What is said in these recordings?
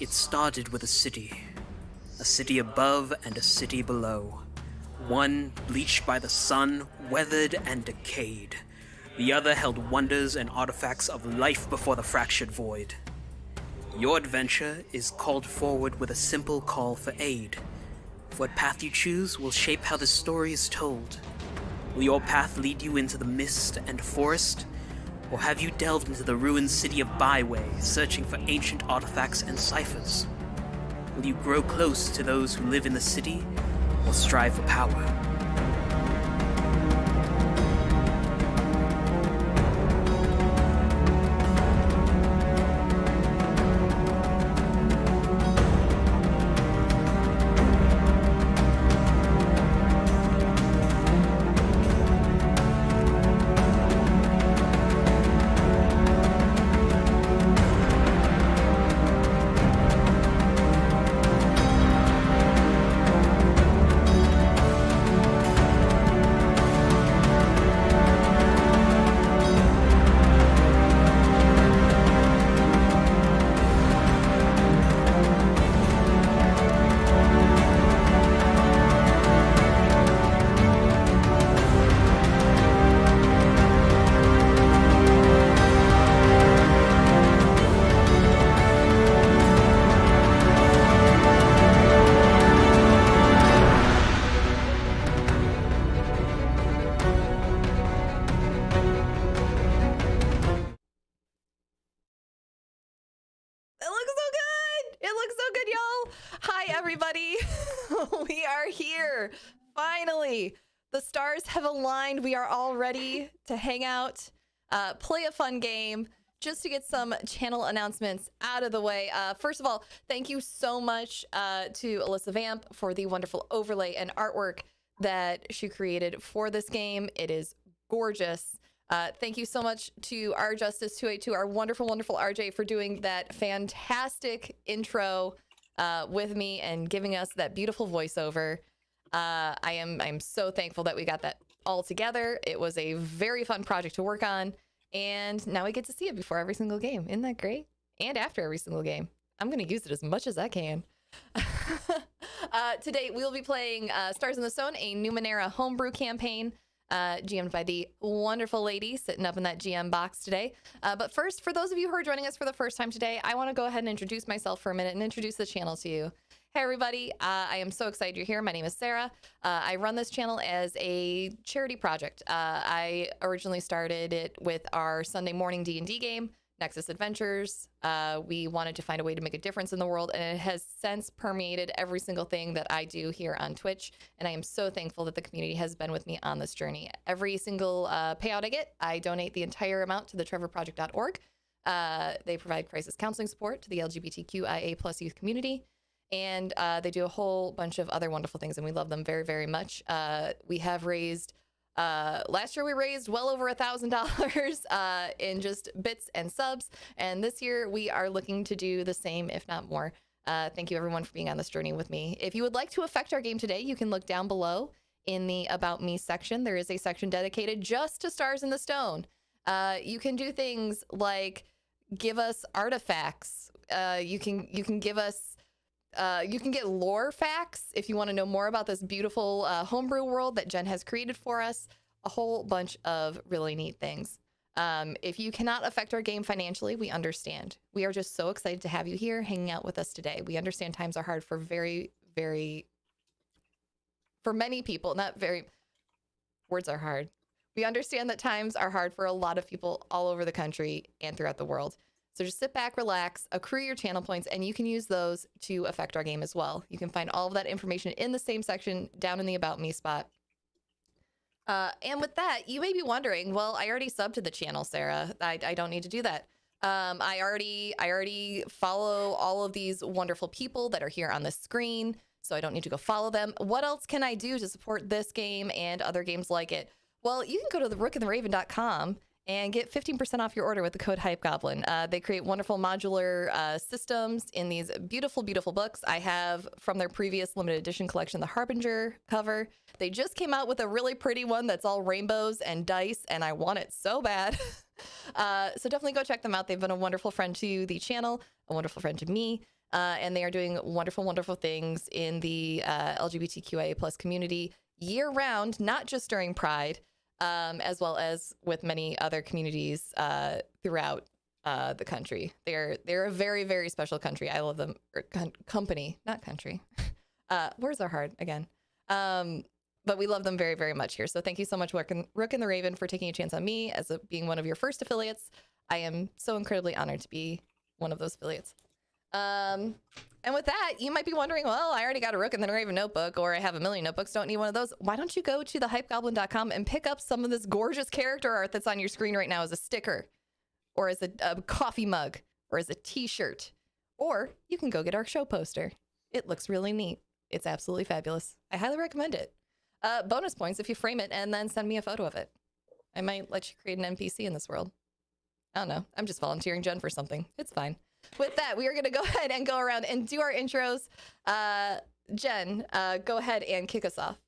It started with a city above and a city below. One bleached by the sun, weathered and decayed. The other held wonders and artifacts of life before the fractured void. Your adventure is called forward with a simple call for aid. What path you choose will shape how the story is told. Will your path lead you into the mist and forest, or have you delved into the ruined city of Byway, searching for ancient artifacts and cyphers? Will you grow close to those who live in the city, or strive for power? We are here. Finally, the stars have aligned. We are all ready to hang out, play a fun game. Just to get some channel announcements out of the way. First of all, thank you so much to AlessaVampp for the wonderful overlay and artwork that she created for this game. It is gorgeous. Thank you so much to our Justice282, our wonderful, wonderful RJ, for doing that fantastic intro with me and giving us that beautiful voiceover. I'm so thankful that we got that all together. It was a very fun project to work on, and now we get to see it before every single game. Isn't that great? And after every single game. I'm going to use it as much as I can. Today, we'll be playing Stars in the Stone, a Numenera homebrew campaign, GM'd by the wonderful lady sitting up in that GM box today. But first, for those of you who are joining us for the first time today, I want to go ahead and introduce myself for a minute and introduce the channel to you. Hey everybody, I am so excited you're here. My name is Sarah. I run this channel as a charity project. I originally started it with our Sunday morning D&D game, Nexus Adventures. We wanted to find a way to make a difference in the world, and it has since permeated every single thing that I do here on Twitch, and I am so thankful that the community has been with me on this journey. Every single payout I get, I donate the entire amount to the trevorproject.org. They provide crisis counseling support to the LGBTQIA+ youth community, and they do a whole bunch of other wonderful things, and we love them very, very much. We have raised last year we raised well over $1,000 in just bits and subs, and this year we are looking to do the same, if not more. Thank you everyone for being on this journey with me. If you would like to affect our game today, you can look down below in the About Me section. There is a section dedicated just to Stars in the Stone. You can do things like give us artifacts. You can give us you can get lore facts if you want to know more about this beautiful homebrew world that Jen has created for us. A whole bunch of really neat things. If you cannot affect our game financially, we understand. We are just so excited to have you here hanging out with us today. We understand times are hard for for many people. Words are hard. We understand that times are hard for a lot of people all over the country and throughout the world. So just sit back, relax, accrue your channel points, and you can use those to affect our game as well. You can find all of that information in the same section down in the About Me spot. And with that, you may be wondering, well, I already subbed to the channel, Sarah. I don't need to do that. I already follow all of these wonderful people that are here on the screen, so I don't need to go follow them. What else can I do to support this game and other games like it? Well, you can go to therookandtheraven.com and get 15% off your order with the code HYPEGOBLIN. They create wonderful modular systems in these beautiful, beautiful books. I have from their previous limited edition collection, the Harbinger cover. They just came out with a really pretty one that's all rainbows and dice, and I want it so bad. So definitely go check them out. They've been a wonderful friend to the channel, a wonderful friend to me. and they are doing wonderful, wonderful things in the LGBTQIA plus community year round, not just during Pride, as well as with many other communities throughout the country. They're a very, very special country. I love them. Company, not country. Words are hard again. But we love them very, very much here. So thank you so much, Rook and the Raven, for taking a chance on me as being one of your first affiliates. I am so incredibly honored to be one of those affiliates. And with that, you might be wondering, well, I already got a Rook and the Raven notebook, or I have a million notebooks, don't need one of those. Why don't you go to thehypegoblin.com and pick up some of this gorgeous character art that's on your screen right now as a sticker, or as a coffee mug, or as a t-shirt, or you can go get our show poster. It looks really neat. It's absolutely fabulous. I highly recommend it. Bonus points if you frame it and then send me a photo of it. I might let you create an NPC in this world. I don't know. I'm just volunteering Jen for something. It's fine. With that, we are going to go ahead and go around and do our intros. Jen, go ahead and kick us off.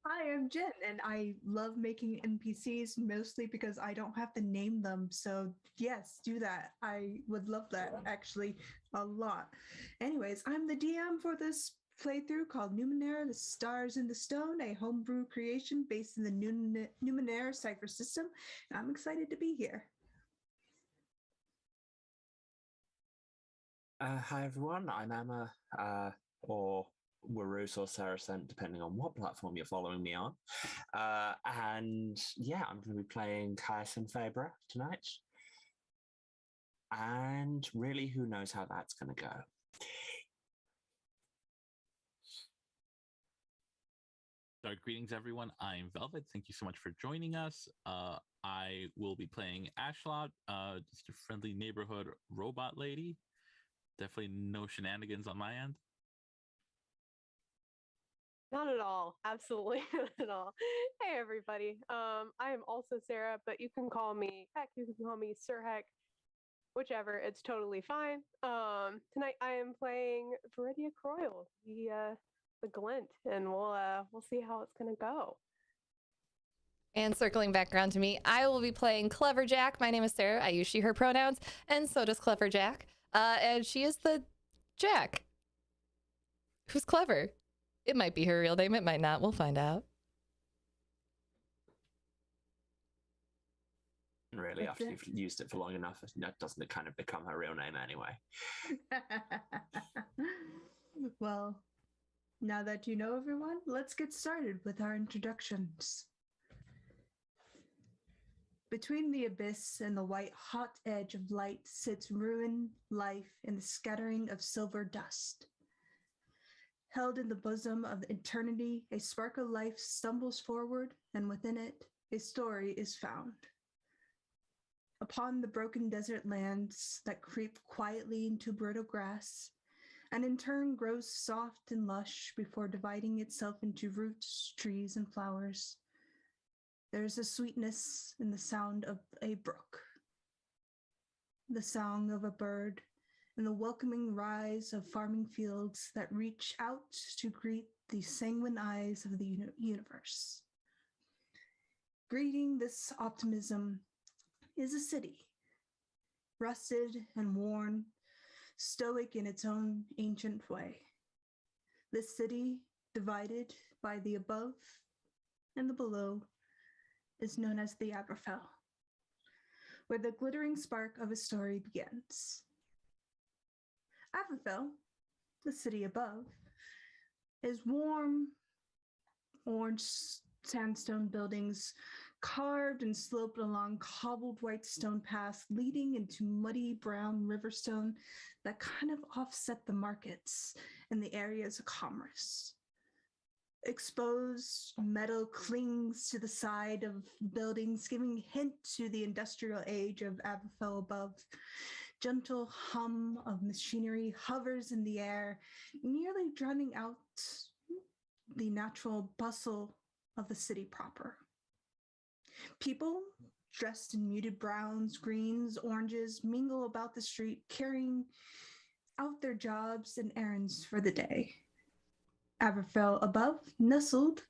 Hi, I'm Jen, and I love making NPCs mostly because I don't have to name them. So yes, do that. I would love that actually a lot. Anyways, I'm the DM for this playthrough called Numenera, the Stars in the Stone, a homebrew creation based in the Numenera cipher system. And I'm excited to be here. Hi everyone, I'm Emma, or Warus or Saracen, depending on what platform you're following me on. And yeah, I'm going to be playing Hyacinth Fabra tonight. And really, who knows how that's going to go. So greetings everyone, I'm Velvet. Thank you so much for joining us. I will be playing Ashlot, just a friendly neighborhood robot lady. Definitely no shenanigans on my end. Not at all. Absolutely not at all. Hey everybody. I am also Sarah, but you can call me Heck, you can call me Sir Heck, whichever, it's totally fine. Tonight I am playing Viridia Croyle, the glint, and we'll see how it's gonna go. And circling back around to me, I will be playing Clever Jack. My name is Sarah. I use she, her pronouns, and so does Clever Jack. And she is the Jack who's clever. It might be her real name. It might not. We'll find out. Really, after you've used it for long enough, doesn't it kind of become her real name anyway? Well, now that you know everyone, let's get started with our introductions. Between the abyss and the white hot edge of light sits ruin, life, and the scattering of silver dust. Held in the bosom of eternity, a spark of life stumbles forward, and within it, a story is found. Upon the broken desert lands that creep quietly into brittle grass, and in turn grows soft and lush before dividing itself into roots, trees, and flowers, there is a sweetness in the sound of a brook, the song of a bird, and the welcoming rise of farming fields that reach out to greet the sanguine eyes of the universe. Greeting this optimism is a city, rusted and worn, stoic in its own ancient way. This city, divided by the above and the below, is known as the Averfell, where the glittering spark of a story begins. Averfell, the city above, is warm, orange sandstone buildings carved and sloped along cobbled white stone paths leading into muddy brown riverstone that kind of offset the markets and the areas of commerce. Exposed metal clings to the side of buildings, giving hint to the industrial age of Averfell above. Gentle hum of machinery hovers in the air, nearly drowning out the natural bustle of the city proper. People dressed in muted browns, greens, oranges mingle about the street, carrying out their jobs and errands for the day. Averfell above, nestled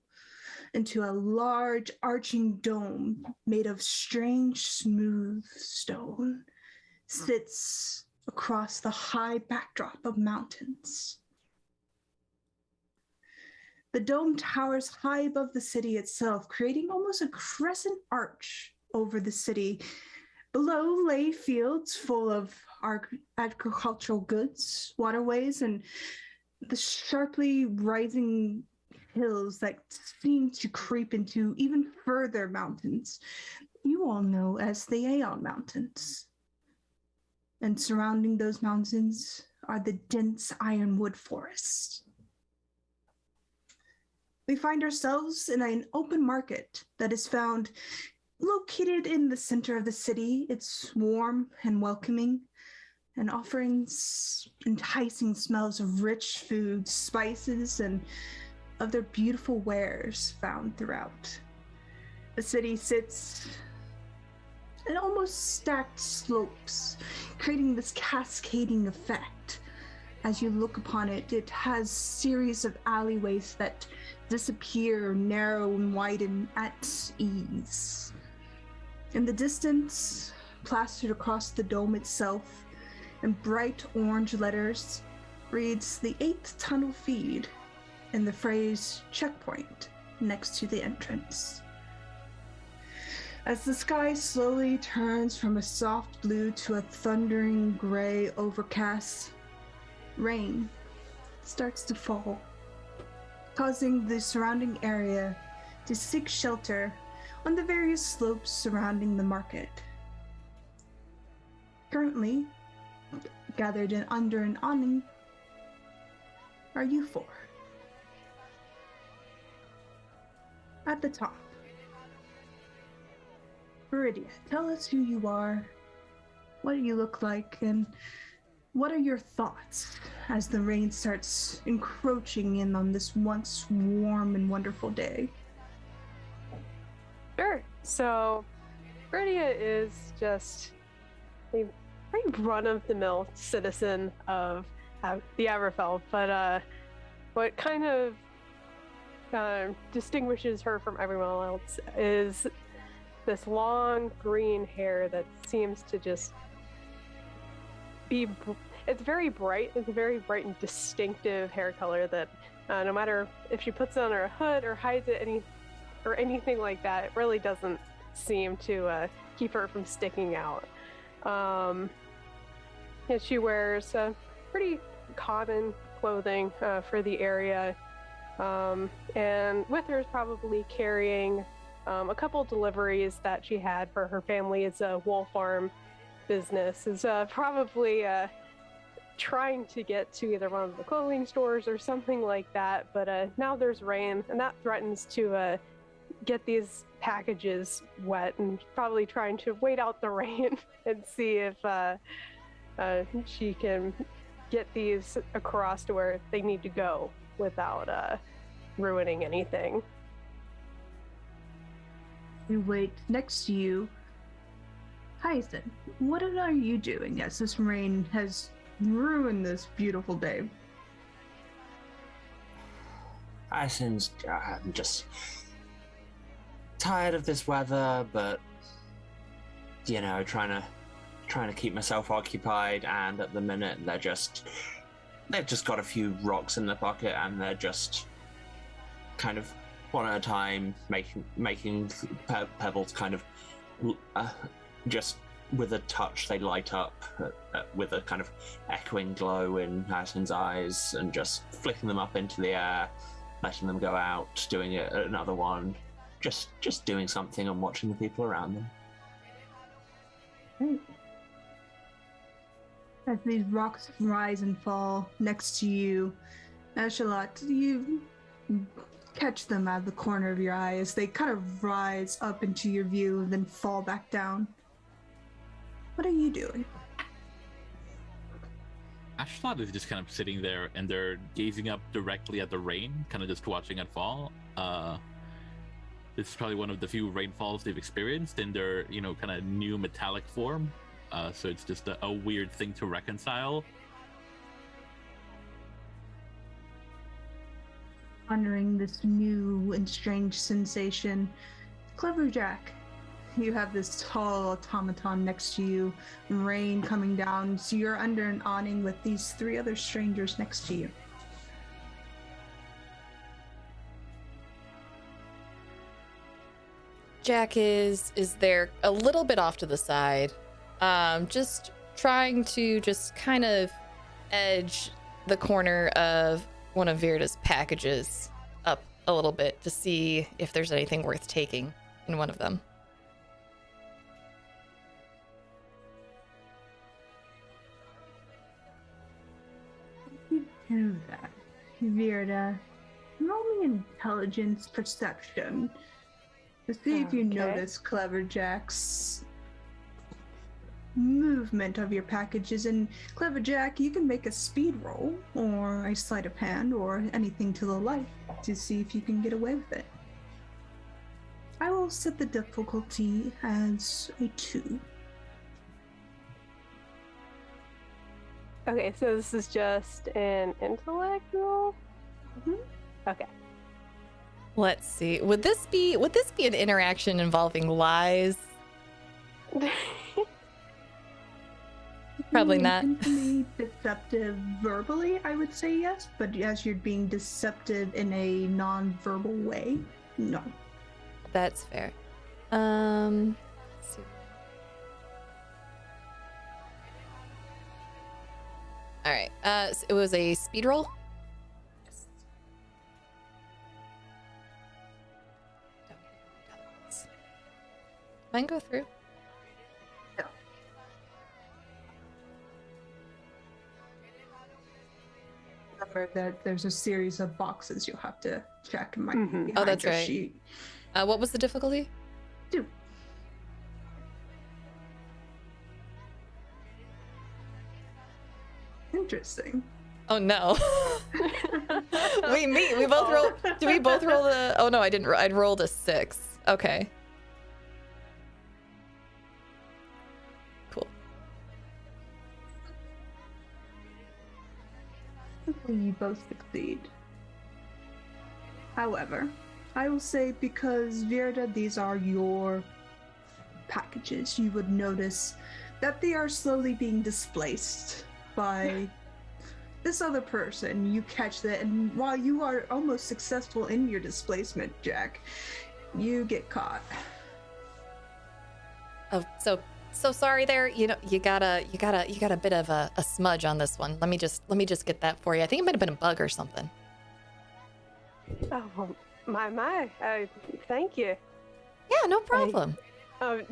into a large arching dome made of strange smooth stone, sits across the high backdrop of mountains. The dome towers high above the city itself, creating almost a crescent arch over the city. Below lay fields full of agricultural goods, waterways, and the sharply rising hills that seem to creep into even further mountains. You all know as the Aeon Mountains. And surrounding those mountains are the dense ironwood forests. We find ourselves in an open market that is found located in the center of the city. It's warm and welcoming and offering enticing smells of rich foods, spices, and other beautiful wares found throughout. The city sits in almost stacked slopes, creating this cascading effect. As you look upon it, it has series of alleyways that disappear, narrow and widen at ease. In the distance, plastered across the dome itself, in bright orange letters, reads the 8th tunnel feed and the phrase checkpoint next to the entrance. As the sky slowly turns from a soft blue to a thundering gray overcast, rain starts to fall, causing the surrounding area to seek shelter on the various slopes surrounding the market. Currently, gathered in under an awning, are you four. At the top, Viridia, tell us who you are, what do you look like, and what are your thoughts as the rain starts encroaching in on this once warm and wonderful day? Sure. So, Viridia is just a pretty run-of-the-mill citizen of the Averfell, but what kind of distinguishes her from everyone else is this long green hair that seems to just be, it's very bright. It's a very bright and distinctive hair color that no matter if she puts it on her hood or hides it or anything like that, it really doesn't seem to keep her from sticking out. And she wears pretty common clothing for the area, and with her is probably carrying a couple deliveries that she had for her family's wool farm business. Is probably trying to get to either one of the clothing stores or something like that, but now there's rain and that threatens to get these packages wet, and probably trying to wait out the rain and see if she can get these across to where they need to go without ruining anything. We wait next to you. Hyacinth, what are you doing as this rain has ruined this beautiful day? Hyacinth's just tired of this weather, but you know, trying to keep myself occupied. And at the minute, they've just got a few rocks in their pocket, and they're just kind of one at a time making pebbles kind of just with a touch they light up with a kind of echoing glow in Hyacinth's eyes, and just flicking them up into the air, letting them go out, doing it another one, just doing something and watching the people around them. Right. As these rocks rise and fall next to you, Ashalot, you catch them out of the corner of your eye as they kind of rise up into your view and then fall back down. What are you doing? Ashlot is just kind of sitting there, and they're gazing up directly at the rain, kind of just watching it fall. This is probably one of the few rainfalls they've experienced in their, kind of new metallic form. So it's just a weird thing to reconcile. Pondering this new and strange sensation, Clever Jack, you have this tall automaton next to you, rain coming down, so you're under an awning with these 3 other strangers next to you. Jack is there a little bit off to the side, just trying to just kind of edge the corner of one of Viridia's packages up a little bit to see if there's anything worth taking in one of them. You do that, Virida. Roll me intelligence perception to see if you Okay. notice Clever Jack's movement of your packages. And Clever Jack, you can make a speed roll or a sleight of hand or anything to the like to see if you can get away with it. I will set the difficulty as a 2. Okay, so this is just an intellect roll? Mhm. Okay. Let's see. Would this be an interaction involving lies? Probably not. You can be deceptive verbally, I would say yes, but as you're being deceptive in a non-verbal way, no. That's fair. Let's see. All right. So it was a speed roll. Mine go through. Remember that there's a series of boxes you'll have to check. Mhm. Oh, that's your right. sheet. What was the difficulty? 2. Interesting. Oh no. We both rolled. Did we both roll the? Oh no, I didn't. I'd rolled a 6. Okay. Cool. You both succeed. However, I will say because Virida, these are your packages, you would notice that they are slowly being displaced by this other person. You catch that, and while you are almost successful in your displacement, Jack, you get caught. Oh, so sorry there. You know, you got a bit of a smudge on this one. Let me just get that for you. I think it might have been a bug or something. Oh, well, my. Thank you. Yeah, no problem.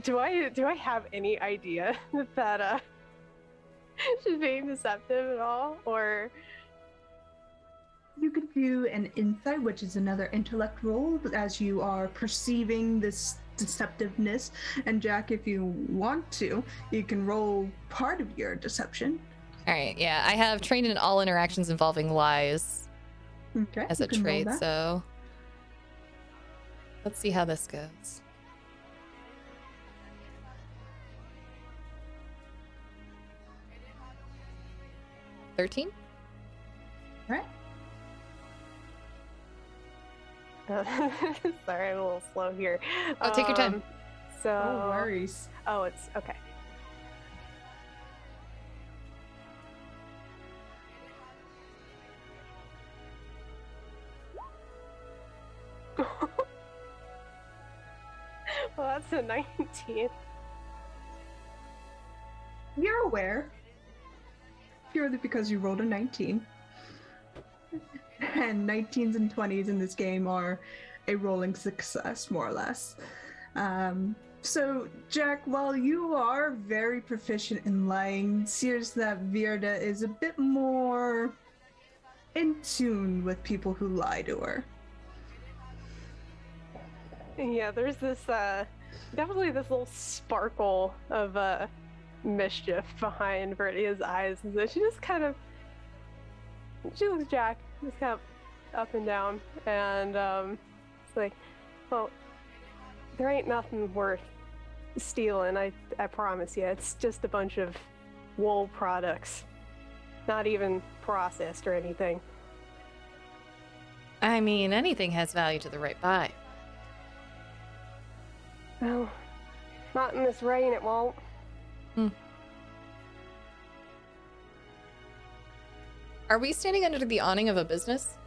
Do I have any idea that she's being deceptive at all, or? You could do an insight, which is another intellect roll, as you are perceiving this deceptiveness. And Jack, if you want to, you can roll part of your deception. All right. Yeah, I have trained in all interactions involving lies Okay. as you a can roll trait. that. So let's see how this goes. $13. Right. Sorry, I'm a little slow here. Oh, take your time. So. No worries. Oh, it's okay. Well, that's a 19. You're aware, purely because you rolled a 19. And 19s and 20s in this game are a rolling success, more or less. So, Jack, while you are very proficient in lying, it seems that Virida is a bit more in tune with people who lie to her. Yeah, there's this definitely this little sparkle of mischief behind Viridia's eyes, and so she looks Jack just kind of up and down, and it's like, well, there ain't nothing worth stealing, I promise you. It's just a bunch of wool products, not even processed or anything. I mean, anything has value to the right buy. Well, Not in this rain, it won't. Are we standing under the awning of a business?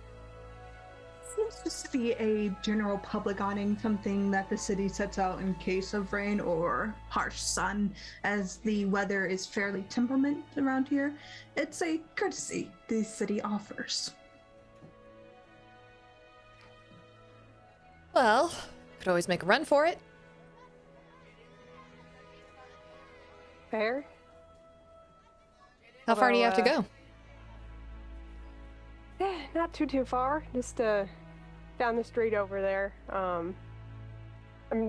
Seems just to be a general public awning, something that the city sets out in case of rain or harsh sun, as the weather is fairly temperament around here. It's a courtesy the city offers. Well, could always make a run for it. Fair. How far do you have to Although, go? Yeah, not too far. Just down the street over there. I'm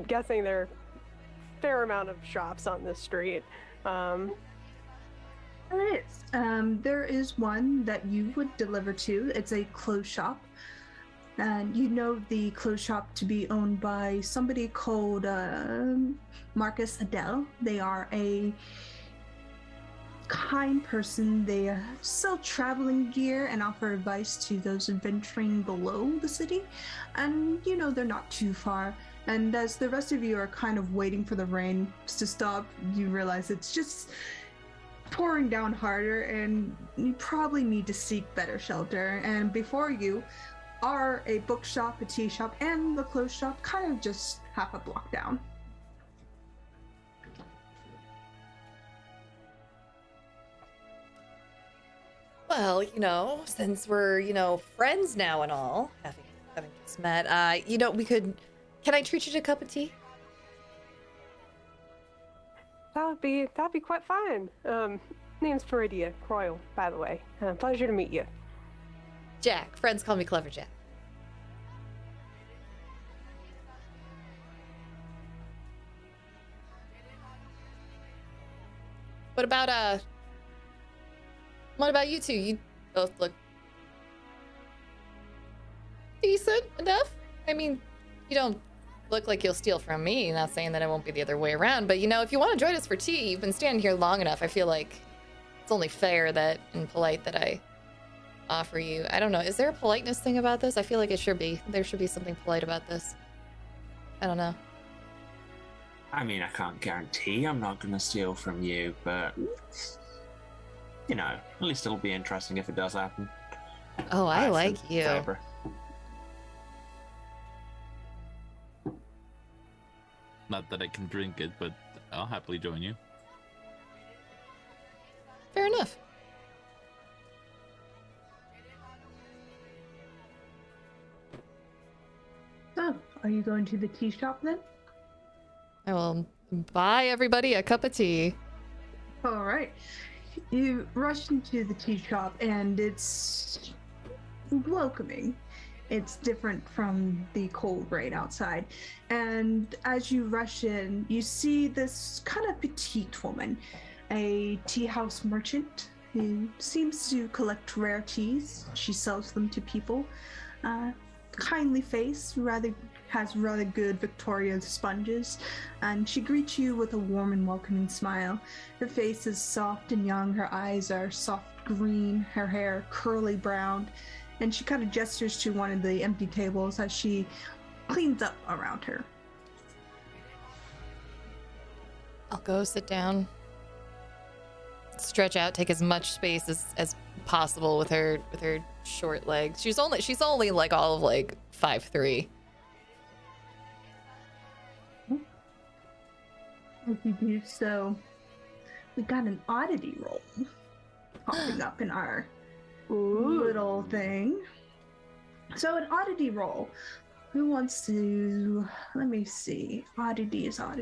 guessing there are a fair amount of shops on this street. There is. There is one that you would deliver to. It's a clothes shop. And you know the clothes shop to be owned by somebody called Marcus Adele. They are a kind person. They sell traveling gear and offer advice to those adventuring below the city. And you know they're not too far. And as the rest of you are kind of waiting for the rain to stop, you realize it's just pouring down harder and you probably need to seek better shelter. And before you are a bookshop, a tea shop, and the clothes shop, kind of just half a block down. Well, since we're, friends now and all, having just met, we could. Can I treat you to a cup of tea? That'd be quite fine. Name's Viridia Croyle, by the way. Pleasure to meet you. Jack. Friends call me Clever Jack. What about you two? You both look decent enough. I mean, you don't look like you'll steal from me. Not saying that it won't be the other way around, but if you want to join us for tea, you've been standing here long enough. I feel like it's only fair that and polite that I offer you. I don't know. Is there a politeness thing about this? I feel like it should be. There should be something polite about this. I don't know. I mean, I can't guarantee I'm not going to steal from you, but at least it'll be interesting if it does happen. Oh, I like you. Fabra. Not that I can drink it, but I'll happily join you. Fair enough. So, are you going to the tea shop then? I will buy everybody a cup of tea. All right. You rush into the tea shop and it's welcoming. It's different from the cold rain outside. And as you rush in, you see this kind of petite woman, a tea house merchant who seems to collect rare teas. She sells them to people. Kindly face, has rather good Victorian sponges, and she greets you with a warm and welcoming smile. Her face is soft and young, her eyes are soft green, her hair curly brown, and she kind of gestures to one of the empty tables as she cleans up around her. I'll go sit down, stretch out, take as much space as possible with her short legs. She's only like all of like 5'3". As you do so, we got an oddity roll popping up in our little thing. So an oddity roll. Who wants to? Let me see. Oddities. Let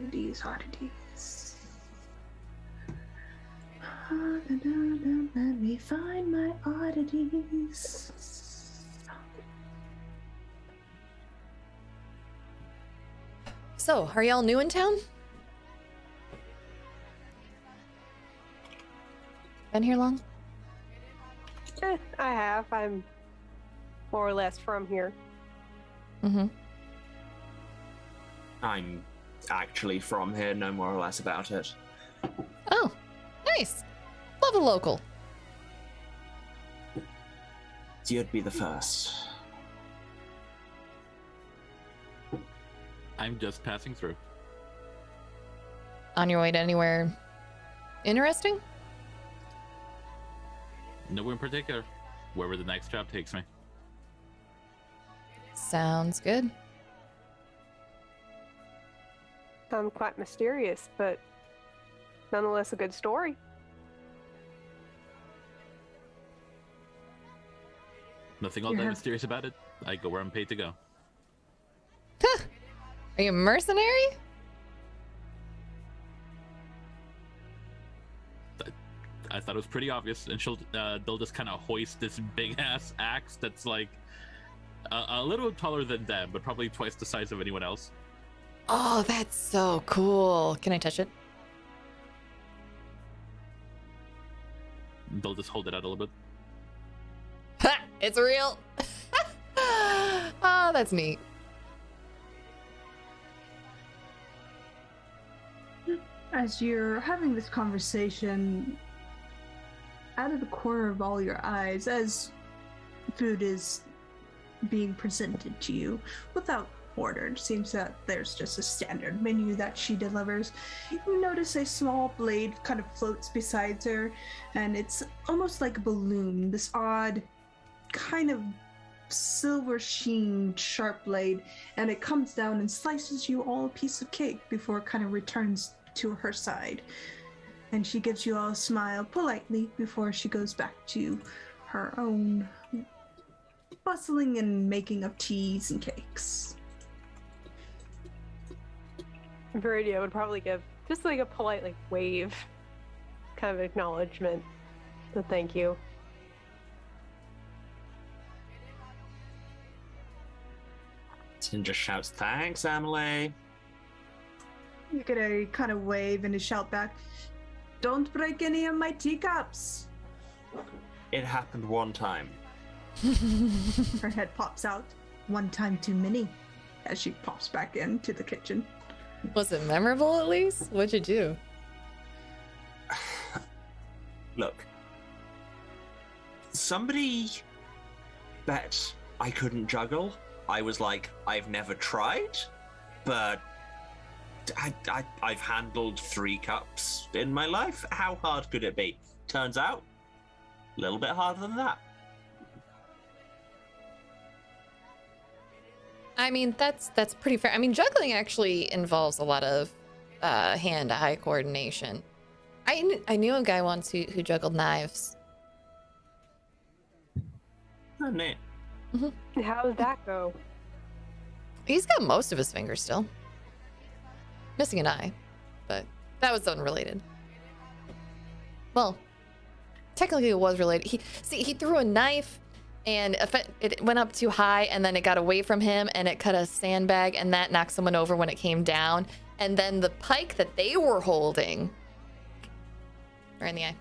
me find my oddities. So, are y'all new in town? Been here long? I have. I'm more or less from here. Mm-hmm. I'm actually from here, no more or less about it. Oh, nice. Love a local. You'd be the first. I'm just passing through. on your way to anywhere interesting? Nowhere in particular. Wherever the next job takes me. Sounds good. Quite mysterious, but nonetheless a good story. Nothing all that mysterious about it. I go where I'm paid to go. Huh. Are you a mercenary? I thought it was pretty obvious, and they'll just kind of hoist this big ass axe that's like a little taller than them, but probably twice the size of anyone else. Oh, that's so cool. Can I touch it? They'll just hold it out a little bit. Ha! It's real. Oh, that's neat. As you're having this conversation, out of the corner of all your eyes, as food is being presented to you without order, it seems that there's just a standard menu that she delivers. You notice a small blade kind of floats beside her, and it's almost like a balloon, this odd kind of silver sheen sharp blade, and it comes down and slices you all a piece of cake before it kind of returns to her side. And she gives you all a smile politely before she goes back to her own bustling and making of teas and cakes. Viridia would probably give just like a polite like wave kind of acknowledgement. So thank you. Tin just shouts, "Thanks, Emily." You get a kind of wave and a shout back, "Don't break any of my teacups." It happened one time. Her head pops out. One time too many, as she pops back into the kitchen. Was it memorable at least? What'd you do? Look. Somebody bet I couldn't juggle. I was like, I've never tried, but I've handled 3 cups in my life. How hard could it be? Turns out, a little bit harder than that. I mean, that's pretty fair. I mean, juggling actually involves a lot of hand-eye coordination. I knew a guy once who juggled knives. Oh, neat. Mm-hmm. How did that go? He's got most of his fingers still. Missing an eye, but that was unrelated. Well, technically it was related. He threw a knife and it went up too high and then it got away from him and it cut a sandbag and that knocked someone over when it came down. And then the pike that they were holding right in the eye.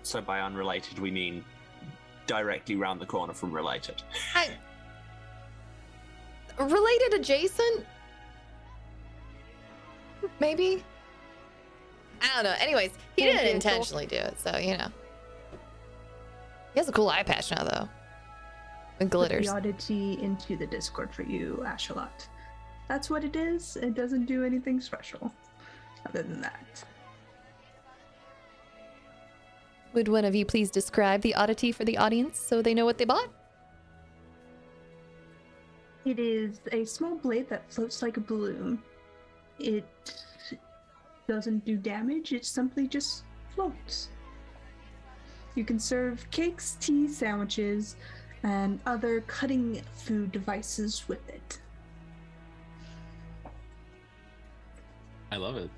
So by unrelated, we mean directly round the corner from related. Related adjacent? Maybe? I don't know. Anyways, he didn't intentionally do it, so, you know. He has a cool eye patch now, though. It glitters. Put the oddity into the Discord for you, Ashalot. That's what it is. It doesn't do anything special other than that. Would one of you please describe the oddity for the audience so they know what they bought? It is a small blade that floats like a balloon. It doesn't do damage, it simply just floats. You can serve cakes, tea, sandwiches, and other cutting food devices with it. I love it.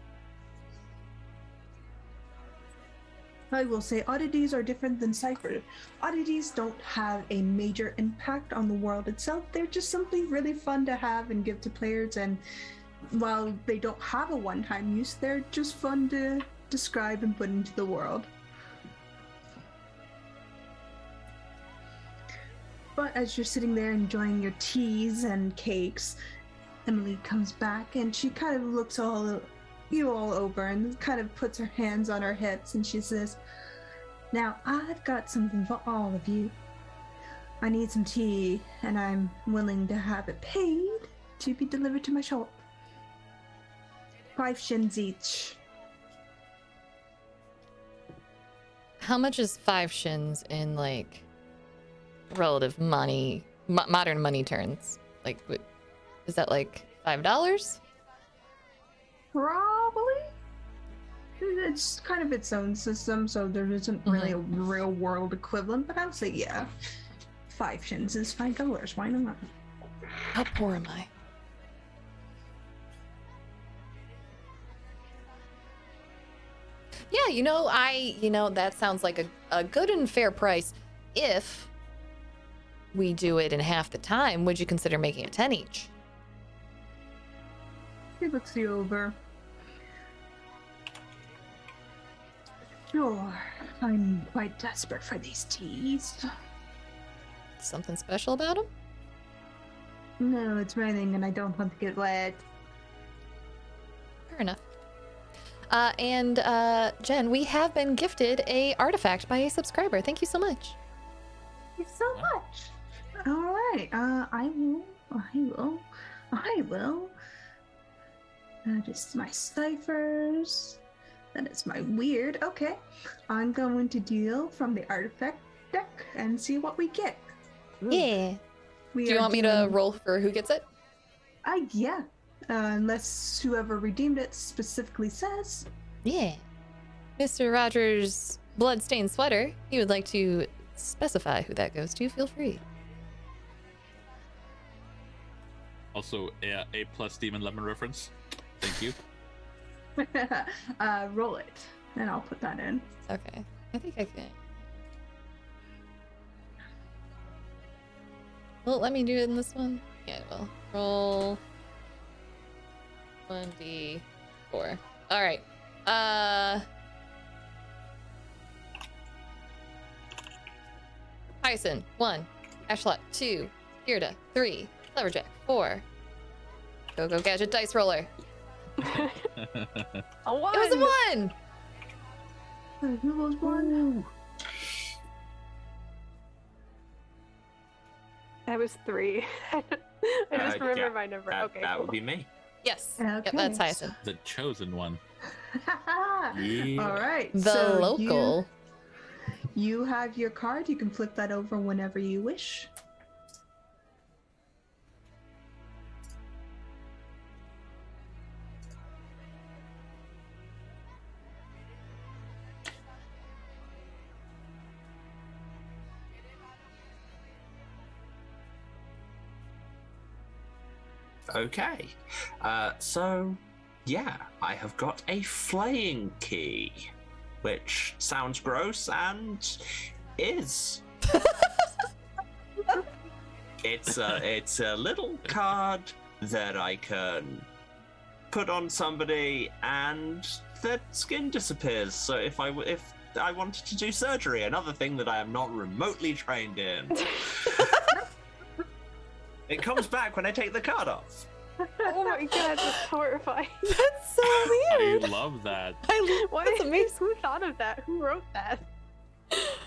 I will say oddities are different than cyphers. Oddities don't have a major impact on the world itself. They're just simply really fun to have and give to players, and while they don't have a one-time use, they're just fun to describe and put into the world. But as you're sitting there enjoying your teas and cakes, Emily comes back and she kind of looks you all over and kind of puts her hands on her hips and she says, "Now I've got something for all of you. I need some tea and I'm willing to have it paid to be delivered to my shop. 5 shins each. How much is 5 shins in like relative money, modern money terms? Like, is that like $5? Probably. It's kind of its own system, so there isn't really a real world equivalent, but I would say, yeah. 5 shins is $5. Why not? How poor am I? Yeah, that sounds like a good and fair price. If we do it in half the time, would you consider making it 10 each? He looks you over. Sure, I'm quite desperate for these teas. Something special about them? No, it's raining and I don't want to get wet. Fair enough. And Jen, we have been gifted a artifact by a subscriber. Thank you so much. Thank you so much. All right. I will. That is my cyphers. That is my weird. Okay. I'm going to deal from the artifact deck and see what we get. Yeah. Do you want me to roll for who gets it? Yeah. Unless whoever redeemed it specifically says. Yeah. Mr. Rogers' bloodstained sweater. He would like to specify who that goes to. Feel free. Also, A plus Demon Lemon reference. Thank you. Roll it, and I'll put that in. Okay. I think I can. Will it let me do it in this one? Yeah, it will. Roll 1d4. All right. Hyson, 1. Ashlot, 2. Girda, 3. Cleverjack, 4. Go Gadget Dice Roller. A 1! It was a 1! Who was 1? I was 3. I just remember yeah, my number. Okay, that cool. would be me. Yes. Okay. Yep, that's Hyson. The chosen one. Yeah. All right. The so local. You have your card. You can flip that over whenever you wish. Okay. So, yeah, I have got a flaying key, which sounds gross and is. It's a little card that I can put on somebody and their skin disappears. So if I wanted to do surgery, another thing that I am not remotely trained in. It comes back when I take the card off. Oh my god, that's horrifying. That's so weird. I love that. That's amazing. Who thought of that? Who wrote that?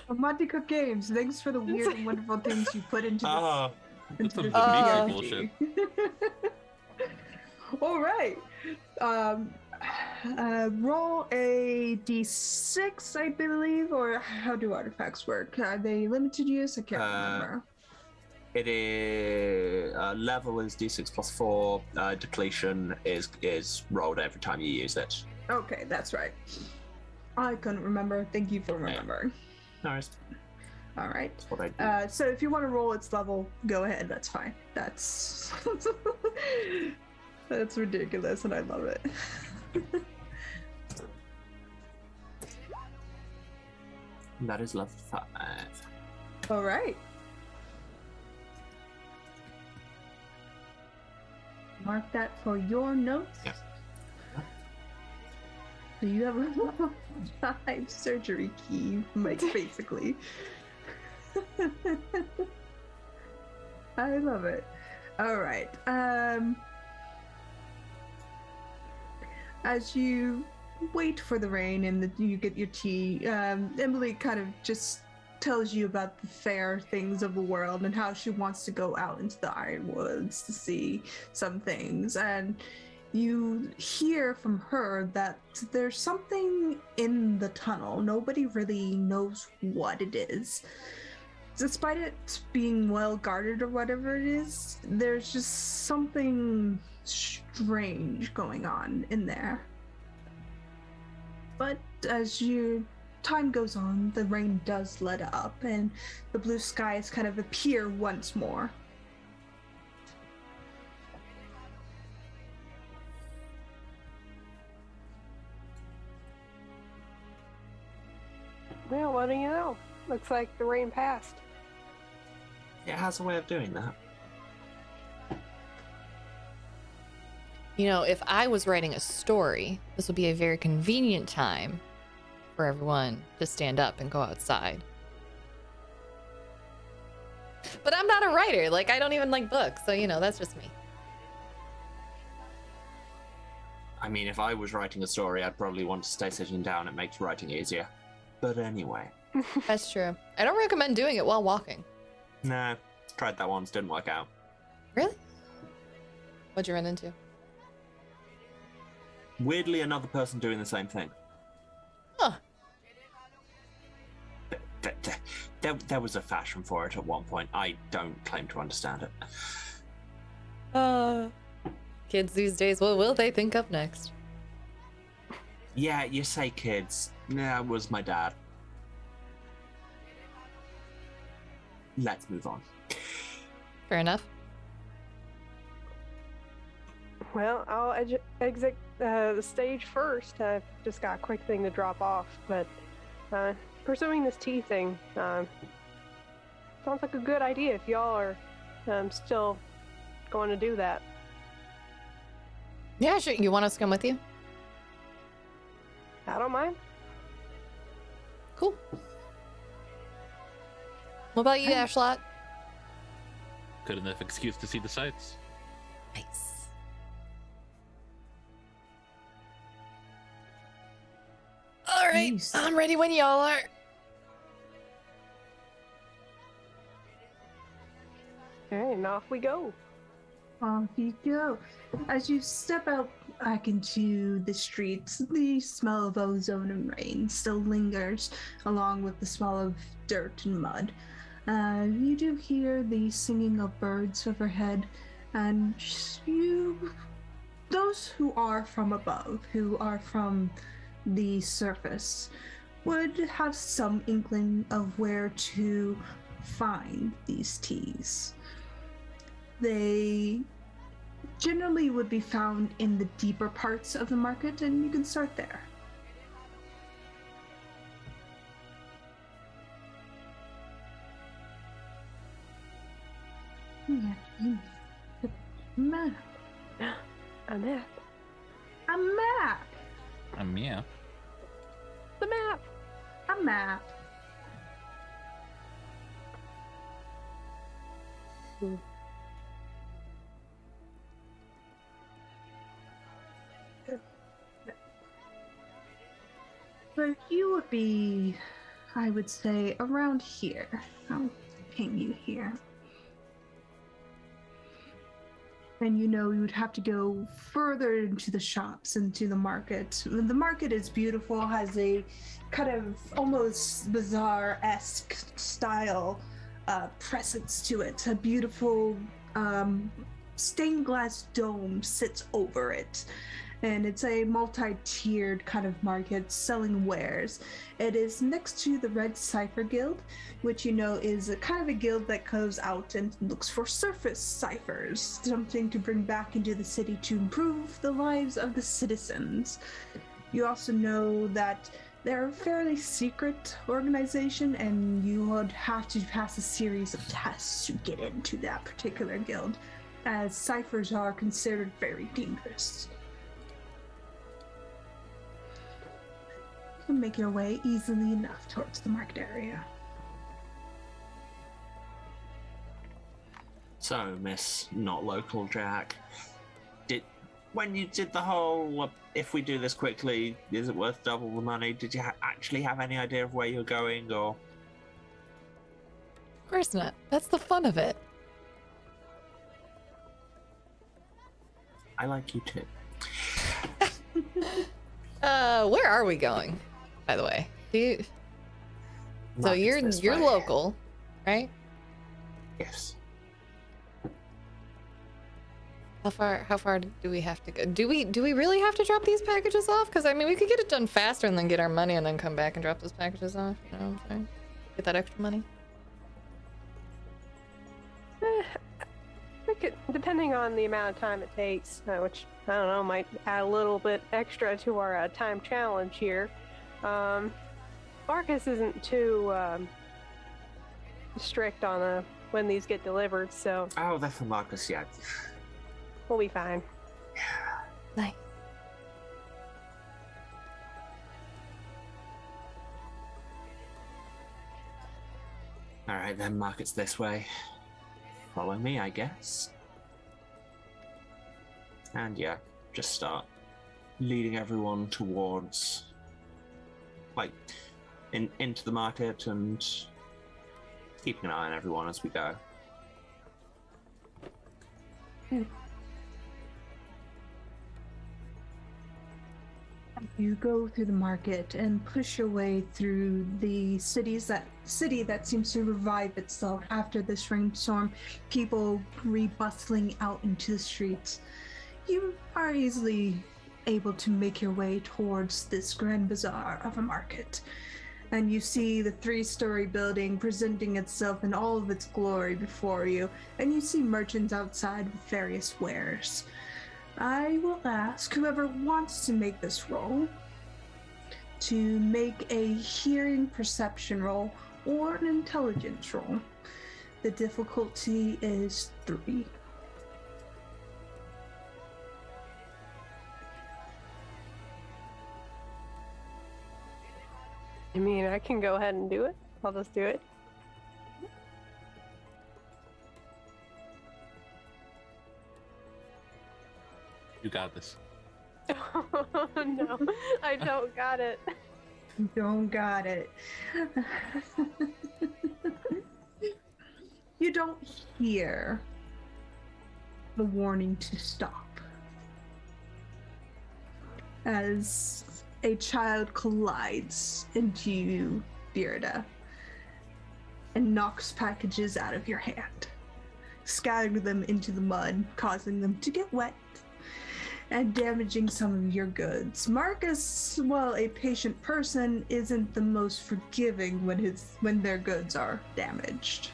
Monty Cook Games, thanks for the weird and wonderful things you put into this. That's some into bullshit. All right. Roll a d6, I believe, or how do artifacts work? Are they limited use? I can't remember. It is level is d6 plus 4. Depletion is rolled every time you use it. Okay, that's right. I couldn't remember. Thank you for remembering. No worries. All right. That's what I do. So if you want to roll its level, go ahead. That's fine. That's that's ridiculous, and I love it. That is level 5. All right. Mark that for your notes. Yeah. So you have a level 5 surgery key, like, basically. I love it. All right. As you wait for the rain and you get your tea, Emily kind of just tells you about the fair things of the world and how she wants to go out into the Ironwoods to see some things. And you hear from her that there's something in the tunnel. Nobody really knows what it is. Despite it being well guarded or whatever it is, there's just something strange going on in there. But as your time goes on, the rain does let up and the blue skies kind of appear once more. Well, what do you know? Looks like the rain passed. It has a way of doing that. You know, if I was writing a story, this would be a very convenient time for everyone to stand up and go outside. But I'm not a writer. Like, I don't even like books. So, you know, that's just me. I mean, if I was writing a story, I'd probably want to stay sitting down. It makes writing easier. But anyway. That's true. I don't recommend doing it while walking. Nah, tried that once, didn't work out. Really? What'd you run into? Weirdly, another person doing the same thing. Huh. There was a fashion for it at one point. I don't claim to understand it. Kids these days, what will they think of next? Yeah, you say kids. Nah, it was my dad. Let's move on. Fair enough. Well, I'll exit the stage first. I've just got a quick thing to drop off, but pursuing this tea thing sounds like a good idea if y'all are still going to do that. Yeah, sure. You want us to come with you? I don't mind. Cool. What about you, Ashlot? Good enough excuse to see the sights. Nice. All right, Nice. I'm ready when y'all are. All right, and off we go. Off you go. As you step out back into the streets, the smell of ozone and rain still lingers, along with the smell of dirt and mud. You do hear the singing of birds overhead, and those who are from above, who are from the surface, would have some inkling of where to find these teas. They generally would be found in the deeper parts of the market, and you can start there. Map. A map. A map. Yeah. The map. A map. But you would be, I would say, around here. I'll ping you here. And you know you would have to go further into the shops, into the market. The market is beautiful, has a kind of almost bazaar-esque style presence to it. A beautiful stained glass dome sits over it. And it's a multi-tiered kind of market selling wares. It is next to the Red Cipher Guild, which you know is a kind of a guild that goes out and looks for surface ciphers, something to bring back into the city to improve the lives of the citizens. You also know that they're a fairly secret organization, and you would have to pass a series of tests to get into that particular guild, as ciphers are considered very dangerous. You can make your way easily enough towards the market area. So, Miss Not Local Jack, when you did the whole, if we do this quickly, is it worth double the money? Did you actually have any idea of where you're going, or? course not. That's the fun of it. I like you too. Where are we going, by the way? So Market's this you're way. local, right? Yes. How far do we have to go? Do we really have to drop these packages off? Because I mean, we could get it done faster and then get our money and then come back and drop those packages off. You know what I'm saying? Get that extra money. We could, depending on the amount of time it takes, which I don't know, might add a little bit extra to our time challenge here. Marcus isn't too strict on when these get delivered, so Oh, that's for Marcus, yeah. we'll be fine. Nice. Alright then, Market's this way. Follow me, I guess. And yeah, just start leading everyone towards, like, into the market and keeping an eye on everyone as we go. You go through the market and push your way through the city that seems to revive itself after this rainstorm. People rebustling out into the streets. You are easily able to make your way towards this grand bazaar of a market. And you see the 3-story building presenting itself in all of its glory before you. And you see merchants outside with various wares. I will ask whoever wants to make this roll to make a hearing perception roll or an intelligence roll. The difficulty is 3. I mean, I can go ahead and do it. I'll just do it. You got this. Oh, no, I don't got it. You don't got it. You don't hear the warning to stop as a child collides into you, Viridia, and knocks packages out of your hand, scattering them into the mud, causing them to get wet and damaging some of your goods. Marcus, while a patient person, isn't the most forgiving when their goods are damaged.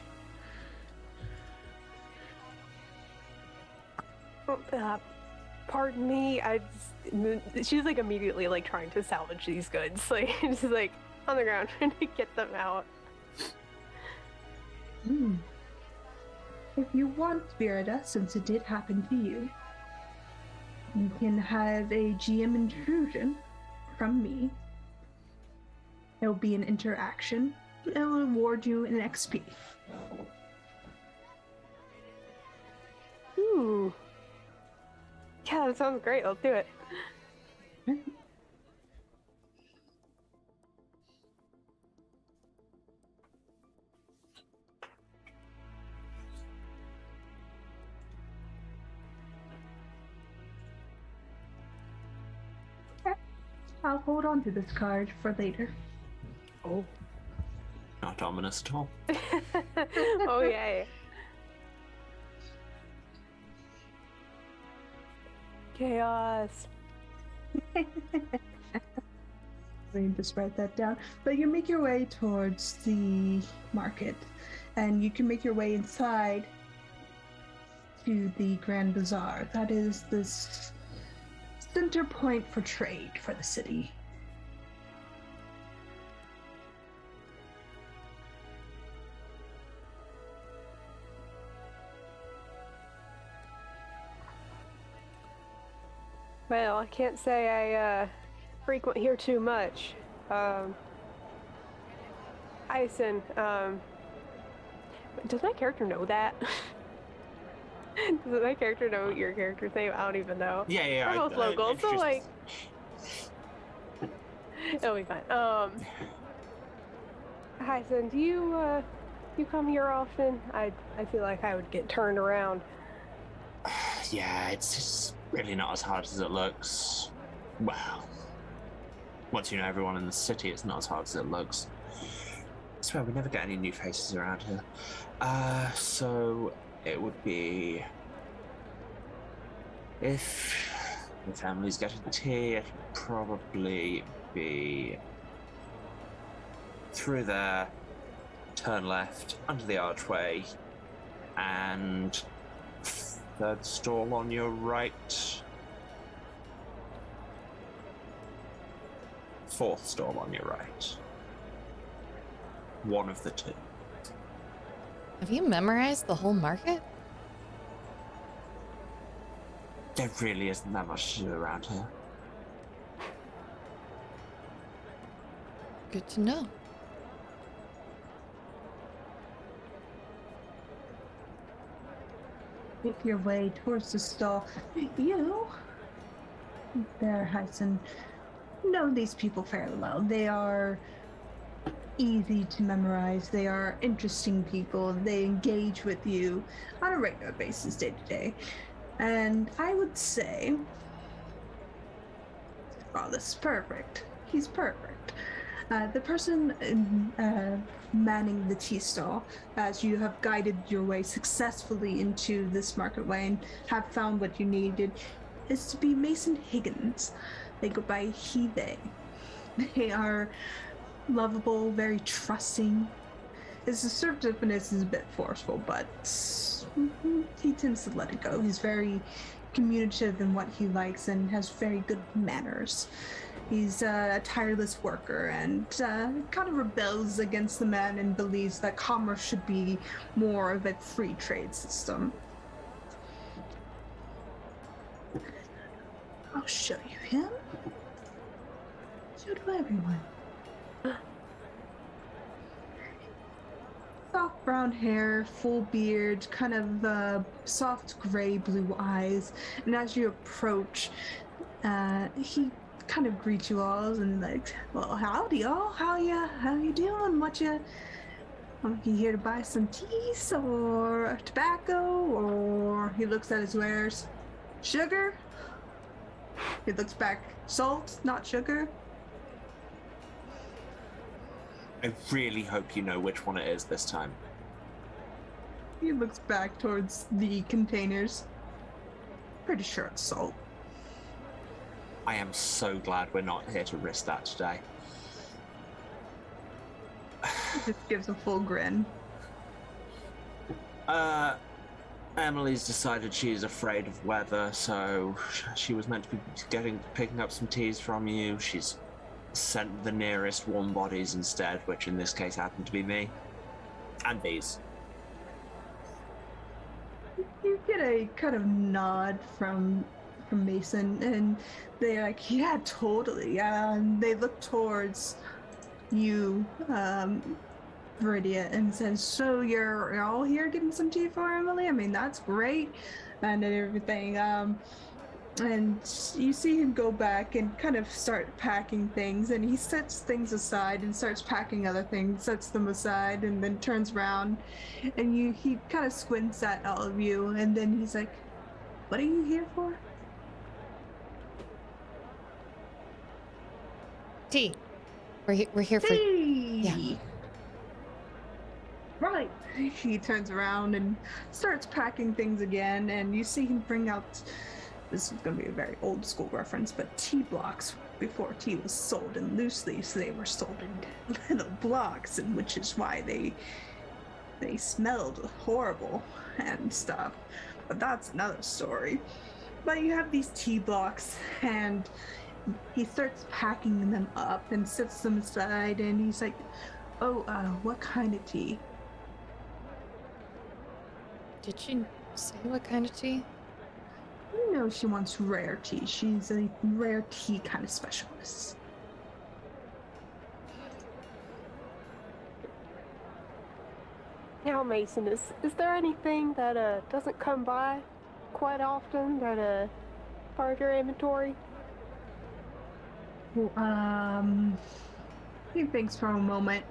Pardon me, she's like immediately like trying to salvage these goods. Like she's like on the ground trying to get them out. If you want, Viridia, since it did happen to you, you can have a GM intrusion from me. It'll be an interaction. It'll award you an XP. Ooh. Yeah, that sounds great. Let's do it. I'll hold on to this card for later. Oh. Not ominous at all. Oh, yay. Chaos. Let me just write that down. But you make your way towards the market, and you can make your way inside to the Grand Bazaar. That is this center point for trade for the city. Well, I can't say I frequent here too much. Hyacin, does my character know that? Does my character know your character's name? I don't even know. Yeah. We're both local, so like, it'll be fine. Hyacin, do you You come here often? I feel like I would get turned around. Yeah, it's really not as hard as it looks. Well, once you know everyone in the city, it's not as hard as it looks. I swear we never get any new faces around here. So it would be if the family's getting tea, it would probably be through there, turn left, under the archway, and third stall on your right. Fourth stall on your right. One of the two. Have you memorized the whole market? There really isn't that much to do around here. Good to know. Make your way towards the stall. You, there, Hyson, know these people fairly well. They are easy to memorize. They are interesting people. They engage with you on a regular basis, day to day. And I would say, oh, this is perfect. He's perfect. The person manning the tea stall, as you have guided your way successfully into this market way and have found what you needed, is to be Mason Higgins. They go by he, they. They are lovable, very trusting. His assertiveness is a bit forceful, but he tends to let it go. He's very communicative in what he likes and has very good manners. He's a tireless worker and kind of rebels against the man and believes that commerce should be more of a free trade system. I'll show you him. So do everyone. Soft brown hair, full beard, kind of soft gray blue eyes. And as you approach, he kind of greets you all and like, well, howdy all, how you doing? You here to buy some teas or tobacco? Or he looks at his wares. Sugar? He looks back. Salt, not sugar. I really hope you know which one it is this time. He looks back towards the containers. Pretty sure it's salt. I am so glad we're not here to risk that today. He just gives a full grin. Emily's decided she's afraid of weather, so she was meant to be picking up some teas from you. She's sent the nearest warm bodies instead, which in this case happened to be me. And these. You get a kind of nod from Mason, and they're like, yeah, totally. They look towards you, Viridia, and says, so you're all here getting some tea for Emily? I mean, that's great. And everything. And you see him go back and kind of start packing things, and he sets things aside and starts packing other things, sets them aside, and then turns around, and he kind of squints at all of you, and then he's like, what are you here for? Tea. We're here for... Tea! Yeah. Right. He turns around and starts packing things again, and you see him bring out... This is going to be a very old school reference, but tea blocks. Before tea was sold in loose leaves, they were sold in little blocks, and which is why they smelled horrible and stuff. But that's another story. But you have these tea blocks, and he starts packing them up and sets them aside, and he's like, oh, what kind of tea? Did she say what kind of tea? You know she wants rare tea. She's a rare tea kind of specialist. Now, Mason, is there anything that doesn't come by quite often that part of your inventory? He thinks for a moment.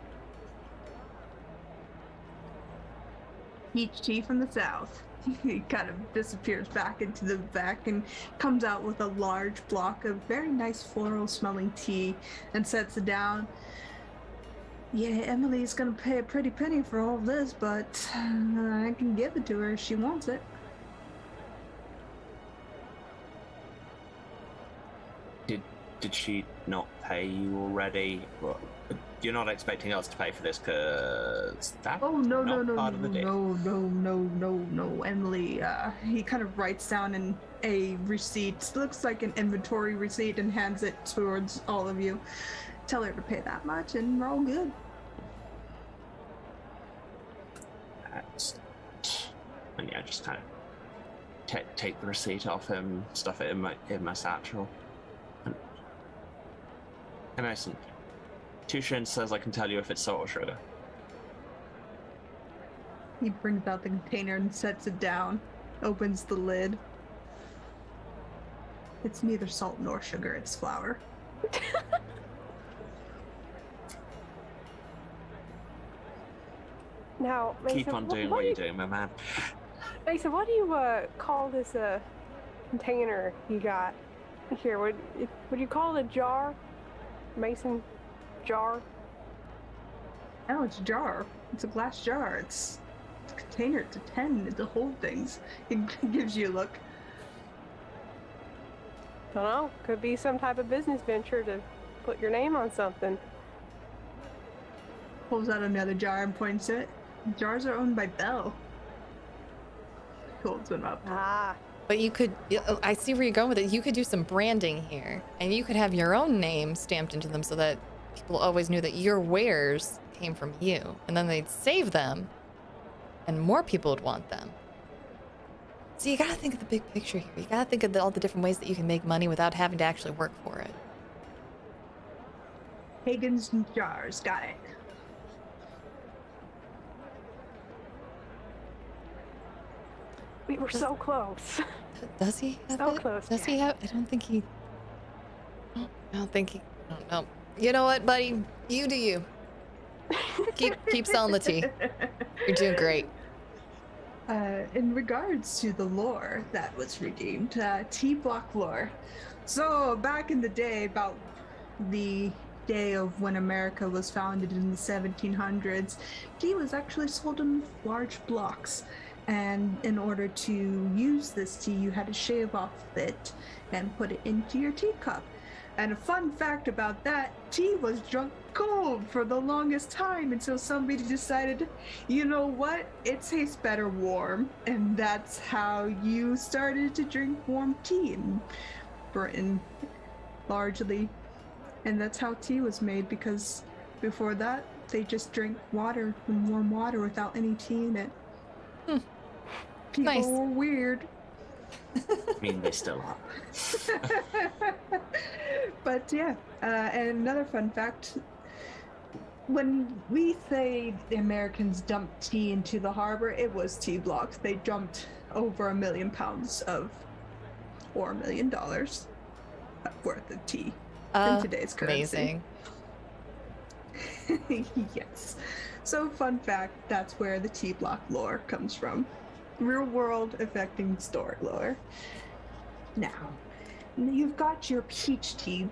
Peach tea from the south. He kind of disappears back into the back and comes out with a large block of very nice floral smelling tea and sets it down. Yeah, Emily's gonna pay a pretty penny for all this, but I can give it to her if she wants it. Did she not pay you already? Well, you're not expecting us to pay for this because that's not part of the deal. No, Emily. He kind of writes down a receipt, looks like an inventory receipt, and hands it towards all of you. Tell her to pay that much, and we're all good. And yeah, just kind of take the receipt off him, stuff it in my satchel. Hey Mason, Tushin says I can tell you if it's salt or sugar. He brings out the container and sets it down, opens the lid. It's neither salt nor sugar, it's flour. Now, Mason, keep on doing what you're doing, my man. Mason, what do you call this container you got here? Would you call it a jar? Mason jar? No, it's a jar. It's a glass jar. It's a container to 10 to hold things. It gives you a look. Don't know. Could be some type of business venture to put your name on something. Pulls out another jar and points it. Jars are owned by Bell. Holds them up. Ah. But you could, I see where you're going with it. You could do some branding here, and you could have your own name stamped into them so that people always knew that your wares came from you. And then they'd save them, and more people would want them. So you gotta think of the big picture here. You gotta think of all the different ways that you can make money without having to actually work for it. Hagen's jars, got it. We were so close. Does he have So it? close, Does he Jack. have? I don't think he. I don't think he. I don't know. You know what, buddy? You do you. Keep selling the tea. You're doing great. In regards to the lore that was redeemed, tea block lore. So back in the day, about the day of when America was founded in the 1700s, tea was actually sold in large blocks. And in order to use this tea, you had to shave off it and put it into your teacup. And a fun fact about that, tea was drunk cold for the longest time until somebody decided, you know what, it tastes better warm. And that's how you started to drink warm tea in Britain, largely. And that's how tea was made, because before that, they just drank water, warm water, without any tea in it. People Nice. were weird. I mean, they still are. But yeah, and another fun fact, when we say the Americans dumped tea into the harbor, it was tea blocks. They dumped over 1 million pounds of, or $1 million worth of tea in today's currency. Amazing. Yes. So fun fact, that's where the tea block lore comes from. Real world affecting story lore. Now, you've got your peach tea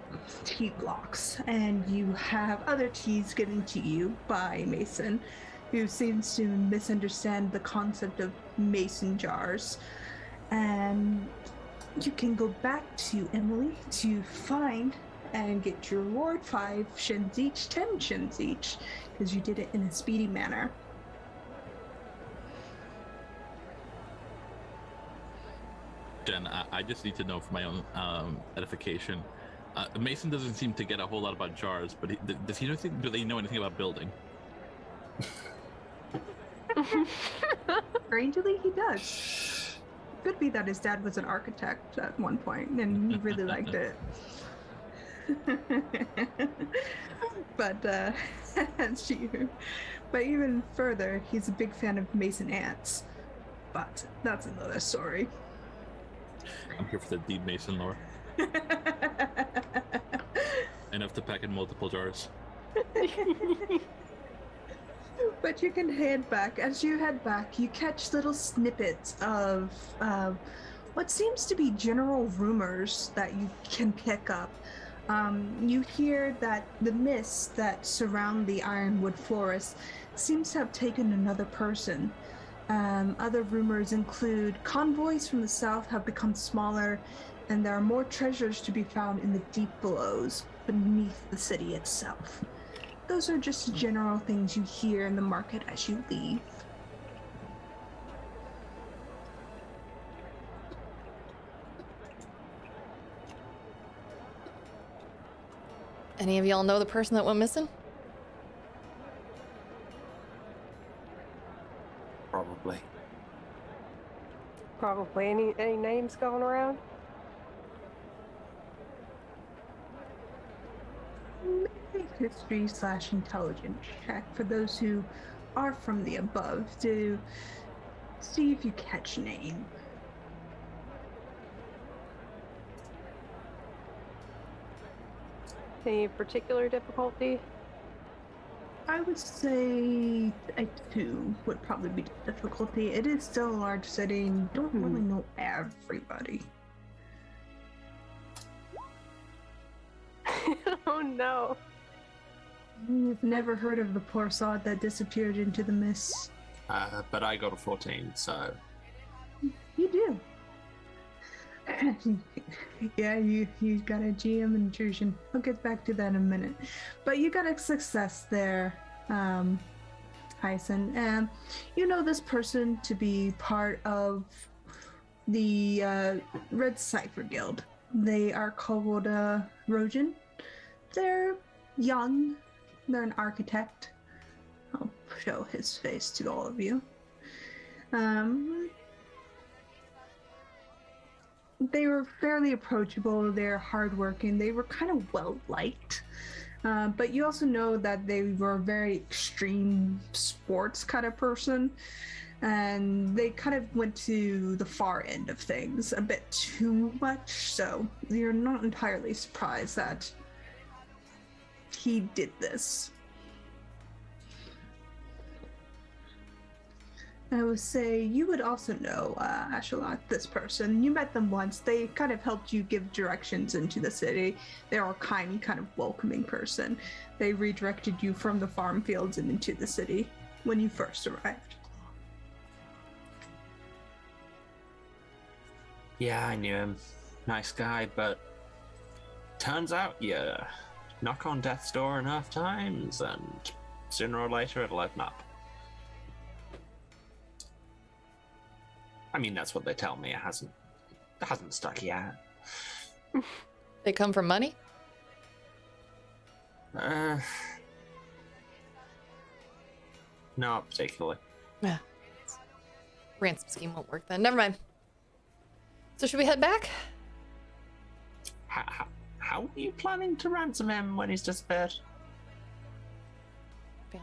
blocks, and you have other teas given to you by Mason, who seems to misunderstand the concept of mason jars. And you can go back to Emily to find and get your reward, 5 shins each, 10 shins each, because you did it in a speedy manner. Jen, I just need to know for my own edification. Mason doesn't seem to get a whole lot about jars, but does he know anything? Do they know anything about building? Strangely, he does. Could be that his dad was an architect at one point, and he really liked it. But but even further, he's a big fan of Mason ants. But that's another story. I'm here for the deep Mason lore. Enough to pack in multiple jars. But you can head back. As you head back, you catch little snippets of what seems to be general rumors that you can pick up. You hear that the mists that surround the Ironwood Forest seems to have taken another person. Other rumors include convoys from the south have become smaller, and there are more treasures to be found in the deep belows beneath the city itself. Those are just general things you hear in the market as you leave. Any of y'all know the person that went missing? Probably. Probably. Any names going around? Make a history/intelligence check for those who are from the above to see if you catch name. Any particular difficulty? I would say a 2 would probably be the difficulty. It is still a large city and you don't really know everybody. Oh no. You've never heard of the poor sod that disappeared into the mist. But I got a 14, so You do. Yeah, you got a GM intrusion. I'll get back to that in a minute. But you got a success there, Hyson. And you know this person to be part of the Red Cipher Guild. They are called Rojan. They're young. They're an architect. I'll show his face to all of you. They were fairly approachable. They're hardworking. They were kind of well-liked. But you also know that they were a very extreme sports kind of person. And they kind of went to the far end of things a bit too much. So you're not entirely surprised that he did this. I would say you would also know Ashalot, this person. You met them once. They kind of helped you give directions into the city. They're a kind of welcoming person. They redirected you from the farm fields and into the city when you first arrived. yeah, I knew him. Nice guy, but turns out you knock on death's door enough times, and sooner or later it'll open up. I mean, that's what they tell me. It hasn't stuck yet. They come from money? Not particularly. Yeah. Ransom scheme won't work then. Never mind. So should we head back? How are you planning to ransom him when he's disappeared?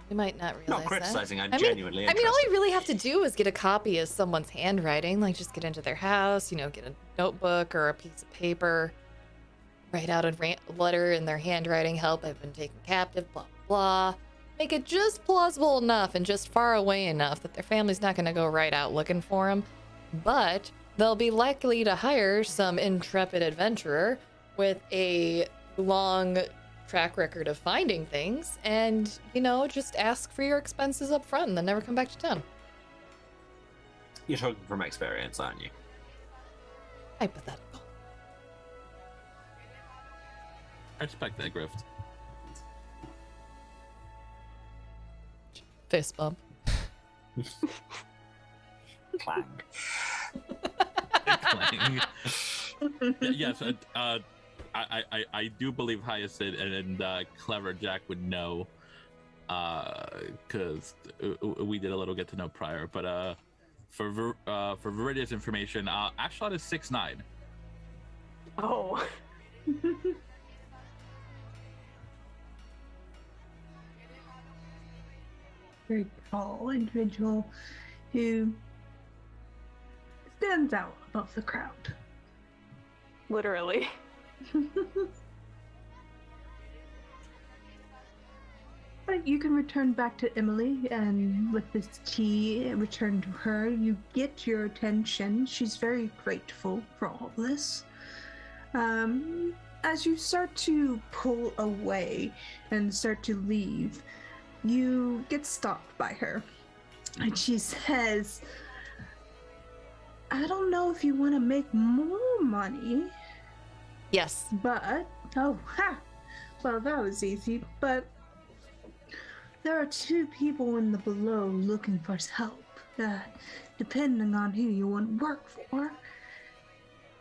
We might not realize Not criticizing, that. I'm genuinely I mean, all interested. you really have to do is get a copy of someone's handwriting. Like, just get into their house, get a notebook or a piece of paper, write out a letter in their handwriting, help, I've been taken captive, blah, blah, blah. Make it just plausible enough and just far away enough that their family's not going to go right out looking for them. But they'll be likely to hire some intrepid adventurer with a long track record of finding things and, just ask for your expenses up front and then never come back to town. You're talking from experience, aren't you? Hypothetical. I respect that, Grift. Fist bump. Clang. Clang. Yes, I do believe Hyacinth and Clever Jack would know, because we did a little get to know prior. But for Viridia's information, Ashlot is 6'9". Oh. Very tall individual who stands out above the crowd. But you can return back to Emily, and with this tea, return to her. You get your attention. She's very grateful for all this. As you start to pull away and start to leave, you get stopped by her. And she says, I don't know if you want to make more money, Yes. but... Oh, ha! Well, that was easy, but... There are 2 people in the below looking for help. Depending on who you want to work for,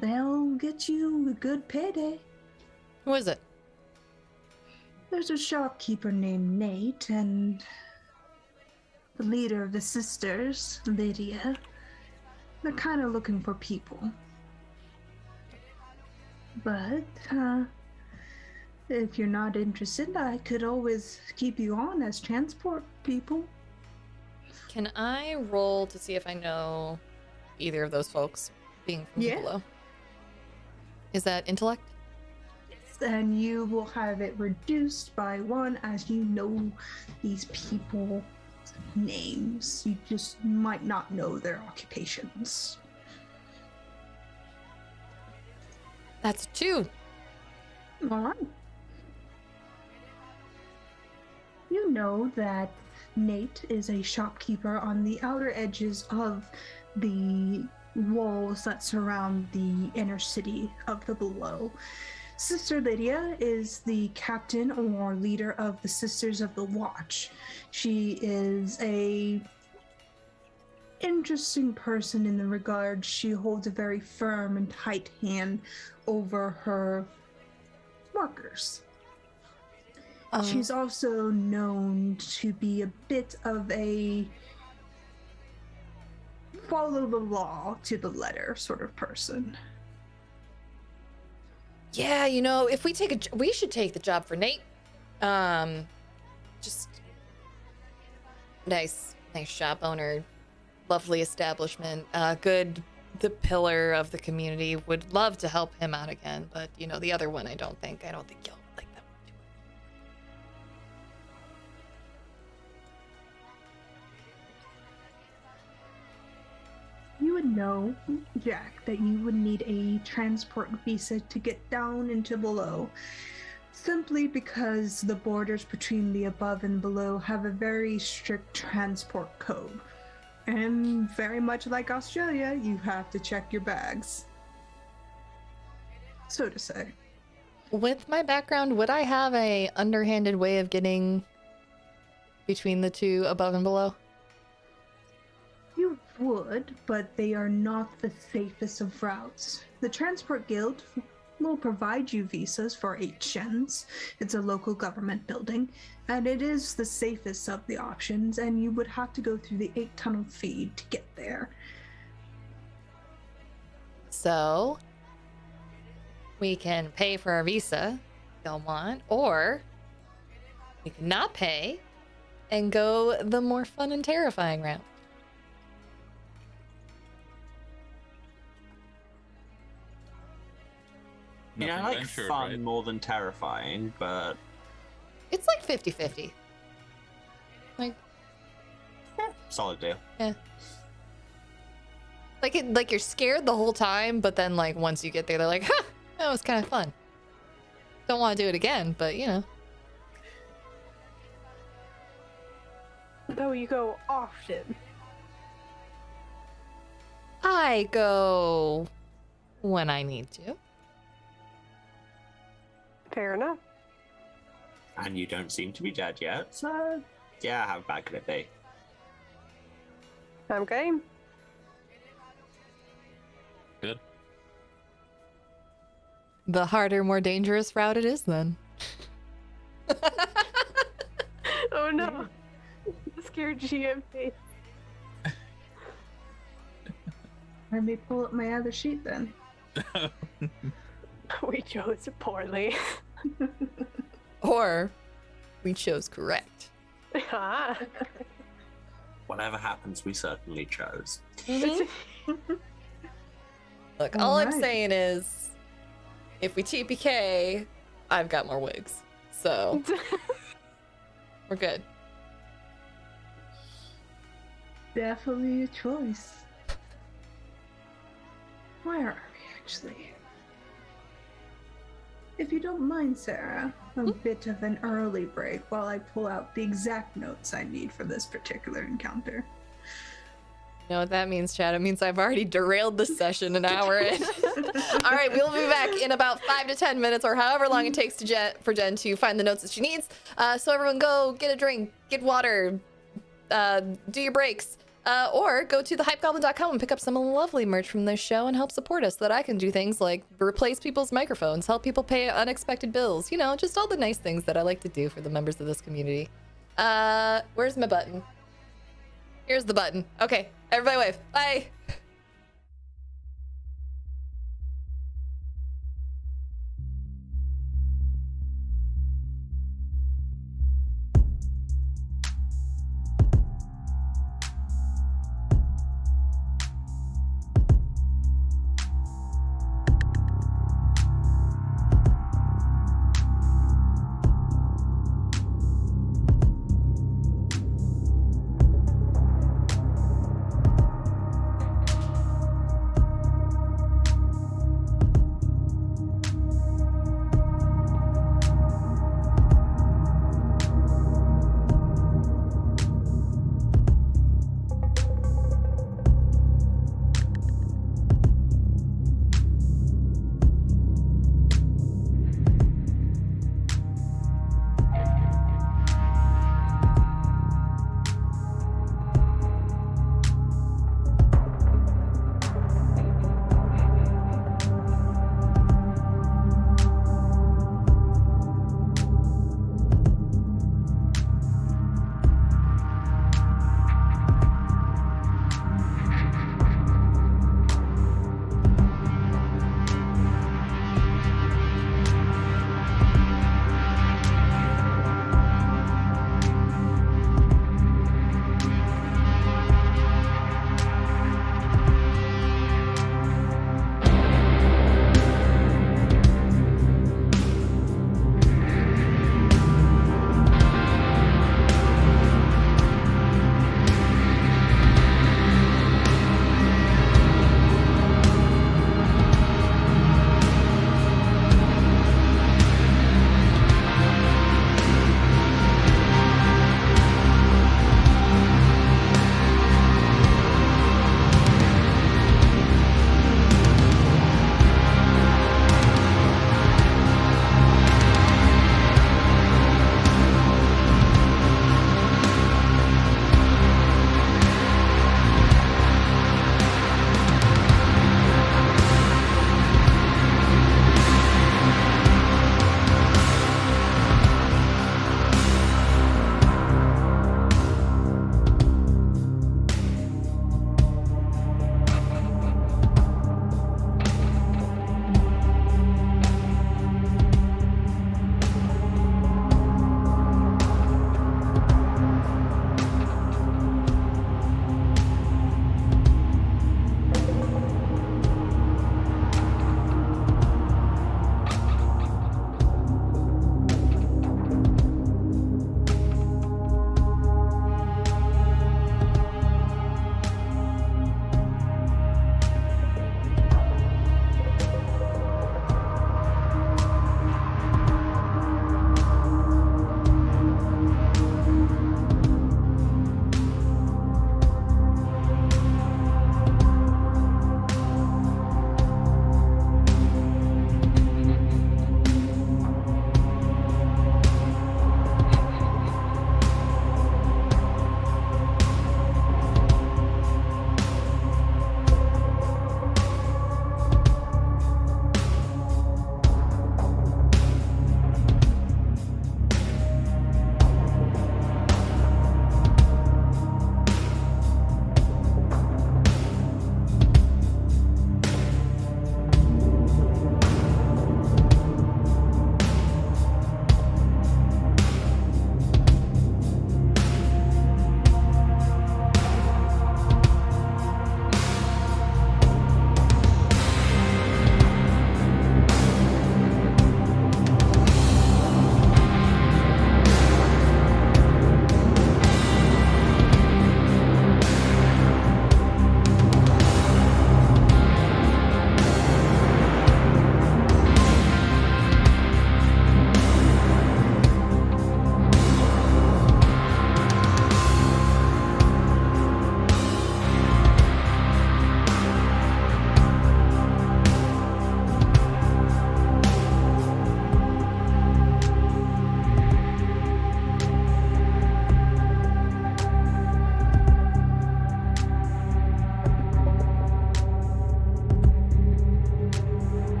they'll get you a good payday. Who is it? There's a shopkeeper named Nate and the leader of the sisters, Lydia. They're kind of looking for people. But, if you're not interested, I could always keep you on as transport people. Can I roll to see if I know either of those folks being from Yeah. below? Is that intellect? And you will have it reduced by 1 as you know these people's names. You just might not know their occupations. That's 2. All right. You know that Nate is a shopkeeper on the outer edges of the walls that surround the inner city of the below. Sister Lydia is the captain or leader of the Sisters of the Watch. She is a interesting person in the regard she holds a very firm and tight hand over her workers. She's also known to be a bit of a follow the law to the letter sort of person. Yeah, you know, if we we should take the job for Nate. Just nice shop owner, lovely establishment, the pillar of the community. Would love to help him out again, but you know, the other one, I don't think you'll like that one too much. You would know, Jack, that you would need a transport visa to get down into below, simply because the borders between the above and below have a very strict transport code. And very much like Australia, you have to check your bags. So to say. With my background, would I have a underhanded way of getting between the 2 above and below? You would, but they are not the safest of routes. The Transport Guild will provide you visas for 8 shens. It's a local government building, and it is the safest of the options, and you would have to go through the 8-tunnel feed to get there. So we can pay for our visa if y'all want, or we can not pay and go the more fun and terrifying route. You know, I like Ventured, fun right? more than terrifying, but It's like 50-50. Like, solid deal. yeah. Like you're scared the whole time, but then like once you get there, they're like, "Ha, that was kind of fun." Don't want to do it again, but you know. Though you go often. I go when I need to. Fair enough. And you don't seem to be dead yet, so yeah, how bad could it be? I'm game. Good. The harder, more dangerous route it is then. Oh no. Scared GM face. Let me pull up my other sheet then. We chose poorly. Or we chose correct. Ah. Whatever happens, we certainly chose. Look, all I'm Alright. saying is, if we TPK, I've got more wigs. So We're good. Definitely a choice. Where are we actually? If you don't mind, Sarah, a bit of an early break while I pull out the exact notes I need for this particular encounter. You know what that means, Chad? It means I've already derailed the session an hour in. All right, we'll be back in about 5 to 10 minutes or however long it takes for Jen to find the notes that she needs. So everyone go get a drink, get water, do your breaks, or go to thehypegoblin.com and pick up some lovely merch from this show and help support us so that I can do things like replace people's microphones, help people pay unexpected bills, you know, just all the nice things that I like to do for the members of this community. Where's my button? Here's the button. Okay, everybody wave. Bye.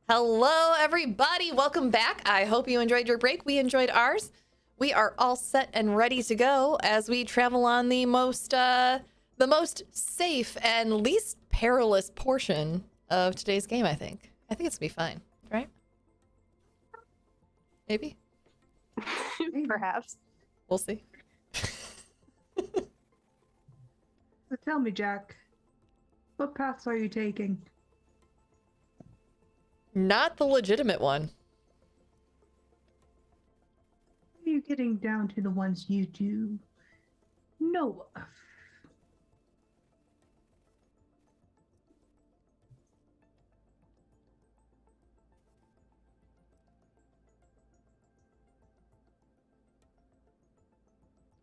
Hello, everybody. Welcome back. I hope you enjoyed your break. We enjoyed ours. We are all set and ready to go as we travel on the most safe and least perilous portion of today's game, I think. I think it's gonna be fine, right? Maybe? Perhaps. We'll see. So tell me, Jack, what paths are you taking? Not the legitimate one. Are you getting down to the ones you do know of?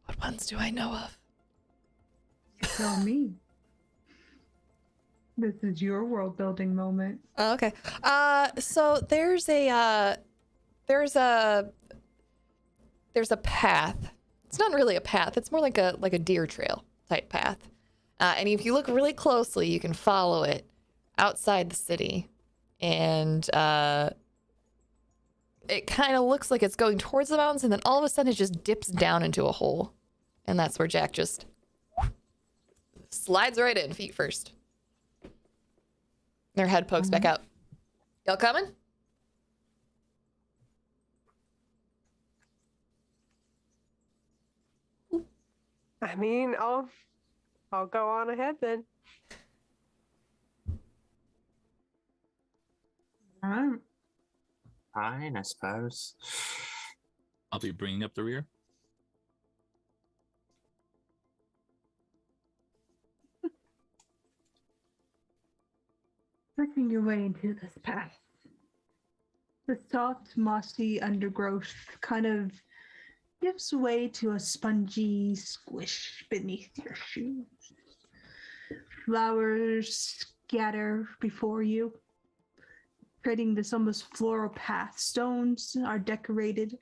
What ones do I know of? Tell me. This is your world building moment. Oh, okay. So there's a path. It's not really a path. It's more like a deer trail type path. And if you look really closely, you can follow it outside the city, and it kind of looks like it's going towards the mountains, and then all of a sudden it just dips down into a hole, and that's where Jack just slides right in, feet first. Their head pokes back out. Y'all coming? I mean, I'll go on ahead then. Alright. Fine, I suppose. I'll be bringing up the rear. Working your way into this path. The soft, mossy undergrowth kind of gives way to a spongy squish beneath your shoes. Flowers scatter before you, creating this almost floral path. Stones are decorated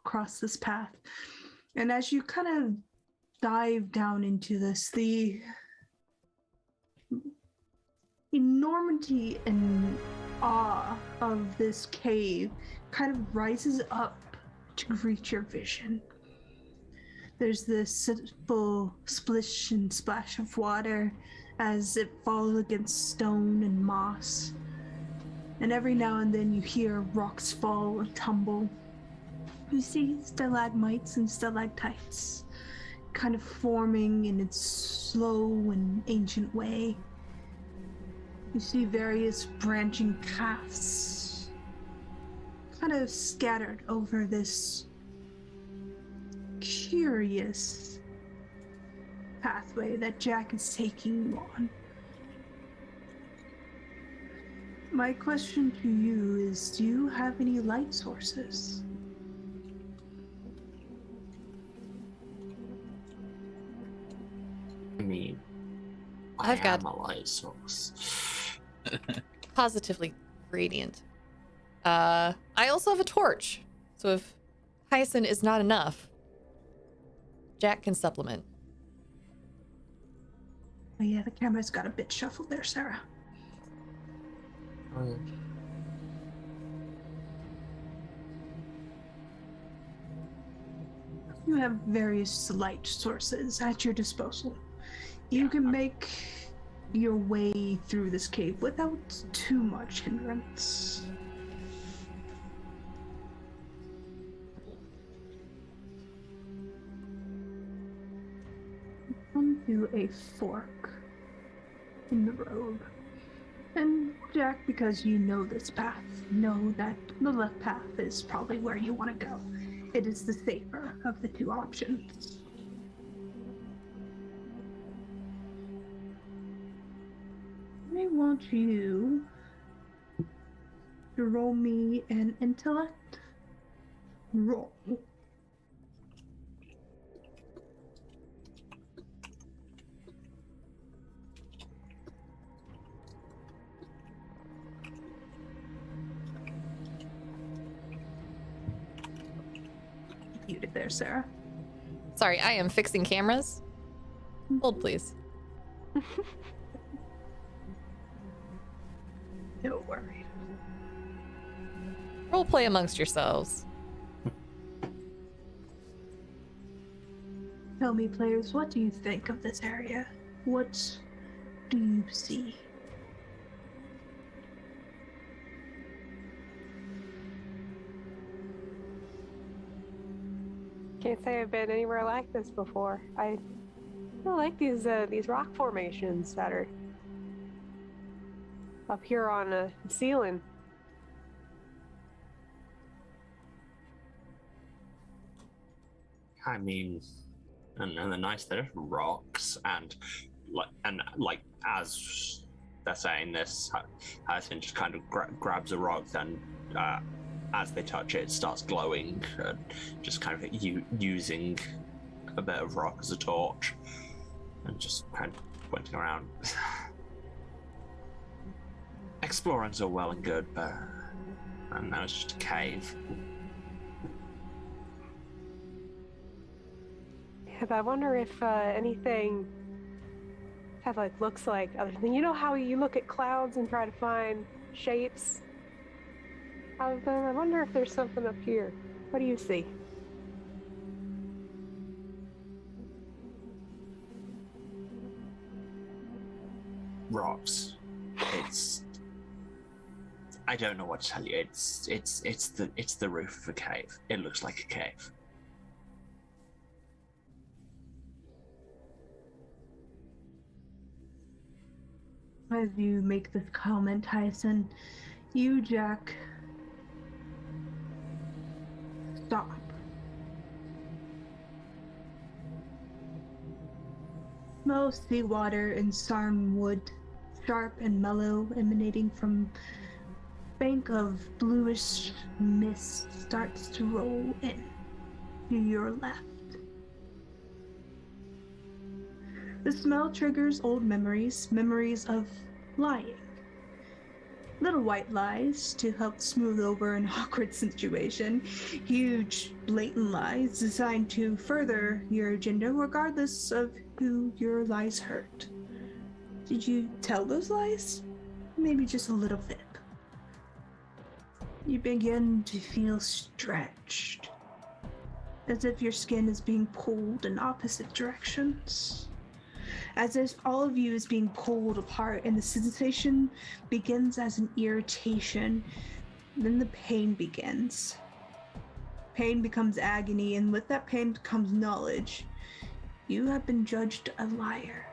across this path. And as you kind of dive down into this, the enormity and awe of this cave kind of rises up to greet your vision. There's this simple splish and splash of water as it falls against stone and moss. And every now and then you hear rocks fall and tumble. You see stalagmites and stalactites kind of forming in its slow and ancient way. You see various branching paths kind of scattered over this curious pathway that Jack is taking you on. My question to you is, do you have any light sources? I mean, I've got a light source. positively radiant. I also have a torch, so if Hyacinth is not enough, Jack can supplement. Oh yeah, the camera's got a bit shuffled there, Sarah. Oh, yeah. You have various light sources at your disposal. You can make your way through this cave without too much hindrance. You come to a fork in the road. And Jack, because you know this path, know that the left path is probably where you want to go. It is the safer of the two options. I want you to roll me an intellect roll. Muted there, Sarah. Sorry, I am fixing cameras. Hold, please. No worries. Role play amongst yourselves. Tell me, players, what do you think of this area? What do you see? Can't say I've been anywhere like this before. I like these rock formations that are up here on the ceiling. I mean, and they're nice. They're rocks, and as they're saying this, Hyacinth just kind of grabs a rock, then as they touch it, it starts glowing, just kind of using a bit of rock as a torch, and just kind of pointing around. Exploring's all well and good, but now it's just a cave. Yeah, but I wonder if anything have looks like other than, you know how you look at clouds and try to find shapes of them? I wonder if there's something up here. What do you see? Rocks. I don't know what to tell you. It's the roof of a cave. It looks like a cave. As you make this comment, Hyacinth, you, Jack, stop. Smell seawater and sarn wood, sharp and mellow, emanating from bank of bluish mist starts to roll in to your left. The smell triggers old memories of lying. Little white lies to help smooth over an awkward situation. Huge, blatant lies designed to further your agenda regardless of who your lies hurt. Did you tell those lies? Maybe just a little bit. You begin to feel stretched, as if your skin is being pulled in opposite directions. As if all of you is being pulled apart, and the sensation begins as an irritation. Then the pain begins. Pain becomes agony, and with that pain comes knowledge. You have been judged a liar.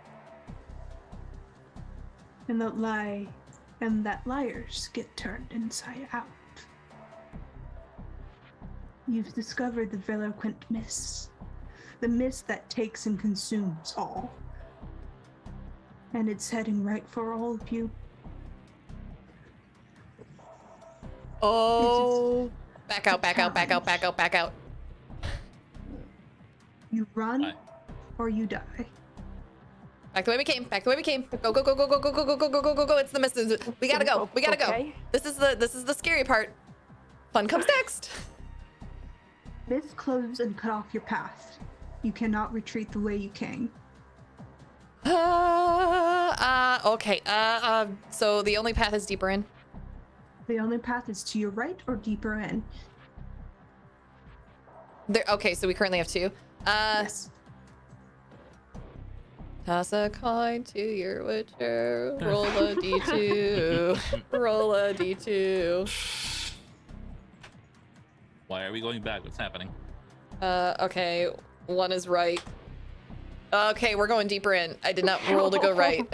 And that liars get turned inside out. You've discovered the Veloquent mist. The mist that takes and consumes all. And it's heading right for all of you. Oh, back out, back out, back out, back out, back out. You run Hi. or you die. Back the way we came. Back the way we came. Go, go, go, go, go, go, go, go, go, go, go, go, go. It's the mist. We gotta go. We gotta go. Okay. This is the scary part. Fun comes next. This close and cut off your path. You cannot retreat the way you came. Okay. So the only path is deeper in. The only path is to your right or deeper in. There. Okay, so we currently have two. Yes. Toss a coin to your witcher. Roll a d2. Roll a d2. Why are we going back? What's happening? Okay. One is right. Okay, we're going deeper in. I did not roll to go right.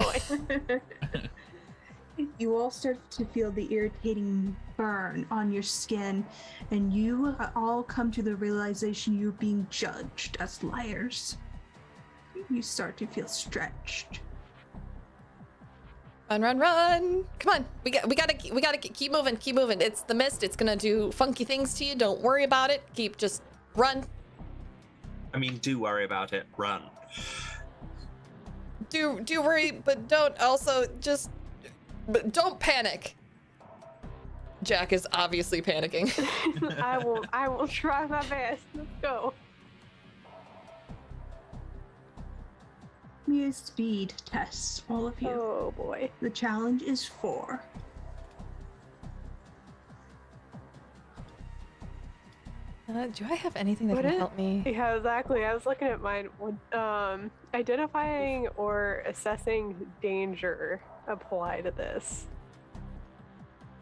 You all start to feel the irritating burn on your skin, and you all come to the realization you're being judged as liars. You start to feel stretched. Run, run, run! Come on, we gotta keep moving, keep moving. It's the mist. It's gonna do funky things to you. Don't worry about it. Just run. I mean, do worry about it. Run. Do worry, but don't also but don't panic. Jack is obviously panicking. I will try my best. Let's go. Me a speed test, all of you. Oh boy. The challenge is 4. Do I have anything that What can is- help me? Yeah, exactly. I was looking at mine. Identifying or assessing danger apply to this?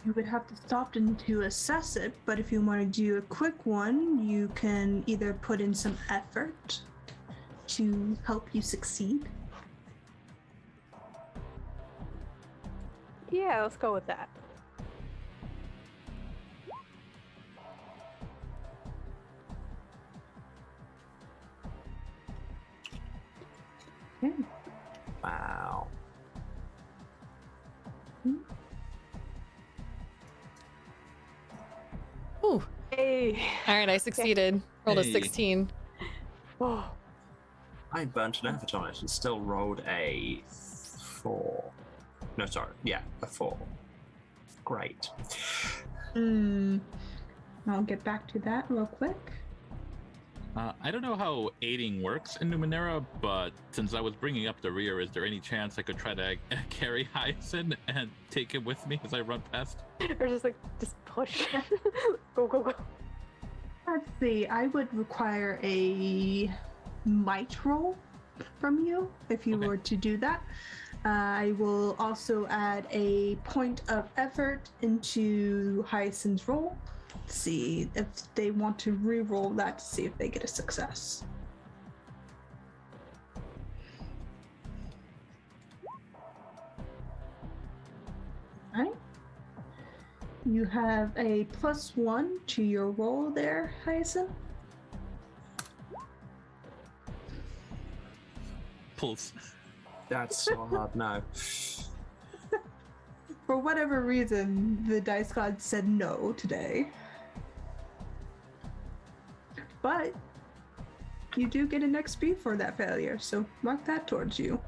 You would have to stop to assess it, but if you want to do a quick one, you can either put in some effort to help you succeed. Yeah, let's go with that. Okay. Wow. Ooh. Hey. All right, I succeeded. Rolled a Hey. 16. Oh, I burnt an effort on it and still rolled a 4. No, sorry. Yeah, a 4. Great. I'll get back to that real quick. I don't know how aiding works in Numenera, but since I was bringing up the rear, is there any chance I could try to carry Hyacinth and take him with me as I run past? or just push. Go, go, go. Let's see, I would require a might roll from you if you Okay. were to do that. I will also add a point of effort into Hyacinth's roll. See if they want to re-roll that to see if they get a success. Alright. You have a +1 to your roll there, Hyacinth. Pulse. That's so hard now. For whatever reason, the dice god said no today. But you do get an XP for that failure, so mark that towards you.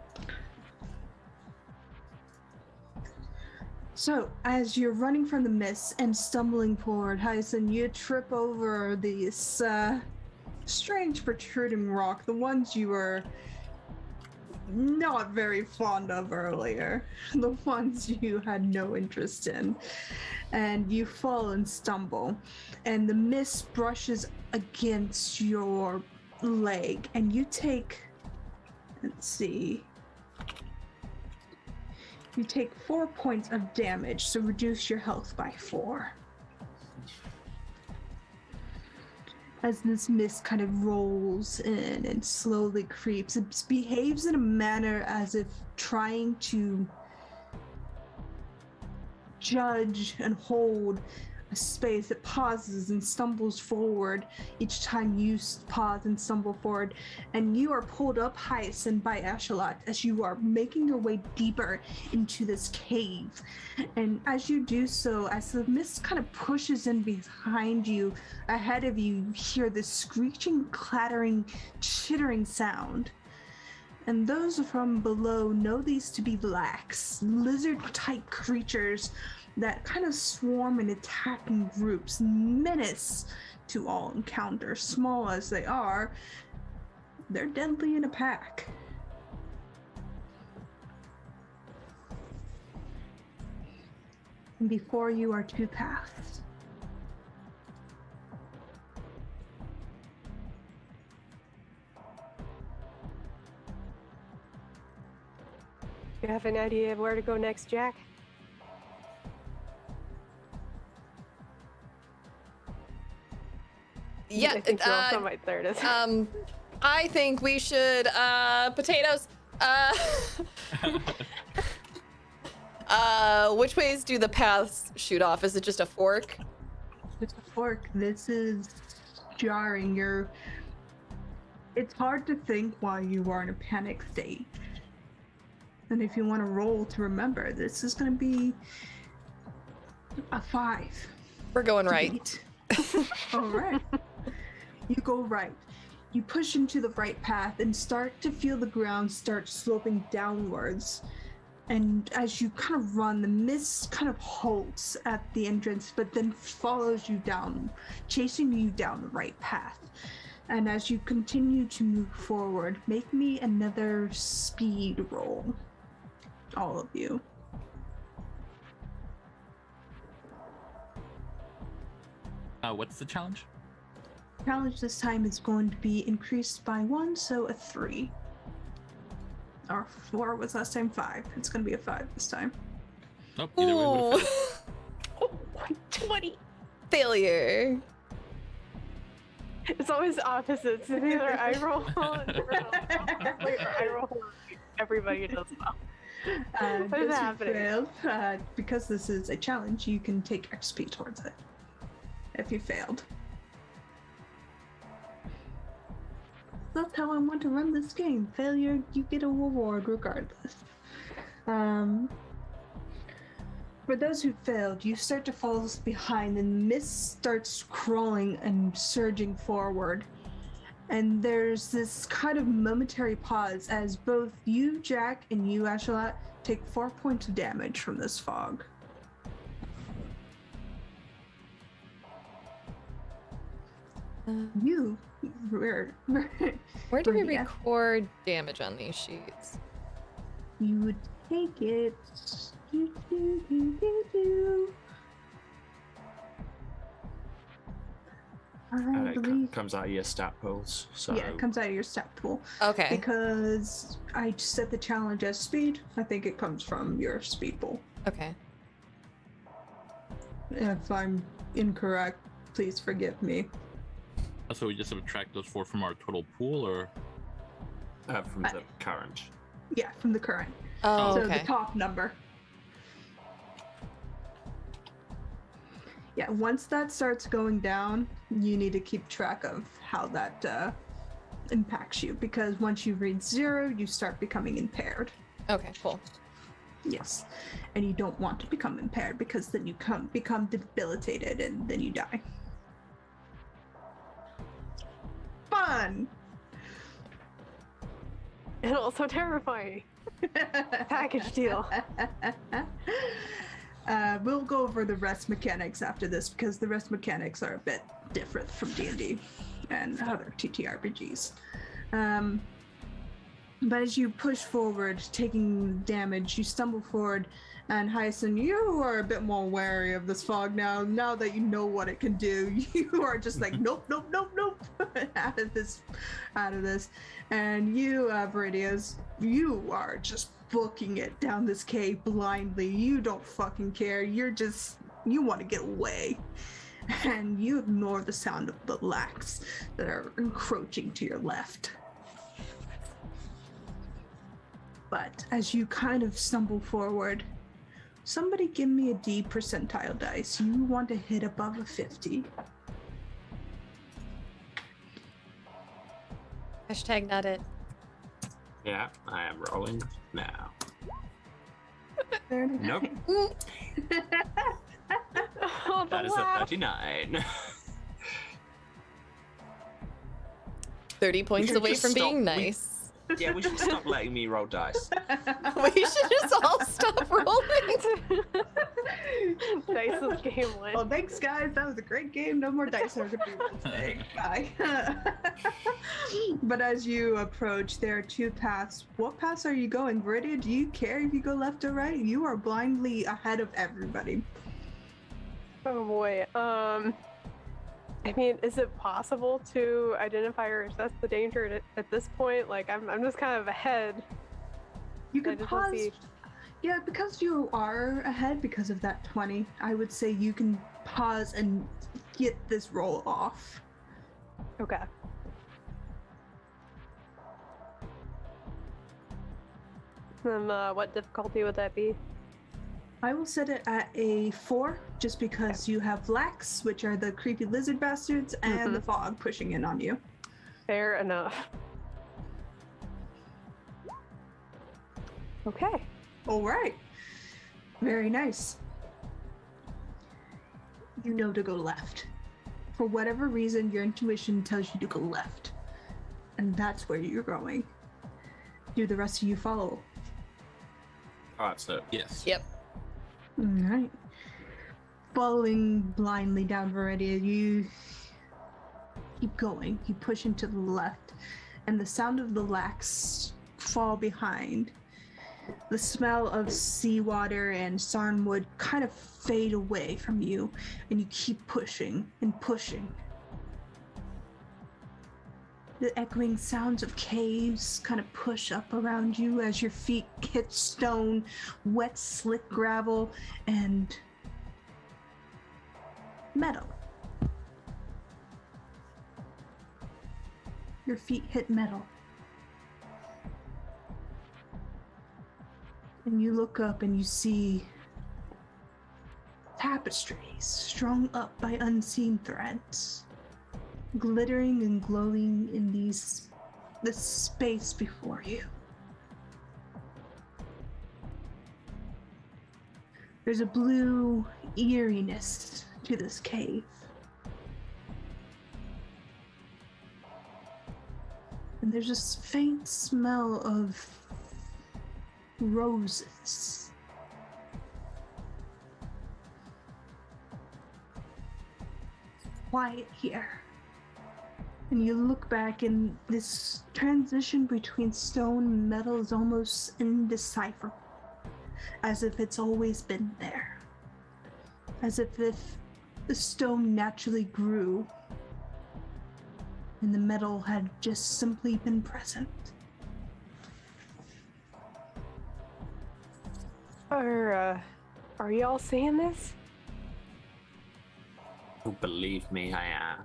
So, as you're running from the mist and stumbling forward, Hyacinth, you trip over these strange protruding rock, the ones you were not very fond of earlier, the ones you had no interest in, and you fall and stumble, and the mist brushes against your leg, and you take, let's see, you take 4 points of damage, so reduce your health by 4. As this mist kind of rolls in and slowly creeps, it behaves in a manner as if trying to judge and hold a space. It pauses and stumbles forward each time you pause and stumble forward, and you are pulled up Hyacinth by Ashalot as you are making your way deeper into this cave. And as you do so, as the mist kind of pushes in behind you, ahead of you, you hear this screeching, clattering, chittering sound. And those from below know these to be lax, lizard-type creatures that kind of swarm and attack in groups, menace to all encounters. Small as they are, they're deadly in a pack. And before you are 2 paths. You have an idea of where to go next, Jack? Yeah, I think you're also my third. I think we should potatoes. Which ways do the paths shoot off? Is it just a fork? It's a fork. This is jarring. It's hard to think while you are in a panic state. And if you want to roll to remember, this is going to be a 5. We're going to right. beat. All right. You go right. You push into the right path and start to feel the ground start sloping downwards. And as you kind of run, the mist kind of halts at the entrance, but then follows you down, chasing you down the right path. And as you continue to move forward, make me another speed roll. All of you. What's the challenge? Challenge this time is going to be increased by 1, so a 3. Or 4 was last time 5. It's going to be a 5 this time. Nope, either way would have failed. Oh, 20. Failure. It's always opposites. It's either I roll or I roll. Everybody does well. What is Those who happening? failed, because this is a challenge, you can take XP towards it. If you failed. That's how I want to run this game. Failure, you get a reward regardless. For those who failed, you start to fall behind and the mist starts crawling and surging forward. And there's this kind of momentary pause as both you, Jack, and you, Ashalat, take 4 points of damage from this fog. You, Where do we Viridia, record damage on these sheets? you would take it. I And it believe. comes out of your stat pools. So Yeah, it comes out of your stat pool. Okay. Because I set the challenge as speed, I think it comes from your speed pool. Okay. If I'm incorrect, please forgive me. So we just subtract those 4 from our total pool, or from the current. Yeah, from the current. Oh, So okay. the top number. Yeah, once that starts going down, you need to keep track of how that impacts you, because once you reach 0, you start becoming impaired. Okay, cool. Yes, and you don't want to become impaired because then you become debilitated and then you die. Fun! And also terrifying. Package deal. We'll go over the rest mechanics after this because the rest mechanics are a bit different from D&D and other TTRPGs. But as you push forward, taking damage, you stumble forward, and Hyacinth, you are a bit more wary of this fog now. Now that you know what it can do, you are just like, nope, nope, nope, nope, out of this. And you, Viridia, you are just booking it down this cave blindly. You don't fucking care. You want to get away. And you ignore the sound of the lax that are encroaching to your left. But as you kind of stumble forward, somebody give me a D percentile dice. You want to hit above a 50. Hashtag not it. Yeah, I am rolling now. Very Nope. nice. Oh, the That is a laugh. 39. 30 points should away just from being stop. nice. Yeah, we should stop letting me roll dice. We should just all stop rolling. Dice is game one. Well, thanks, guys. That was a great game. No more dice are gonna be rolled today. Bye. But as you approach, there are 2 paths. What paths are you going, Viridia? Do you care if you go left or right? You are blindly ahead of everybody. Oh boy. I mean, is it possible to identify or assess the danger at this point? Like, I'm just kind of ahead. You I can just wanna pause. see- Yeah, because you are ahead because of that 20, I would say you can pause and get this roll off. Okay. What difficulty would that be? I will set it at a 4, just because you have lax, which are the creepy lizard bastards, and the fog pushing in on you. Fair enough. Okay. All right. Very nice. You know to go left. For whatever reason, your intuition tells you to go left. And that's where you're going. Do the rest of you follow? Alright, so yes. Yep. All right. Following blindly down Viridia, you keep going. You push into the left, and the sound of the lax fall behind. The smell of seawater and sarnwood kind of fade away from you, and you keep pushing and pushing. The echoing sounds of caves kind of push up around you as your feet hit stone, wet, slick gravel, and metal. Your feet hit metal. And you look up and you see tapestries strung up by unseen threads, glittering and glowing in this space before you. There's a blue eeriness to this cave. And there's this faint smell of roses. Quiet here. And you look back, and this transition between stone and metal is almost indecipherable, as if it's always been there, as if the stone naturally grew and the metal had just simply been present. Are y'all seeing this? Oh, believe me, I am.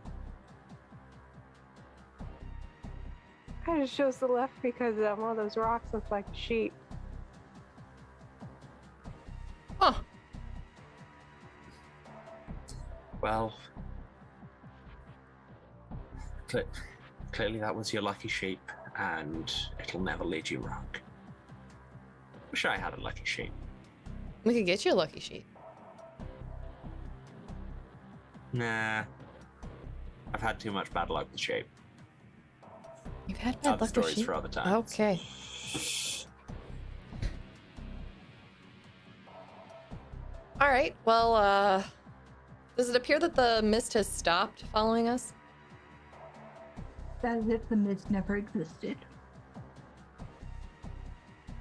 I just chose the left because all those rocks look like a sheep. Huh. Well, clearly that was your lucky sheep, and it'll never lead you wrong. Wish I had a lucky sheep. We could get you a lucky sheep. Nah. I've had too much bad luck with sheep. You've had bad Other luck with stories sheep? for other times. Okay. All right. Well, does it appear that the mist has stopped following us? As if the mist never existed.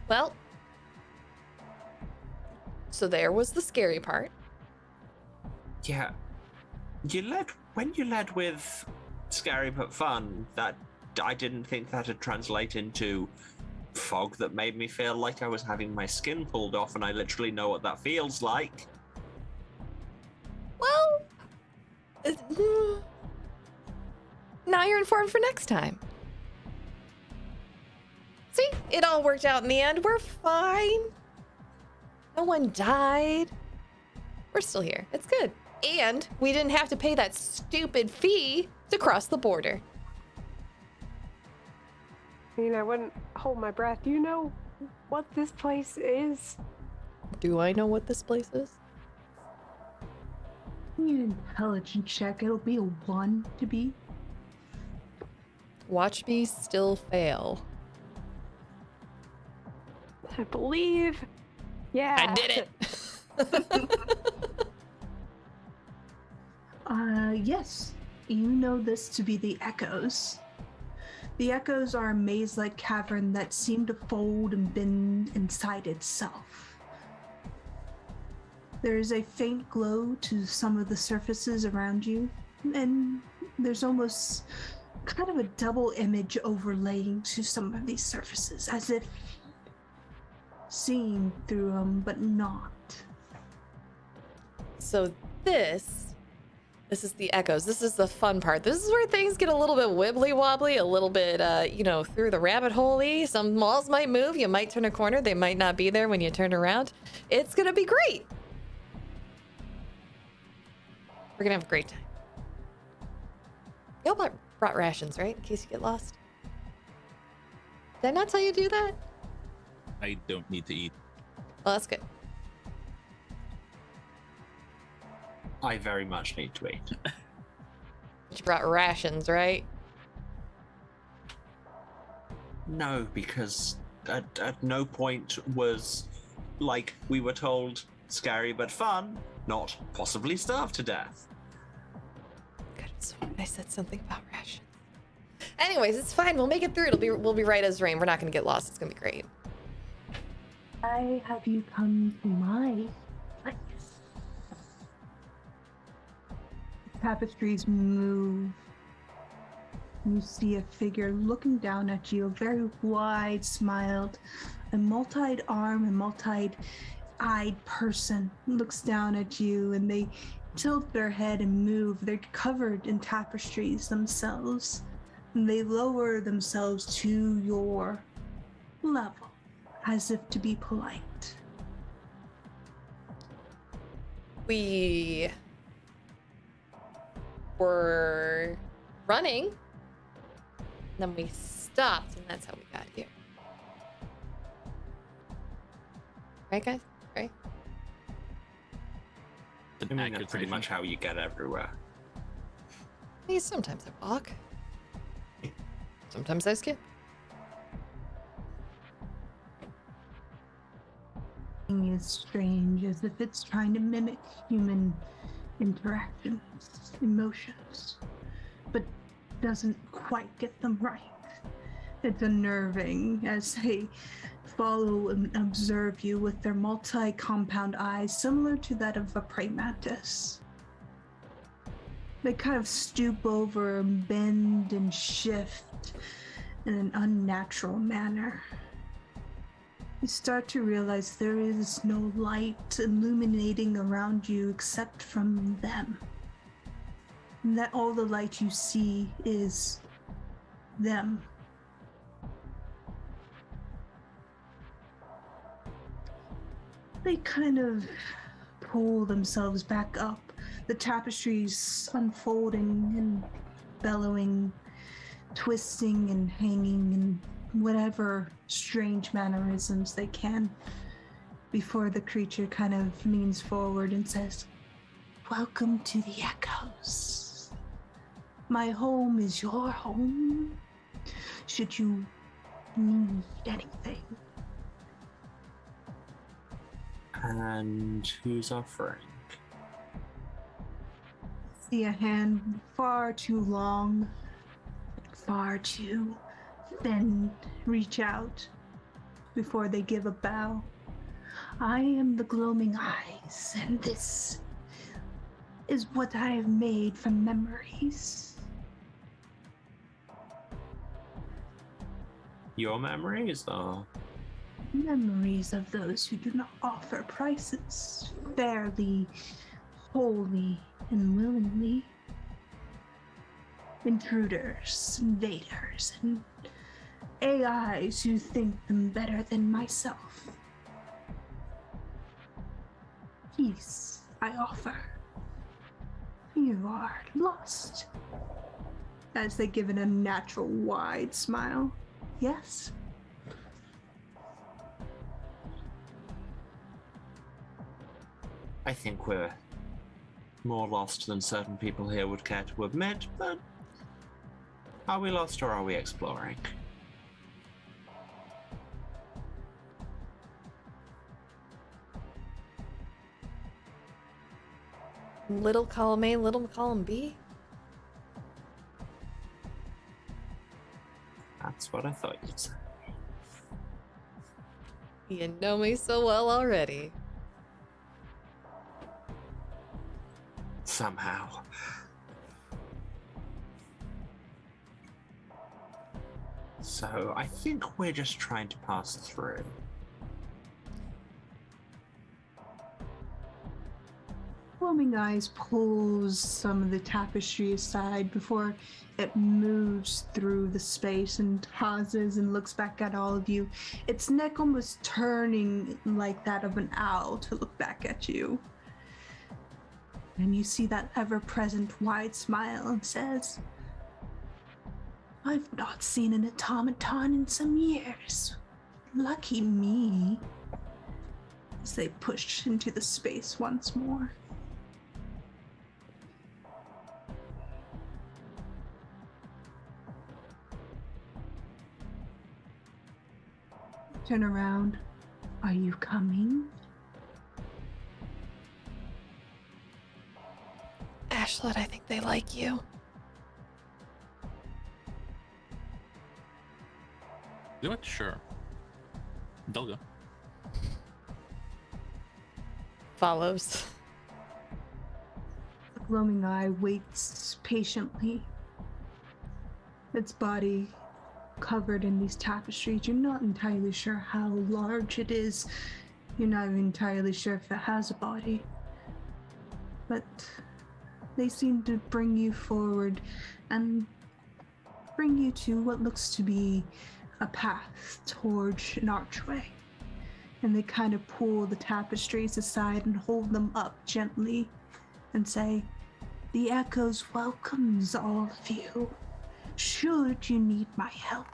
Well, so there was the scary part. Yeah. When you led with scary but fun, that I didn't think that'd translate into fog that made me feel like I was having my skin pulled off, and I literally know what that feels like. Well, now you're informed for next time. See, it all worked out in the end. We're fine. No one died. We're still here. It's good. And we didn't have to pay that stupid fee to cross the border. I mean, I wouldn't hold my breath. Do you know what this place is? Do I know what this place is? Need an intelligence check. It'll be a 1 to be. Watch me still fail. I believe. Yeah. I did it. Yes. You know this to be the echoes. The echoes are a maze-like cavern that seem to fold and bend inside itself. There is a faint glow to some of the surfaces around you, and there's almost kind of a double image overlaying to some of these surfaces, as if seeing through them, but not. So this is the echoes. This is the fun part. This is where things get a little bit wibbly wobbly, a little bit, through the rabbit hole-y. Some walls might move. You might turn a corner. They might not be there when you turn around. It's going to be great. We're going to have a great time. You all brought rations, right? In case you get lost. Did I not tell you to do that? I don't need to eat. Well, that's good. I very much need to eat. You brought rations, right? No, because at no point was, like, we were told scary but fun, not possibly starve to death. Could have sworn I said something about rations. Anyways, it's fine. We'll make it through. We'll be right as rain. We're not going to get lost. It's going to be great. I have you come to my place. Tapestries move You see a figure looking down at you, a very wide-smiled, a multi-arm and multi-eyed person looks down at you, and they tilt their head and move. They're covered in tapestries themselves, and they lower themselves to your level as if to be polite. We were running, then we stopped, and that's how we got here. Right, guys? Right? I mean, that's pretty much how you get everywhere. I mean, sometimes I walk. Sometimes I skip. Is strange, as if it's trying to mimic human interactions, emotions, but doesn't quite get them right. It's unnerving as they follow and observe you with their multi-compound eyes, similar to that of a prey mantis. They kind of stoop over and bend and shift in an unnatural manner. You start to realize there is no light illuminating around you except from them. And that all the light you see is them. They kind of pull themselves back up, the tapestries unfolding and bellowing, twisting and hanging and whatever strange mannerisms they can, before the creature kind of leans forward and says, "Welcome to the Echoes. My home is your home. Should you need anything." And who's offering? See a hand far too long, far too thin, reach out before they give a bow. "I am the Gloaming Eyes, and this is what I have made from memories." Your memories, or? Memories of those who do not offer prices fairly, wholly, and willingly. Intruders, invaders, and AIs who think them better than myself. Peace I offer. You are lost. As they give an unnatural wide smile. Yes? I think we're more lost than certain people here would care to admit, but are we lost or are we exploring? Little column A, little column B. That's what I thought you'd say. You know me so well already. Somehow. So, I think we're just trying to pass through. Gloaming Eyes pulls some of the tapestry aside before it moves through the space and pauses and looks back at all of you. Its neck almost turning like that of an owl to look back at you. And you see that ever-present wide smile and says, "I've not seen an automaton in some years. Lucky me." As they push into the space once more. Turn around. "Are you coming?" Ashlet, I think they like you. Do it? Sure. They'll go. Follows. The Gloaming Eye waits patiently. its body covered in these tapestries. You're not entirely sure how large it is. You're not entirely sure if it has a body. But they seem to bring you forward and bring you to what looks to be a path towards an archway. And they kind of pull the tapestries aside and hold them up gently and say, "The Echoes welcomes all of you, should you need my help.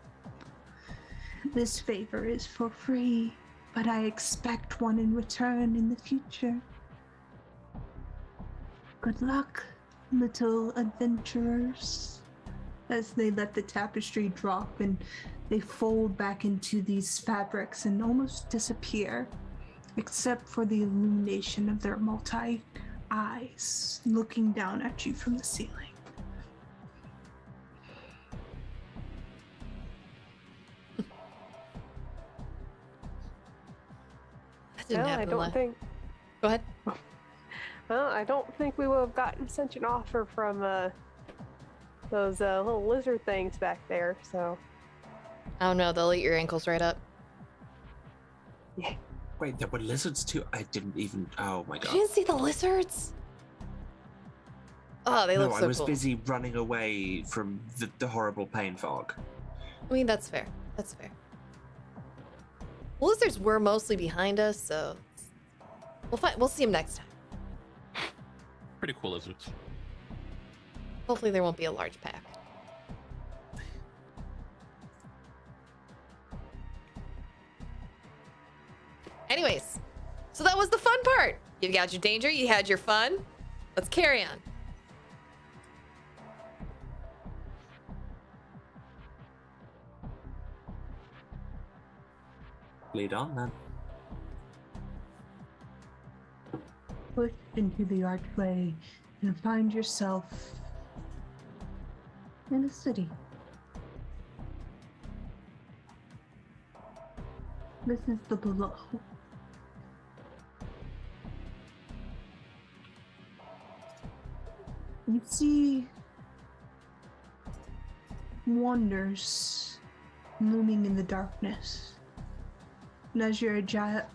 This favor is for free, but I expect one in return in the future. Good luck, little adventurers." As they let the tapestry drop and they fold back into these fabrics and almost disappear, except for the illumination of their multi-eyes looking down at you from the ceiling. That didn't Well, I happen don't last. think. Go ahead. Well, I don't think we would have gotten such an offer from those little lizard things back there. So. Oh no, they'll eat your ankles right up. Yeah. Wait, there were lizards too? I didn't even... Oh my You god. didn't see the lizards? Oh, they No, look I so was cool. busy running away from the horrible pain fog. I mean, that's fair. That's fair. Lizards were mostly behind us, so we'll see them next time. Pretty cool lizards. Hopefully there won't be a large pack. Anyways, so that was the fun part. You got your danger, you had your fun. Let's carry on. Lead on, then. Push into the archway and find yourself in a city. This is the below. You see wonders looming in the darkness. And as your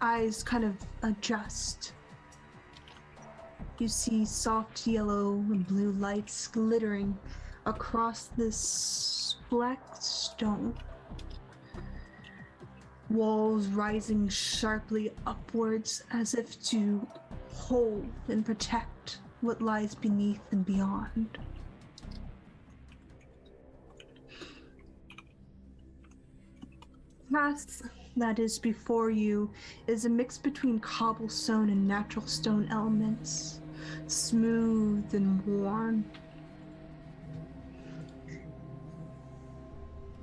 eyes kind of adjust, you see soft yellow and blue lights glittering across this black stone. Walls rising sharply upwards as if to hold and protect what lies beneath and beyond. Path that is before you is a mix between cobblestone and natural stone elements, smooth and worn.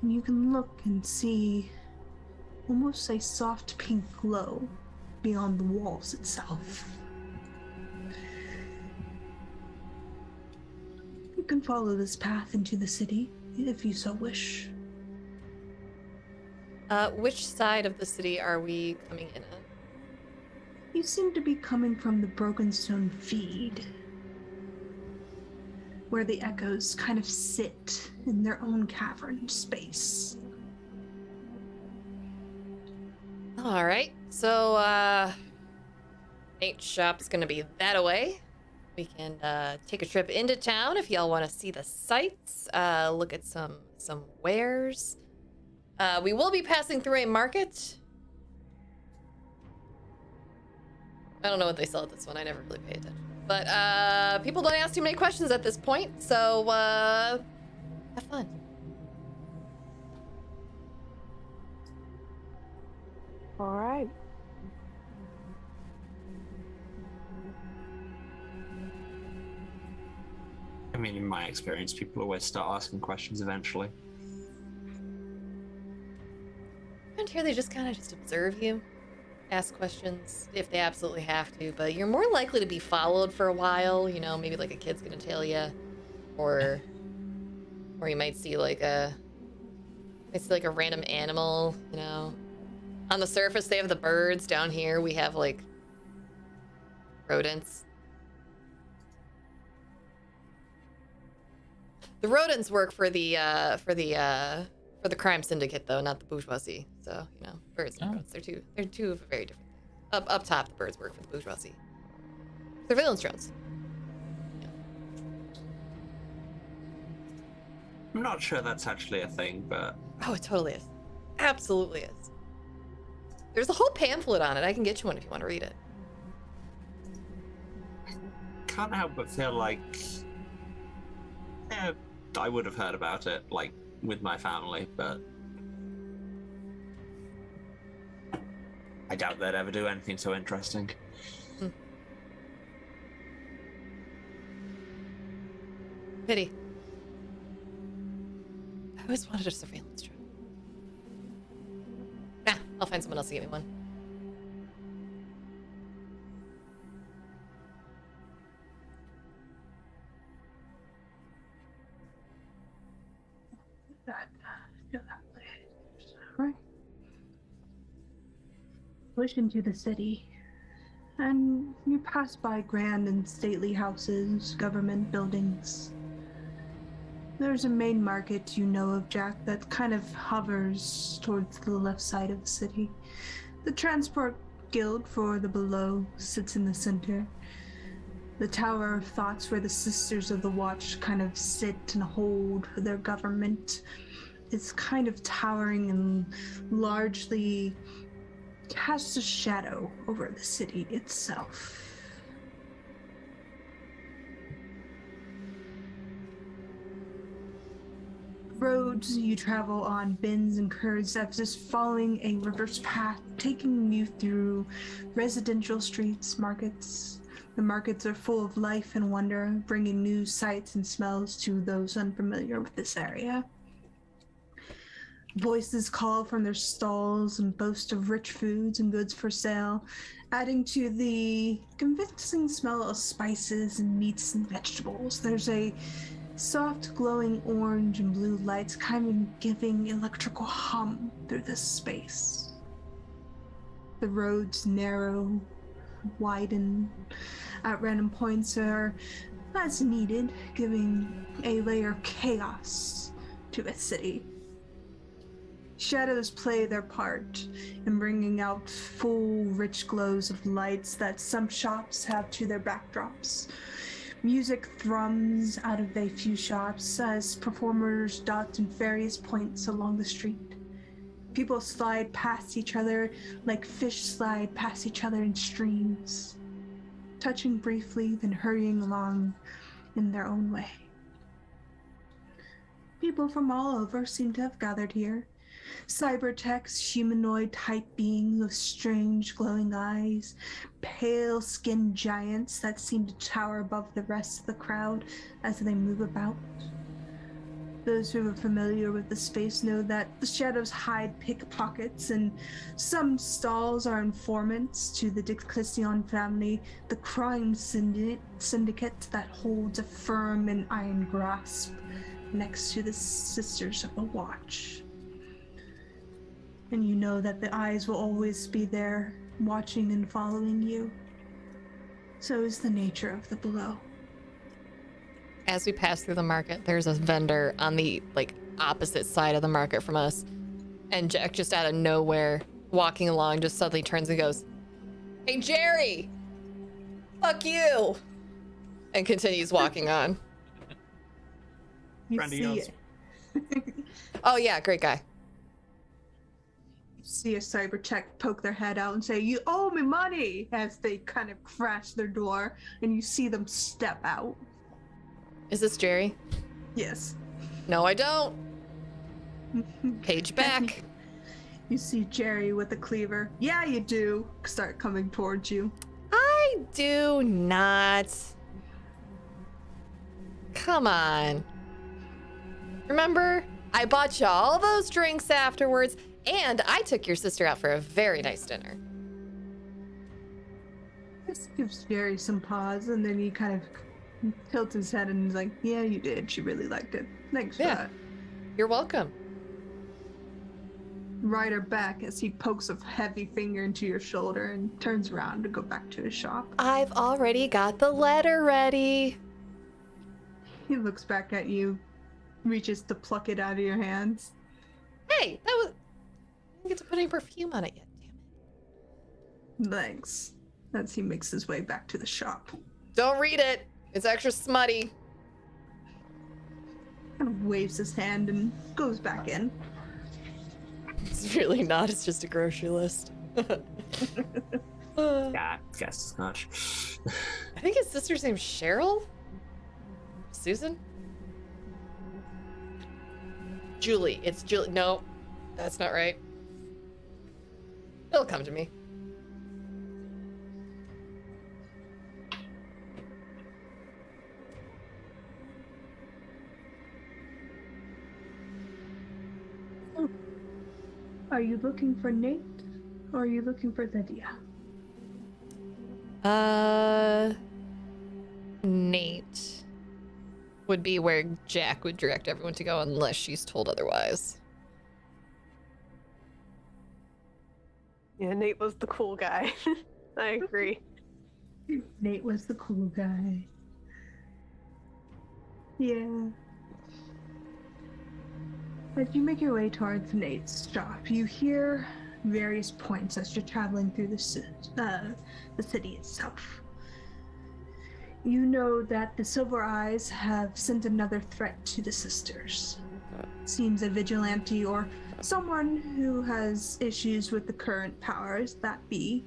And you can look and see almost a soft pink glow beyond the walls itself. You can follow this path into the city if you so wish. Which side of the city are we coming in at? You seem to be coming from the Broken Stone feed, where the echoes kind of sit in their own cavern space. All right, so Nate's shop's gonna be that away. We can take a trip into town if y'all want to see the sights, look at some wares. We will be passing through a market. I don't know what they sell at this one. I never really pay attention. But people don't ask too many questions at this point, so have fun. All right. I mean, in my experience, people always start asking questions eventually. Around here, they just kind of just observe you, ask questions if they absolutely have to, but you're more likely to be followed for a while, you know, maybe like a kid's gonna tail you, or you might see like a random animal, you know. On the surface, they have the birds. Down here, we have like rodents. The rodents work for the crime syndicate, though, not the bourgeoisie. So, you know, birds and rodents, they're two very different things. Up top, the birds work for the bourgeoisie. Surveillance drones. Yeah. I'm not sure that's actually a thing, but Oh, it totally is. Absolutely is. There's a whole pamphlet on it. I can get you one if you want to read it. can't help but feel like I would have heard about it, like, with my family, but I doubt they'd ever do anything so interesting. Pity. I always wanted a surveillance drone. Nah, I'll find someone else to get me one. Right. Push into the city, and you pass by grand and stately houses, government buildings. There's a main market you know of, Jack, that kind of hovers towards the left side of the city. The transport guild for the below sits in the center. The Tower of Thoughts, where the Sisters of the Watch kind of sit and hold their government, is kind of towering and largely casts a shadow over the city itself. Roads you travel on bends and curves as if following a reverse path, taking you through residential streets, markets. The markets are full of life and wonder, bringing new sights and smells to those unfamiliar with this area. Voices call from their stalls and boast of rich foods and goods for sale, adding to the convincing smell of spices and meats and vegetables. There's a soft glowing orange and blue lights kind of giving electrical hum through this space. The roads narrow, widen at random points are as needed, giving a layer of chaos to a city. Shadows play their part in bringing out full, rich glows of lights that some shops have to their backdrops. Music thrums out of a few shops as performers dot in various points along the street. People slide past each other like fish slide past each other in streams, touching briefly, then hurrying along in their own way. People from all over seem to have gathered here. Cybertechs, humanoid-type beings with strange glowing eyes, pale-skinned giants that seem to tower above the rest of the crowd as they move about. Those who are familiar with the space know that the shadows hide pickpockets, and some stalls are informants to the Decayed family, the crime syndicate that holds a firm and iron grasp next to the Sisters of the Watch. And you know that the eyes will always be there, watching and following you. So is the nature of the below. As we pass through the market, there's a vendor on the opposite side of the market from us. And Jack, just out of nowhere, walking along, just suddenly turns and goes, "Hey, Jerry! Fuck you!" And continues walking on. You Brandy see yells. it. Oh yeah, great guy. See a cybertech poke their head out and say, "You owe me money," as they kind of crash their door, and you see them step out. Is this Jerry? Yes. No, I don't. Page back. You see Jerry with a cleaver. "Yeah, you do." Start coming towards you. I do not. Come on. Remember, I bought you all those drinks afterwards, and I took your sister out for a very nice dinner. This gives Jerry some pause, and then he kind of tilts his head and is like, "Yeah, you did. She really liked it. Thanks for that." You're welcome. Ryder back as he pokes a heavy finger into your shoulder and turns around to go back to his shop. I've already got the letter ready. He looks back at you, reaches to pluck it out of your hands. Hey, that was. I didn't get to put any perfume on it yet. Damn it. Thanks. As he makes his way back to the shop. Don't read it. It's extra smutty. Kind of waves his hand and goes back in. It's really not. It's just a grocery list. Yeah, guess as much. I think his sister's name's Cheryl? Susan? Julie. It's Julie. No, that's not right. It'll come to me. Are you looking for Nate? Or are you looking for Lydia? Nate would be where Jack would direct everyone to go unless she's told otherwise. Yeah, Nate was the cool guy. I agree. Nate was the cool guy. Yeah. As you make your way towards Nate's shop, you hear various points as you're traveling through the city itself. You know that the Silver Eyes have sent another threat to the sisters. Seems a vigilante or someone who has issues with the current powers that be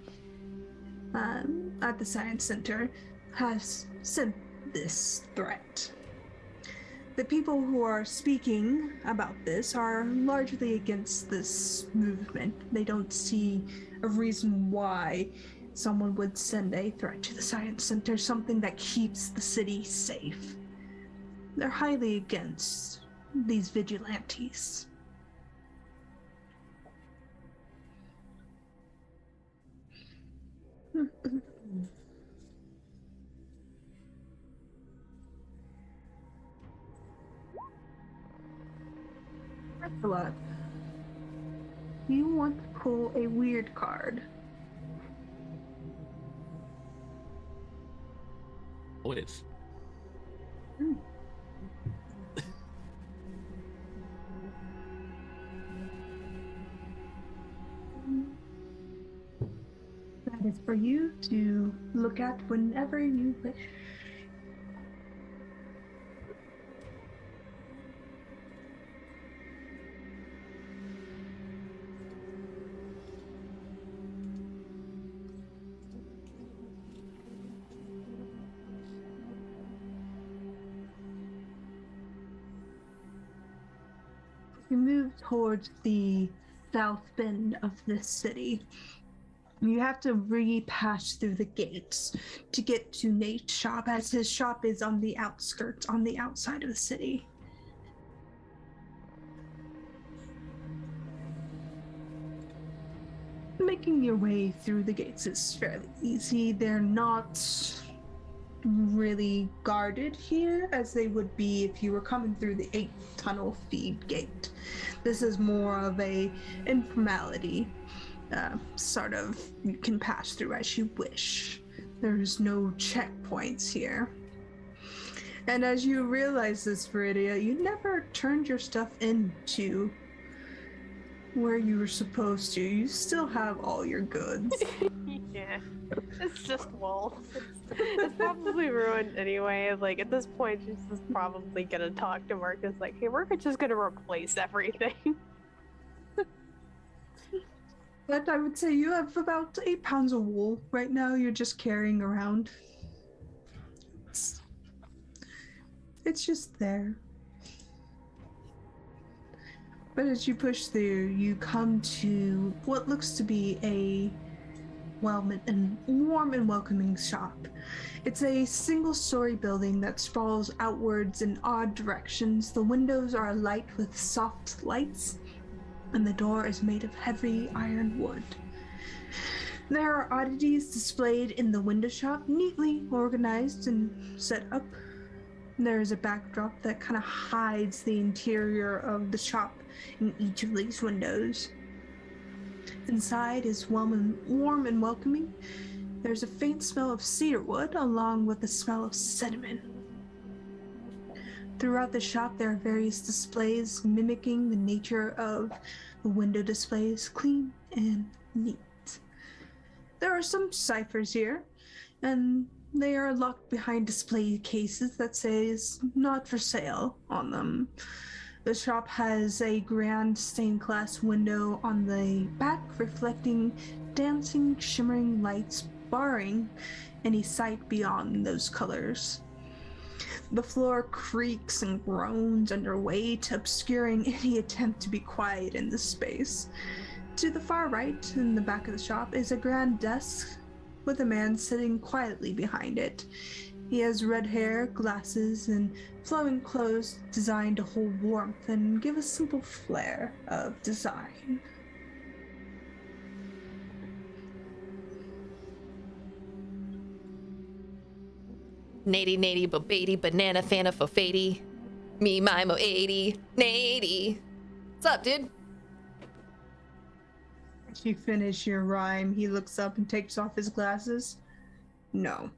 at the Science Center has sent this threat. The people who are speaking about this are largely against this movement. They don't see a reason why someone would send a threat to the Science Center, something that keeps the city safe. They're highly against these vigilantes. Look, you want to pull a weird card. Always. That is for you to look at whenever you wish. You move towards the south bend of this city. You have to re-pass through the gates to get to Nate's shop, as his shop is on the outskirts, on the outside of the city. Making your way through the gates is fairly easy. They're not really guarded here as they would be if you were coming through the 8th tunnel feed gate. This is more of a informality, sort of, you can pass through as you wish. There's no checkpoints here. And as you realize this, Viridia, you never turned your stuff into where you were supposed to. You still have all your goods. Yeah, it's just walls. It's probably ruined anyway. Like, at this point, she's just probably gonna talk to Marcus like, hey, we're just gonna replace everything. But I would say you have about 8 pounds of wool right now you're just carrying around. It's just there. But as you push through, you come to what looks to be a warm and welcoming shop. It's a single-story building that sprawls outwards in odd directions. The windows are alight with soft lights, and the door is made of heavy iron wood. There are oddities displayed in the window shop, neatly organized and set up. There is a backdrop that kind of hides the interior of the shop in each of these windows. Inside is warm and welcoming. There's a faint smell of cedar wood along with the smell of cinnamon. Throughout the shop, there are various displays mimicking the nature of the window displays, clean and neat. There are some ciphers here, and they are locked behind display cases that says "not for sale" on them. The shop has a grand stained glass window on the back reflecting dancing, shimmering lights, barring any sight beyond those colors. The floor creaks and groans under weight, obscuring any attempt to be quiet in this space. To the far right, in the back of the shop, is a grand desk with a man sitting quietly behind it. He has red hair, glasses, and flowing clothes designed to hold warmth and give a simple flair of design. Nady, nady, babady, banana, fana, fofady. Me, mimo, 80, nady. What's up, dude? As you finish your rhyme, he looks up and takes off his glasses. No.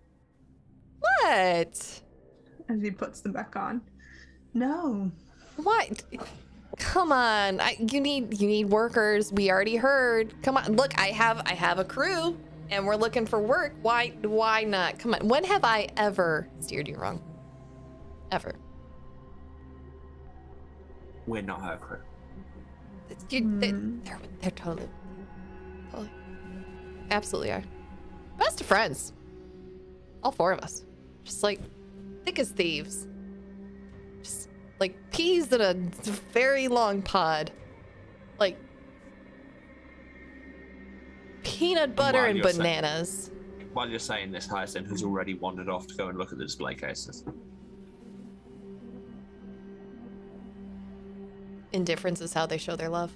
What? As he puts them back on. No. What? Come on. You need workers. We already heard. Come on. Look, I have a crew and we're looking for work. Why not? Come on. When have I ever steered you wrong? Ever. We're not her crew. They're totally absolutely are. Best of friends. All four of us. Just like thick as thieves. Just like peas in a very long pod. Like peanut butter and bananas. While you're saying this, Hyacinth has already wandered off to go and look at the display cases. Indifference is how they show their love.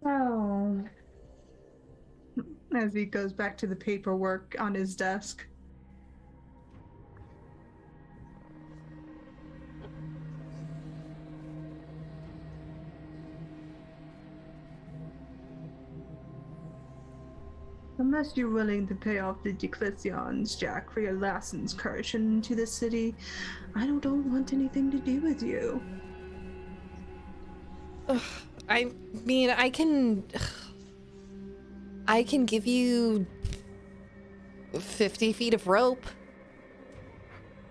Oh. As he goes back to the paperwork on his desk. Unless you're willing to pay off the declarations, Jack, for your last incursion into the city, I don't want anything to do with you. I mean, I can give you 50 feet of rope.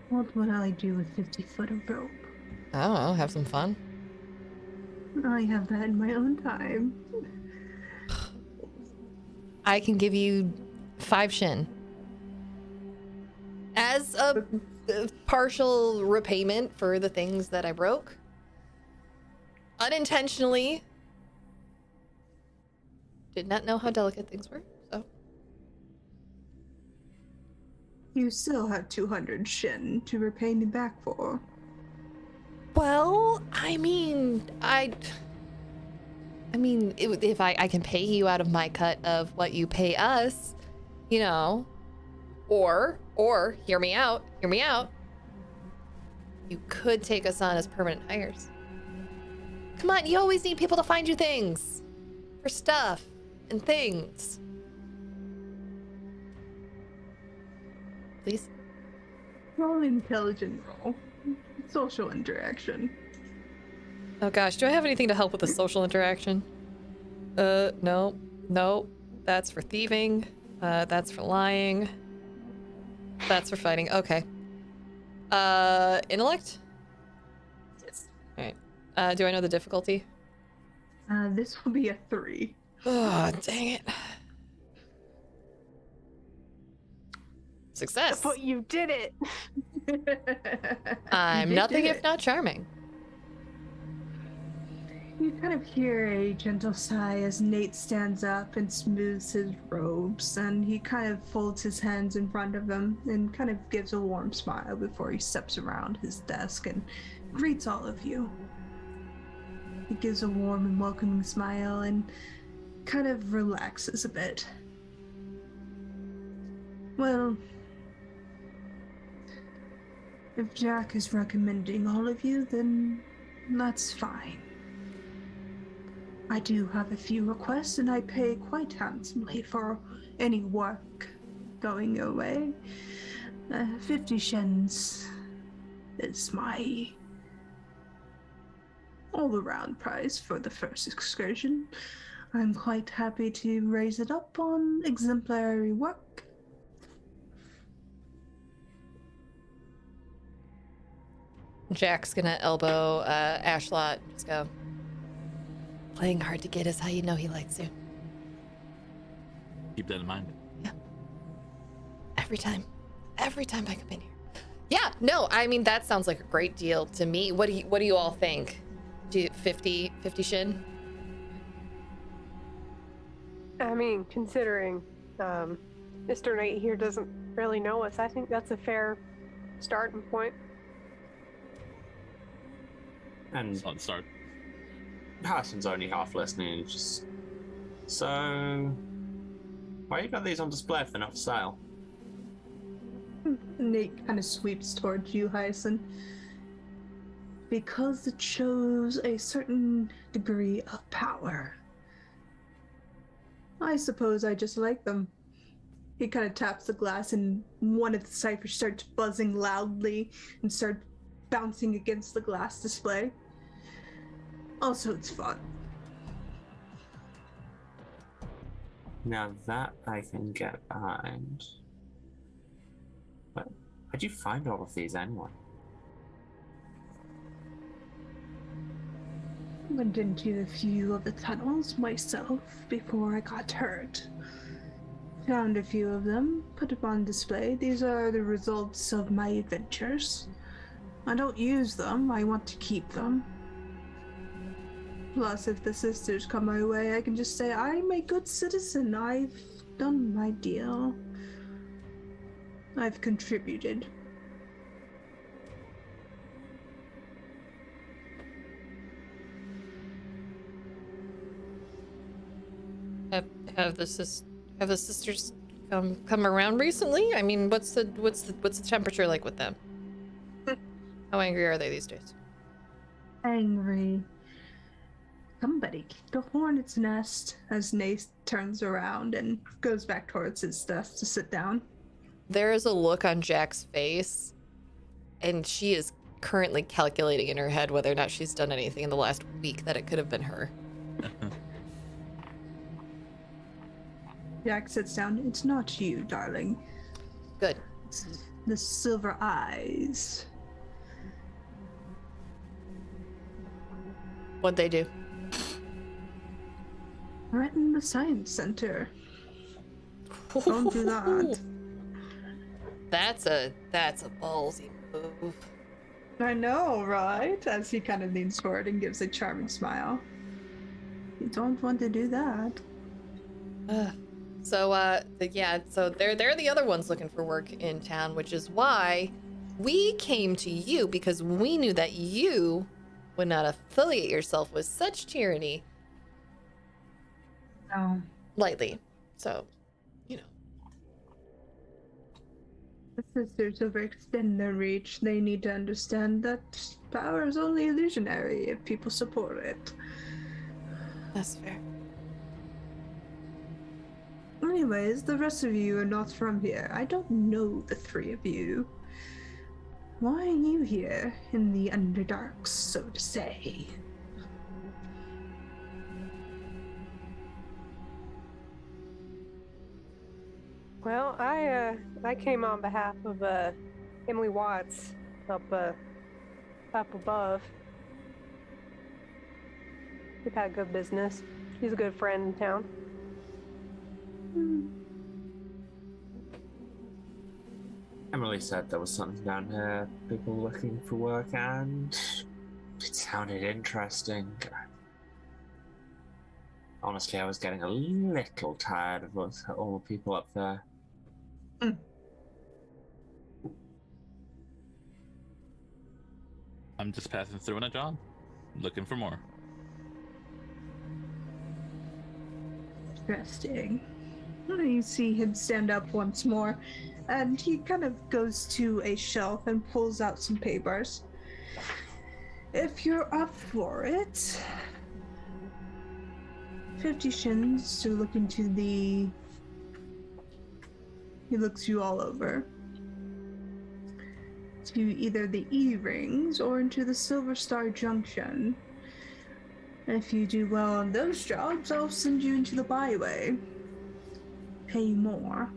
What would I do with 50 foot of rope? I don't know, have some fun. I have that in my own time. I can give you 5 shin. As a partial repayment for the things that I broke. Unintentionally. Did not know how delicate things were, so. You still have 200 shin to repay me back for. Well, I mean, if I can pay you out of my cut of what you pay us, you know, or hear me out. You could take us on as permanent hires. Come on, you always need people to find you things for stuff and things. Please. Roll intelligent roll. Social interaction. Oh gosh, do I have anything to help with the social interaction? No. That's for thieving. That's for lying. That's for fighting. Okay. Intellect? Yes. Alright. Do I know the difficulty? This will be a 3. Oh, dang it. Success. But you did it. I'm nothing if not charming. You kind of hear a gentle sigh as Nate stands up and smooths his robes, and he kind of folds his hands in front of him and kind of gives a warm smile before he steps around his desk and greets all of you. He gives a warm and welcoming smile and kind of relaxes a bit. Well, if Jack is recommending all of you, then that's fine. I do have a few requests, and I pay quite handsomely for any work going your way. 50 shens is my all-around price for the first excursion. I'm quite happy to raise it up on exemplary work. Jack's gonna elbow Ashlot. Just go. Playing hard to get is how you know he likes you. Keep that in mind. Yeah. Every time I come in here. Yeah. No. I mean, that sounds like a great deal to me. What do you all think? Do you 50 shin? I mean, considering Mr. Knight here doesn't really know us, I think that's a fair starting point. And Solid start. Carson's only half listening. And just so, why you got these on display if they're not for sale? Nate kind of sweeps towards you, Hyacinth. Because it shows a certain degree of power. I suppose I just like them. He kind of taps the glass, and one of the cyphers starts buzzing loudly and starts bouncing against the glass display. Also, it's fun. Now that I can get behind. But how'd you find all of these anyway? Went into a few of the tunnels myself before I got hurt. Found a few of them, put them on display. These are the results of my adventures. I don't use them, I want to keep them. Plus, if the sisters come my way, I can just say, I'm a good citizen. I've done my deal. I've contributed. Have the sisters come around recently? I mean, what's the temperature like with them? How angry are they these days? Angry. Somebody kicked a hornet's nest as Nace turns around and goes back towards his desk to sit down. There is a look on Jack's face, and she is currently calculating in her head whether or not she's done anything in the last week that it could have been her. Jack sits down. It's not you, darling. Good. It's the silver eyes. What'd they do? Threaten the science center. Don't do that. That's a ballsy move. I know, right? As he kind of leans forward and gives a charming smile. You don't want to do that. So they're the other ones looking for work in town, which is why we came to you, because we knew that you would not affiliate yourself with such tyranny lightly. So, you know. The sisters overextend their reach. They need to understand that power is only illusionary if people support it. That's fair. Anyways, the rest of you are not from here. I don't know the three of you. Why are you here in the Underdarks, so to say? Well, I came on behalf of Emily Watts up above. We've had good business. She's a good friend in town. Emily said there was something down here, people looking for work, and it sounded interesting. Honestly, I was getting a little tired of all the people up there. I'm just passing through in a job, looking for more. Interesting. You see him stand up once more, and he kind of goes to a shelf and pulls out some papers. If you're up for it, 50 shins to look into the... He looks you all over. To either the E-rings or into the Silver Star Junction. And if you do well on those jobs, I'll send you into the byway. Pay you more.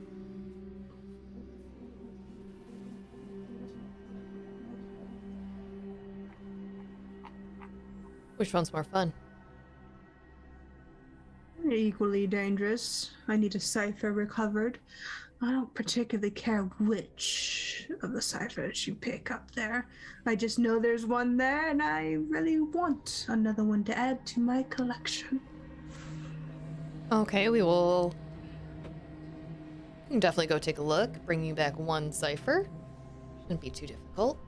Which one's more fun? Equally dangerous. I need a cipher recovered. I don't particularly care which of the ciphers you pick up there. I just know there's one there, and I really want another one to add to my collection. Okay, we can definitely go take a look. Bring you back one cipher. Shouldn't be too difficult.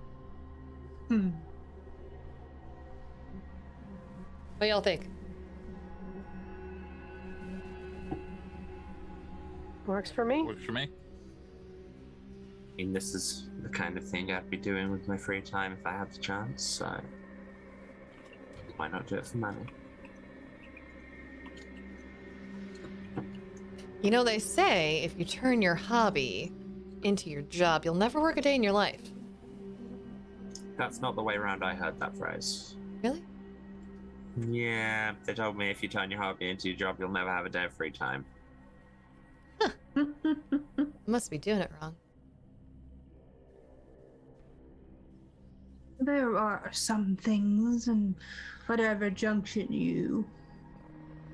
What y'all think? Works for me. Works for me. I mean, this is the kind of thing I'd be doing with my free time if I had the chance, so why not do it for money? You know, they say if you turn your hobby into your job, you'll never work a day in your life. That's not the way around I heard that phrase. Really? Yeah, they told me if you turn your hobby into your job, you'll never have a day of free time. Must be doing it wrong. There are some things in whatever junction you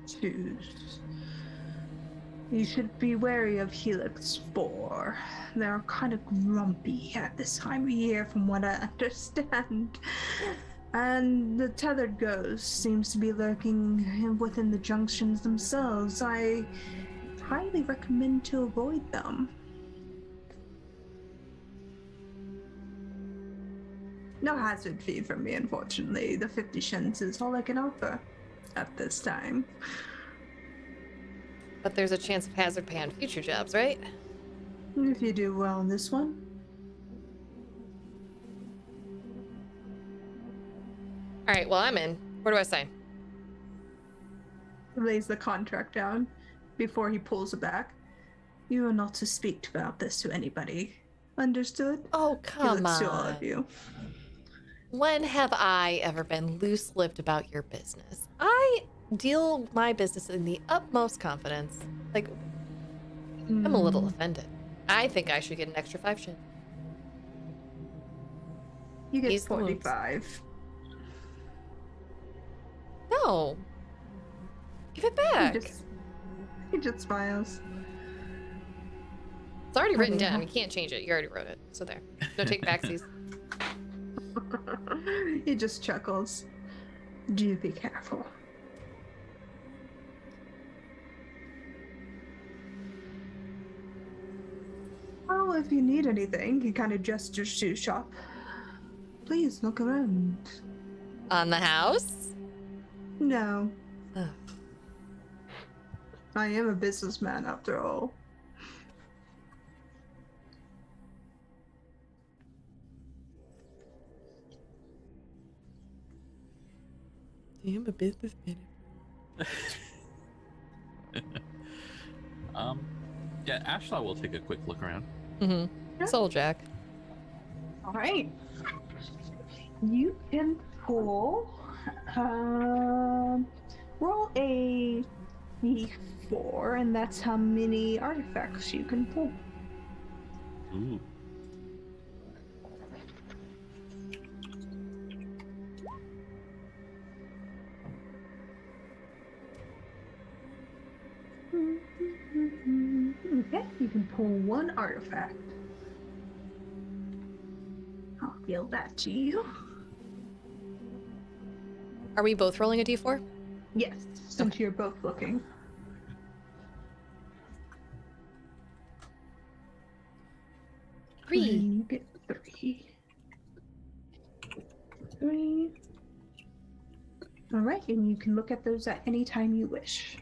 choose. You should be wary of Helix 4. They're kind of grumpy at this time of year, from what I understand. And the tethered ghost seems to be lurking within the junctions themselves. I highly recommend to avoid them. No hazard fee from me, unfortunately. The 50 shins is all I can offer at this time. But there's a chance of hazard pay on future jobs, right? If you do well in this one. All right, well, I'm in. Where do I sign? He lays the contract down before he pulls it back. You are not to speak about this to anybody. Understood? Oh, He come looks to all on. of you. When have I ever been loose-lipped about your business? I deal my business in the utmost confidence. Like, I'm a little offended. I think I should get an extra 5 shin. You get He's the ones. 45. No. Give it back. He just smiles. It's already written down. You can't change it. You already wrote it. So there. No take backsies. He just chuckles. Do be careful. Well, if you need anything, he kind of gestures to shop. Please look around. On the house? No, Ugh. I am a businessman after all. I'm a businessman. Yeah, Ashlaw will take a quick look around. Mm-hmm. Soul Jack. All right. You can pull. Roll a d4, and that's how many artifacts you can pull. Ooh. Okay, you can pull 1 artifact. I'll deal that to you. Are we both rolling a d4? Yes, since you're both looking. Three. You get 3. 3. All right, and you can look at those at any time you wish.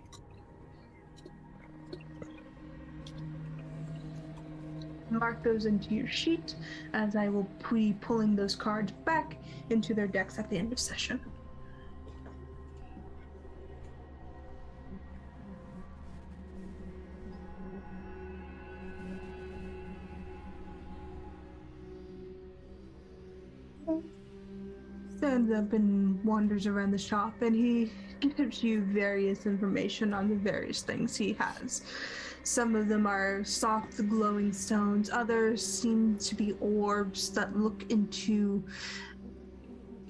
Mark those into your sheet, as I will be pulling those cards back into their decks at the end of session. stands up and wanders around the shop, and he gives you various information on the various things he has. Some of them are soft, glowing stones. Others seem to be orbs that look into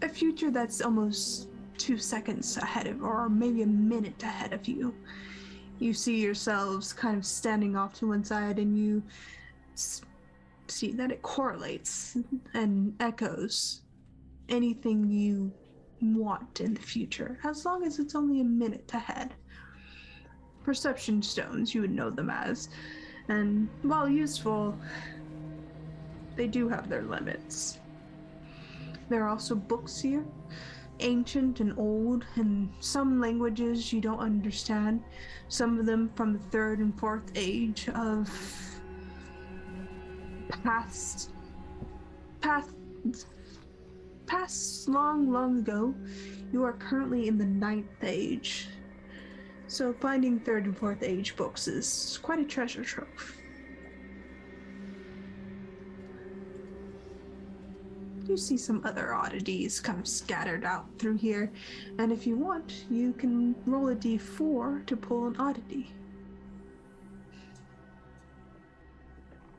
a future that's almost 2 seconds ahead of, or maybe a minute ahead of you. You see yourselves kind of standing off to one side, and you see that it correlates and echoes anything you want in the future, as long as it's only a minute ahead. Perception stones, you would know them as, and while useful, they do have their limits. There are also books here, ancient and old, in some languages you don't understand, some of them from the 3rd and 4th age of past long ago. You are currently in the 9th age, so finding 3rd and 4th age books is quite a treasure trove. You see some other oddities kind of scattered out through here, and if you want, you can roll a d4 to pull an oddity.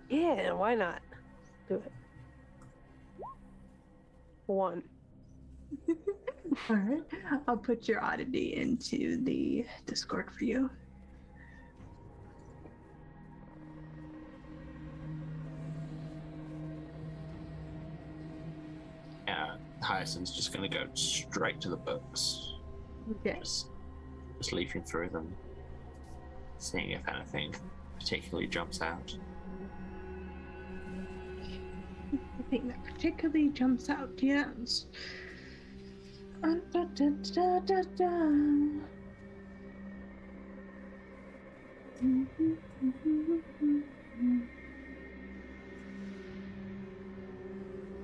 Yeah, why not? Do it. 1. All right, I'll put your oddity into the Discord for you. Hyacinth's just going to go straight to the books. Okay. Just leafing through them, seeing if anything particularly jumps out. I think that particularly jumps out, yes.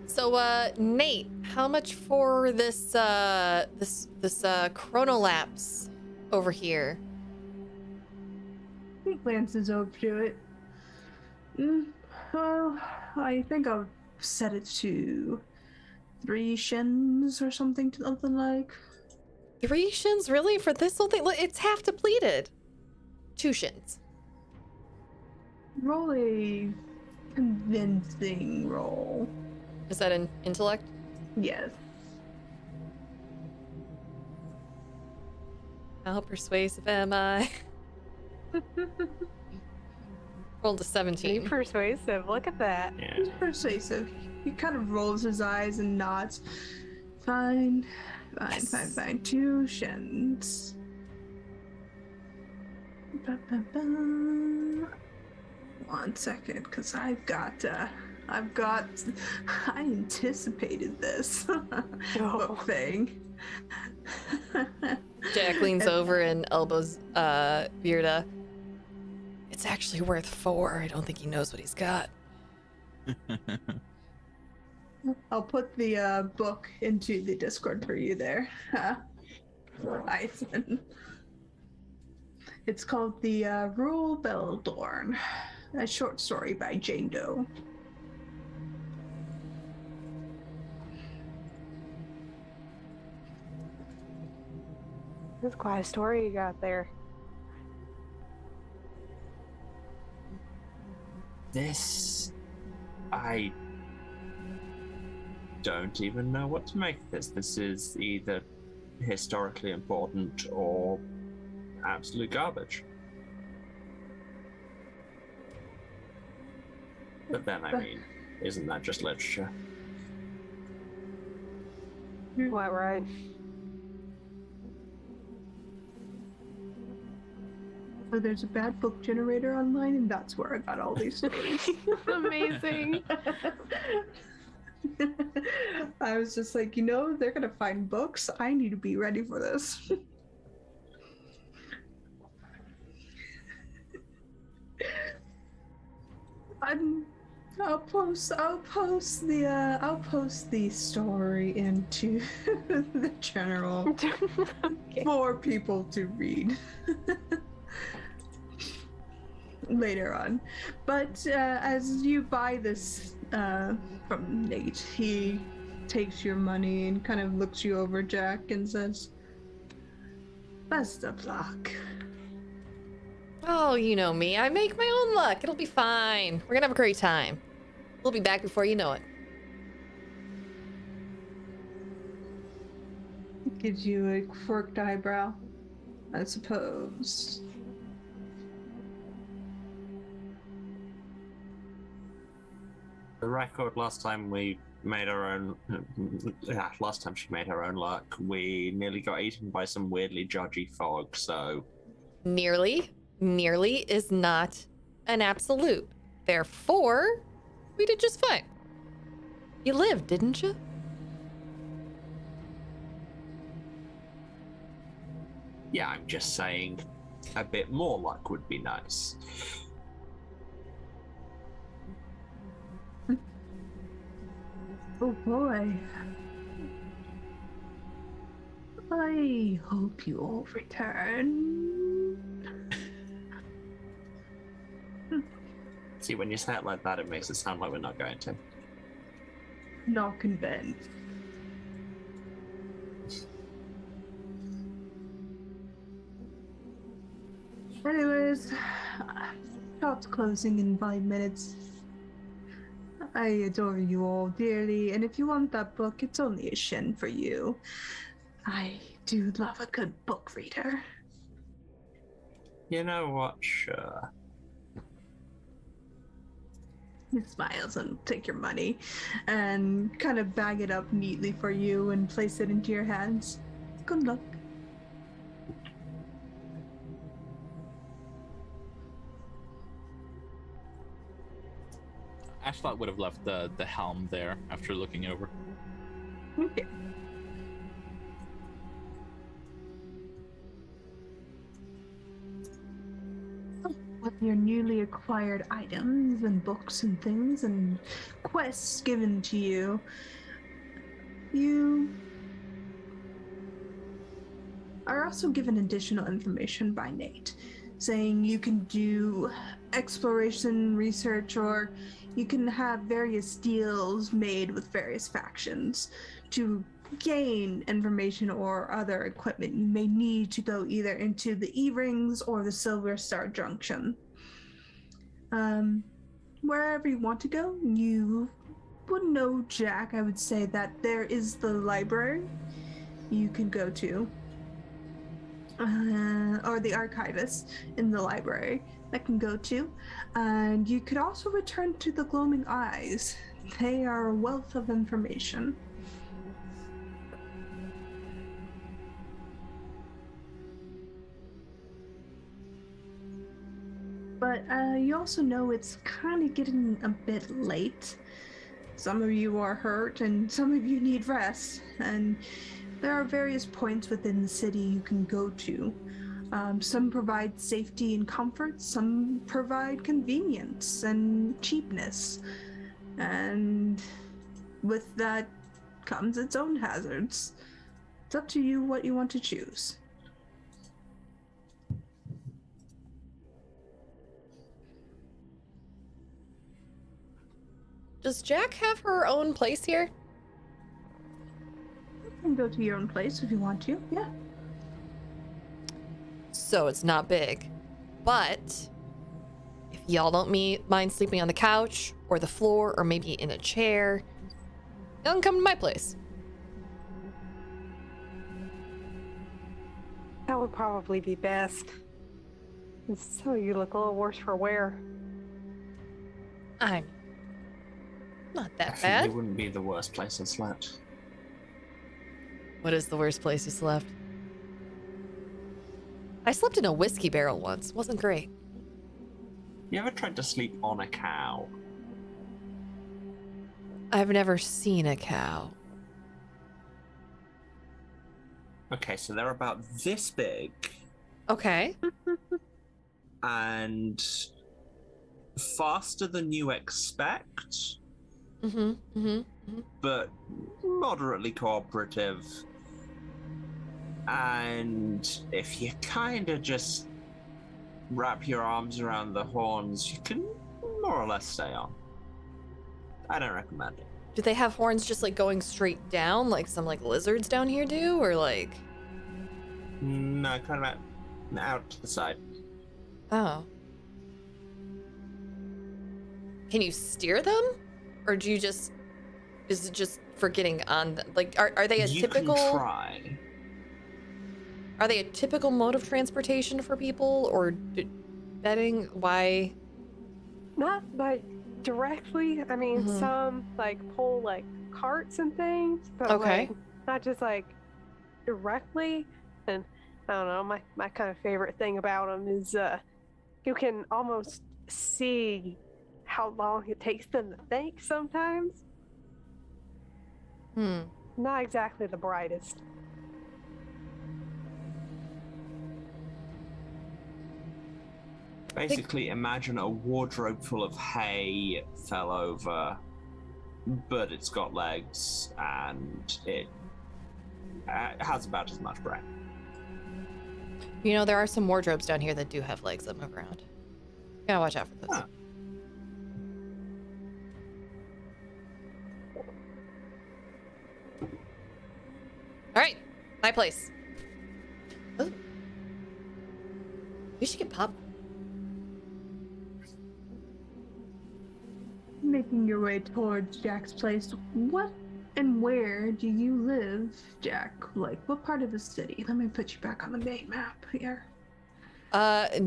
So, Nate, how much for this chronolapse over here? He glances over to it. Well, I think I'll set it to 3 shins or something like. 3 shins, really? For this whole thing? Look, it's half depleted. 2 shins. Roll a convincing roll. Is that an intellect? Yes. How persuasive am I? Rolled a 17. Persuasive. Look at that. Yeah. He's persuasive. He kind of rolls his eyes and nods. Fine. Yes. Fine. 2 shins. One second, because I anticipated this book thing. Jack leans over and elbows Viridia. It's actually worth 4. I don't think he knows what he's got. I'll put the book into the Discord for you there. Ethan. It's called The Rural Beldorn, a short story by Jane Doe. That's quite a story you got there. This... I don't even know what to make of this. This is either historically important or absolute garbage. But then, I mean, isn't that just literature? What, right? So there's a bad book generator online, and that's where I got all these stories. Amazing. I was just like, they're gonna find books. I need to be ready for this. I'll post the story into the general Okay. for people to read later on. But as you buy this from Nate, he takes your money and kind of looks you over, Jack, and says, "Best of luck." Oh, you know me. I make my own luck. It'll be fine. We're gonna have a great time. We'll be back before you know it. Gives you a quirked eyebrow, I suppose. The record last time we made our own. Last time she made her own luck, we nearly got eaten by some weirdly judgy fog, so. Nearly is not an absolute. Therefore, we did just fine. You lived, didn't you? Yeah, I'm just saying a bit more luck would be nice. Oh boy. I hope you all return. See, when you say it like that, it makes it sound like we're not going to. Not convinced. Anyways, shop's closing in 5 minutes. I adore you all dearly, and if you want that book, it's only a shin for you. I do love a good book reader. You know what? Sure. He smiles and take your money and kind of bag it up neatly for you and place it into your hands. Good luck. Ashlot would have left the helm there after looking over. Okay. With your newly acquired items and books and things and quests given to you, you are also given additional information by Nate, saying you can do exploration research, or you can have various deals made with various factions to gain information or other equipment you may need to go either into the E-rings or the Silver Star Junction. Wherever you want to go, you would know, Jack, I would say that there is the library you can go to, or the archivist in the library that can go to, and you could also return to the Gloaming Eyes. They are a wealth of information. But you also know it's kind of getting a bit late. Some of you are hurt and some of you need rest, and there are various points within the city you can go to. Some provide safety and comfort, some provide convenience and cheapness. And with that comes its own hazards. It's up to you what you want to choose. Does Jack have her own place here? You can go to your own place if you want to, yeah. So it's not big. But if y'all don't mind sleeping on the couch or the floor or maybe in a chair, y'all can come to my place. That would probably be best. So you look a little worse for wear. I'm not that Actually, bad. it wouldn't be the worst place I slept. What is the worst place you slept? I slept in a whiskey barrel once. Wasn't great. You ever tried to sleep on a cow? I've never seen a cow. Okay, so they're about this big Okay. and faster than you expect, but moderately cooperative. And if you kind of just wrap your arms around the horns, you can more or less stay on. I don't recommend it. Do they have horns just like going straight down like some like lizards down here do, or like? No, kind of out to the side. Oh. Can you steer them? Or do you just, is it just for getting on, like, are they a typical? You can try. Are they a typical mode of transportation for people, or betting? Why? Not like directly. I mean, some like pull like carts and things, but Okay. like not just like directly. And I don't know. My kind of favorite thing about them is you can almost see how long it takes them to think sometimes. Not exactly the brightest. Basically, imagine a wardrobe full of hay fell over, but it's got legs and it has about as much brain. You know, there are some wardrobes down here that do have legs that move around. Gotta watch out for those. Huh. All right, my place. Oh, we should get pop. Making your way towards Jack's place. What and where do you live, Jack? Like, what part of the city? Let me put you back on the main map here.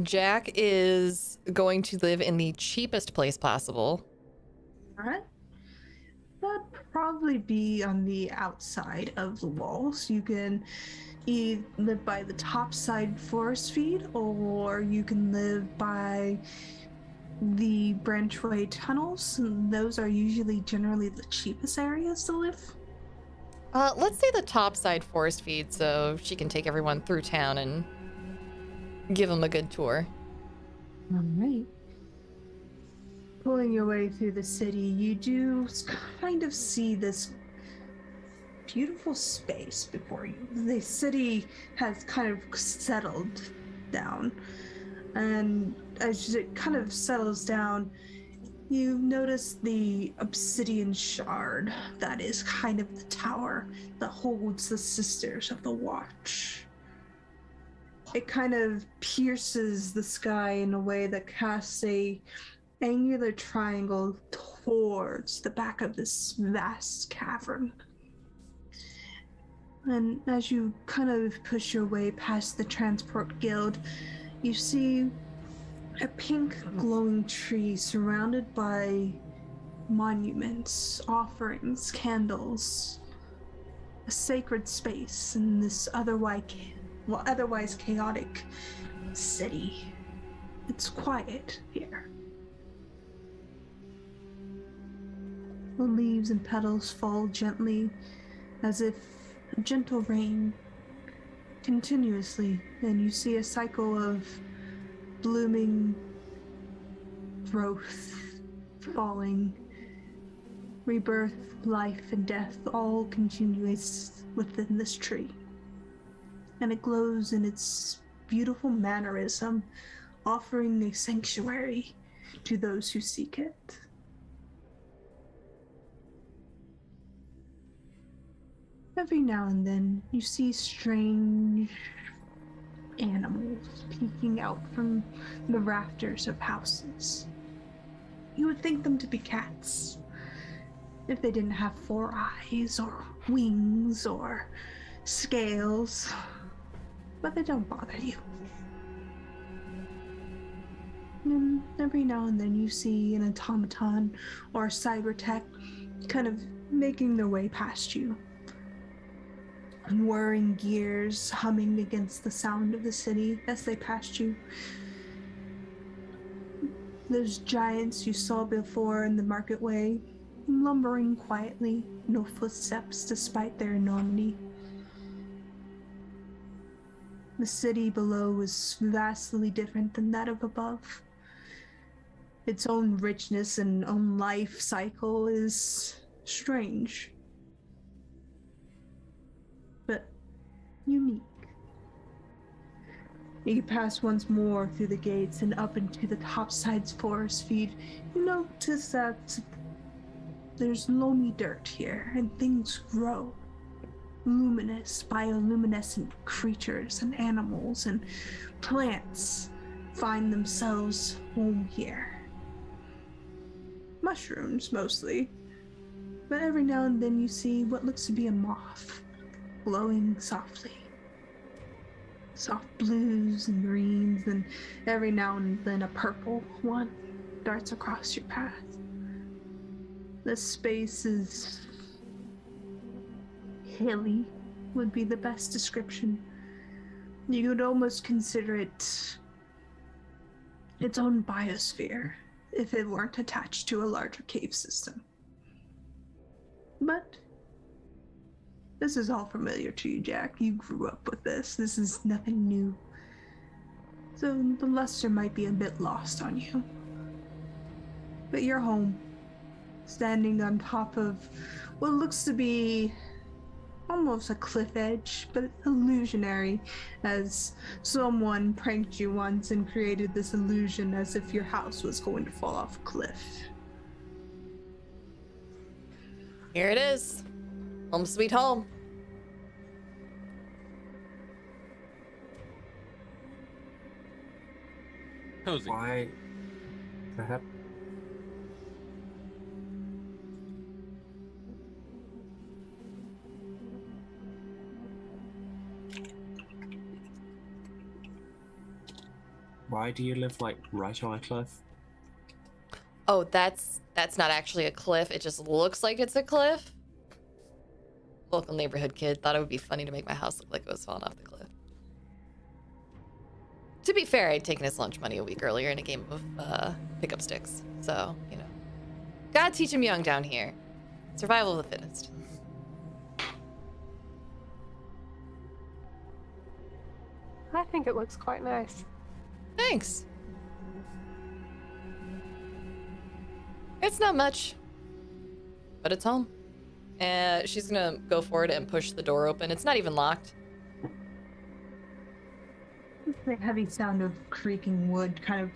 Jack is going to live in the cheapest place possible. All right. That'd probably be on the outside of the walls. You can either live by the topside forest feed, or you can live by the branchway tunnels. And those are usually generally the cheapest areas to live. Let's say the topside forest feed, so she can take everyone through town and give them a good tour. All right. Pulling your way through the city, you do kind of see this beautiful space before you. The city has kind of settled down, and as it kind of settles down, you notice the obsidian shard that is kind of the tower that holds the Sisters of the Watch. It kind of pierces the sky in a way that casts a angular triangle towards the back of this vast cavern. And as you kind of push your way past the Transport Guild, you see a pink glowing tree surrounded by monuments, offerings, candles, a sacred space in this otherwise chaotic city. It's quiet here. The leaves and petals fall gently, as if a gentle rain, continuously, and you see a cycle of blooming growth, falling, rebirth, life, and death all continuous within this tree. And it glows in its beautiful mannerism, offering a sanctuary to those who seek it. Every now and then, you see strange animals peeking out from the rafters of houses. You would think them to be cats, if they didn't have 4 eyes, or wings, or scales, but they don't bother you. And every now and then you see an automaton or a cyber tech kind of making their way past you. Whirring gears humming against the sound of the city as they passed you. Those giants you saw before in the marketway, lumbering quietly, no footsteps despite their enormity. The city below is vastly different than that of above. Its own richness and own life cycle is strange, but unique. You pass once more through the gates and up into the topside's forest feed. You notice that There's loamy dirt here, and things grow. Luminous, bioluminescent creatures and animals and plants find themselves home here. Mushrooms, mostly. But every now and then you see what looks to be a moth, glowing softly. Soft blues and greens, and every now and then a purple one darts across your path. This space is hilly, would be the best description. You could almost consider it its own biosphere if it weren't attached to a larger cave system. But this is all familiar to you, Jack. You grew up with this. This is nothing new. So the luster might be a bit lost on you. But you're home, standing on top of what looks to be almost a cliff edge, but illusionary, as someone pranked you once and created this illusion as if your house was going to fall off a cliff. Here it is. Home sweet home. Cozy. Why? Go ahead. Why do you live like right on a cliff? Oh, that's not actually a cliff. It just looks like it's a cliff. Local neighborhood kid thought it would be funny to make my house look like it was falling off the cliff. To be fair, I'd taken his lunch money a week earlier in a game of pickup sticks. So, you know. Gotta teach him young down here. Survival of the fittest. I think it looks quite nice. Thanks. It's not much, but it's home. And she's gonna go forward and push the door open. It's not even locked. The heavy sound of creaking wood kind of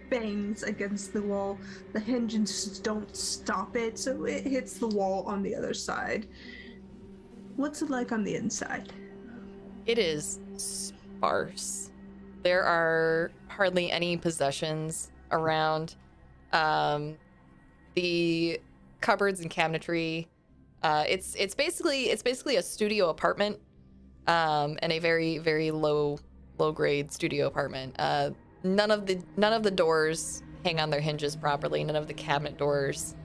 bangs against the wall. The hinges don't stop it, so it hits the wall on the other side. What's it like on the inside? It is sparse. There are hardly any possessions around. The cupboards and cabinetry. It's basically a studio apartment, and a very low grade studio apartment. None of the doors hang on their hinges properly. None of the cabinet doors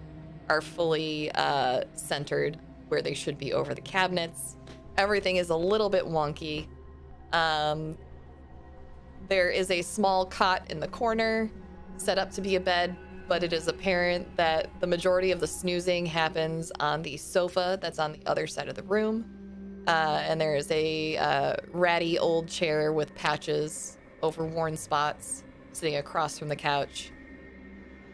are fully centered where they should be over the cabinets. Everything is a little bit wonky. There is a small cot in the corner set up to be a bed, but it is apparent that the majority of the snoozing happens on the sofa that's on the other side of the room. And there is a ratty old chair with patches over worn spots sitting across from the couch.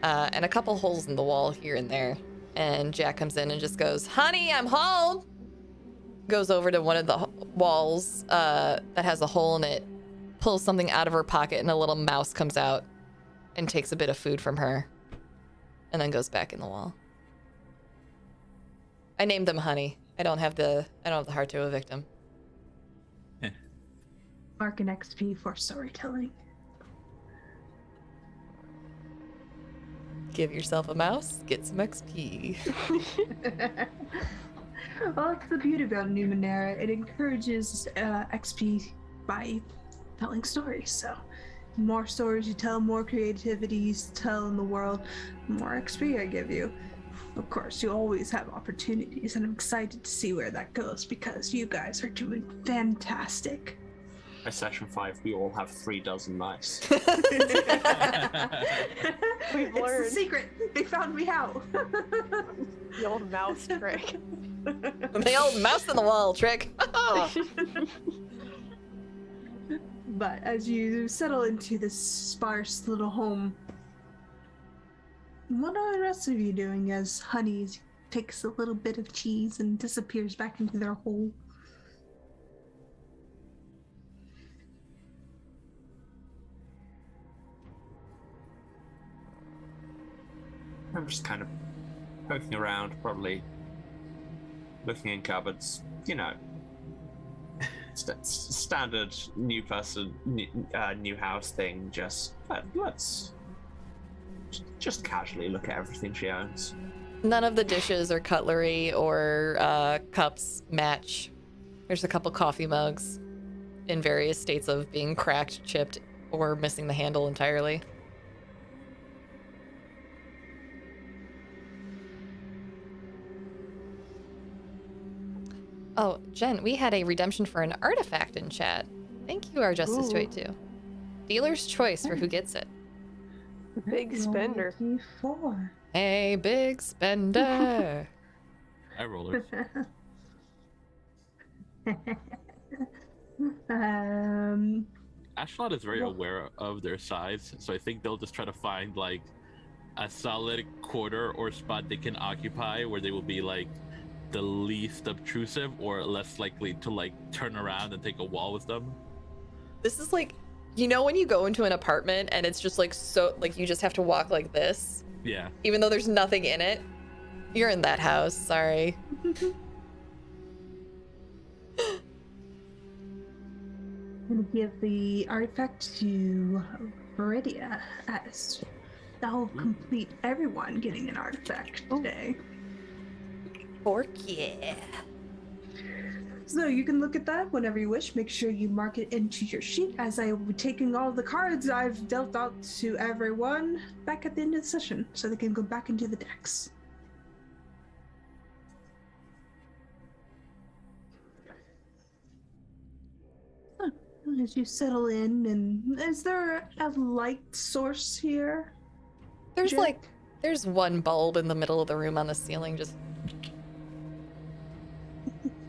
And a couple holes in the wall here and there. And Jack comes in and just goes, "Honey, I'm home!" Goes over to one of the walls that has a hole in it, pulls something out of her pocket, and a little mouse comes out and takes a bit of food from her, and then goes back in the wall. I named them Honey. I don't have the heart to evict him. Mark an XP for storytelling. Give yourself a mouse, get some XP. Well, that's the beauty about Numenera. It encourages XP by telling stories. So, the more stories you tell, more creativity you tell in the world, the more XP I give you. Of course, you always have opportunities, and I'm excited to see where that goes because you guys are doing fantastic. By session 5, we all have 36 mice. We've It's learned. the secret. They found me out. The old mouse trick. The old mouse in the wall trick. But as you settle into this sparse little home, what are the rest of you doing as Honey takes a little bit of cheese and disappears back into their hole? I'm just kind of poking around, probably looking in cupboards. You know, standard new person, new house thing. Let's just casually look at everything she owns. None of the dishes or cutlery or cups match. There's a couple coffee mugs in various states of being cracked, chipped, or missing the handle entirely. Oh, Jen, we had a redemption for an artifact in chat. Thank you, our Justice Ooh. 22. Dealer's choice for who gets it. Big spender. D4. Hey, big spender. I rollers. Ashlot is very aware of their size, so I think they'll just try to find like a solid corner or spot they can occupy where they will be like the least obtrusive or less likely to like turn around and take a wall with them. This is like, you know, when you go into an apartment and it's just like so, like you just have to walk like this, Yeah. even though there's nothing in it. You're in that house. Sorry. I'm gonna give the artifact to Viridia, as that will complete everyone getting an artifact today. Fork, yeah. So you can look at that whenever you wish. Make sure you mark it into your sheet, as I will be taking all the cards I've dealt out to everyone back at the end of the session, so they can go back into the decks. As you settle in, and is there a light source here? There's Jack? like, there's one bulb in the middle of the room on the ceiling, just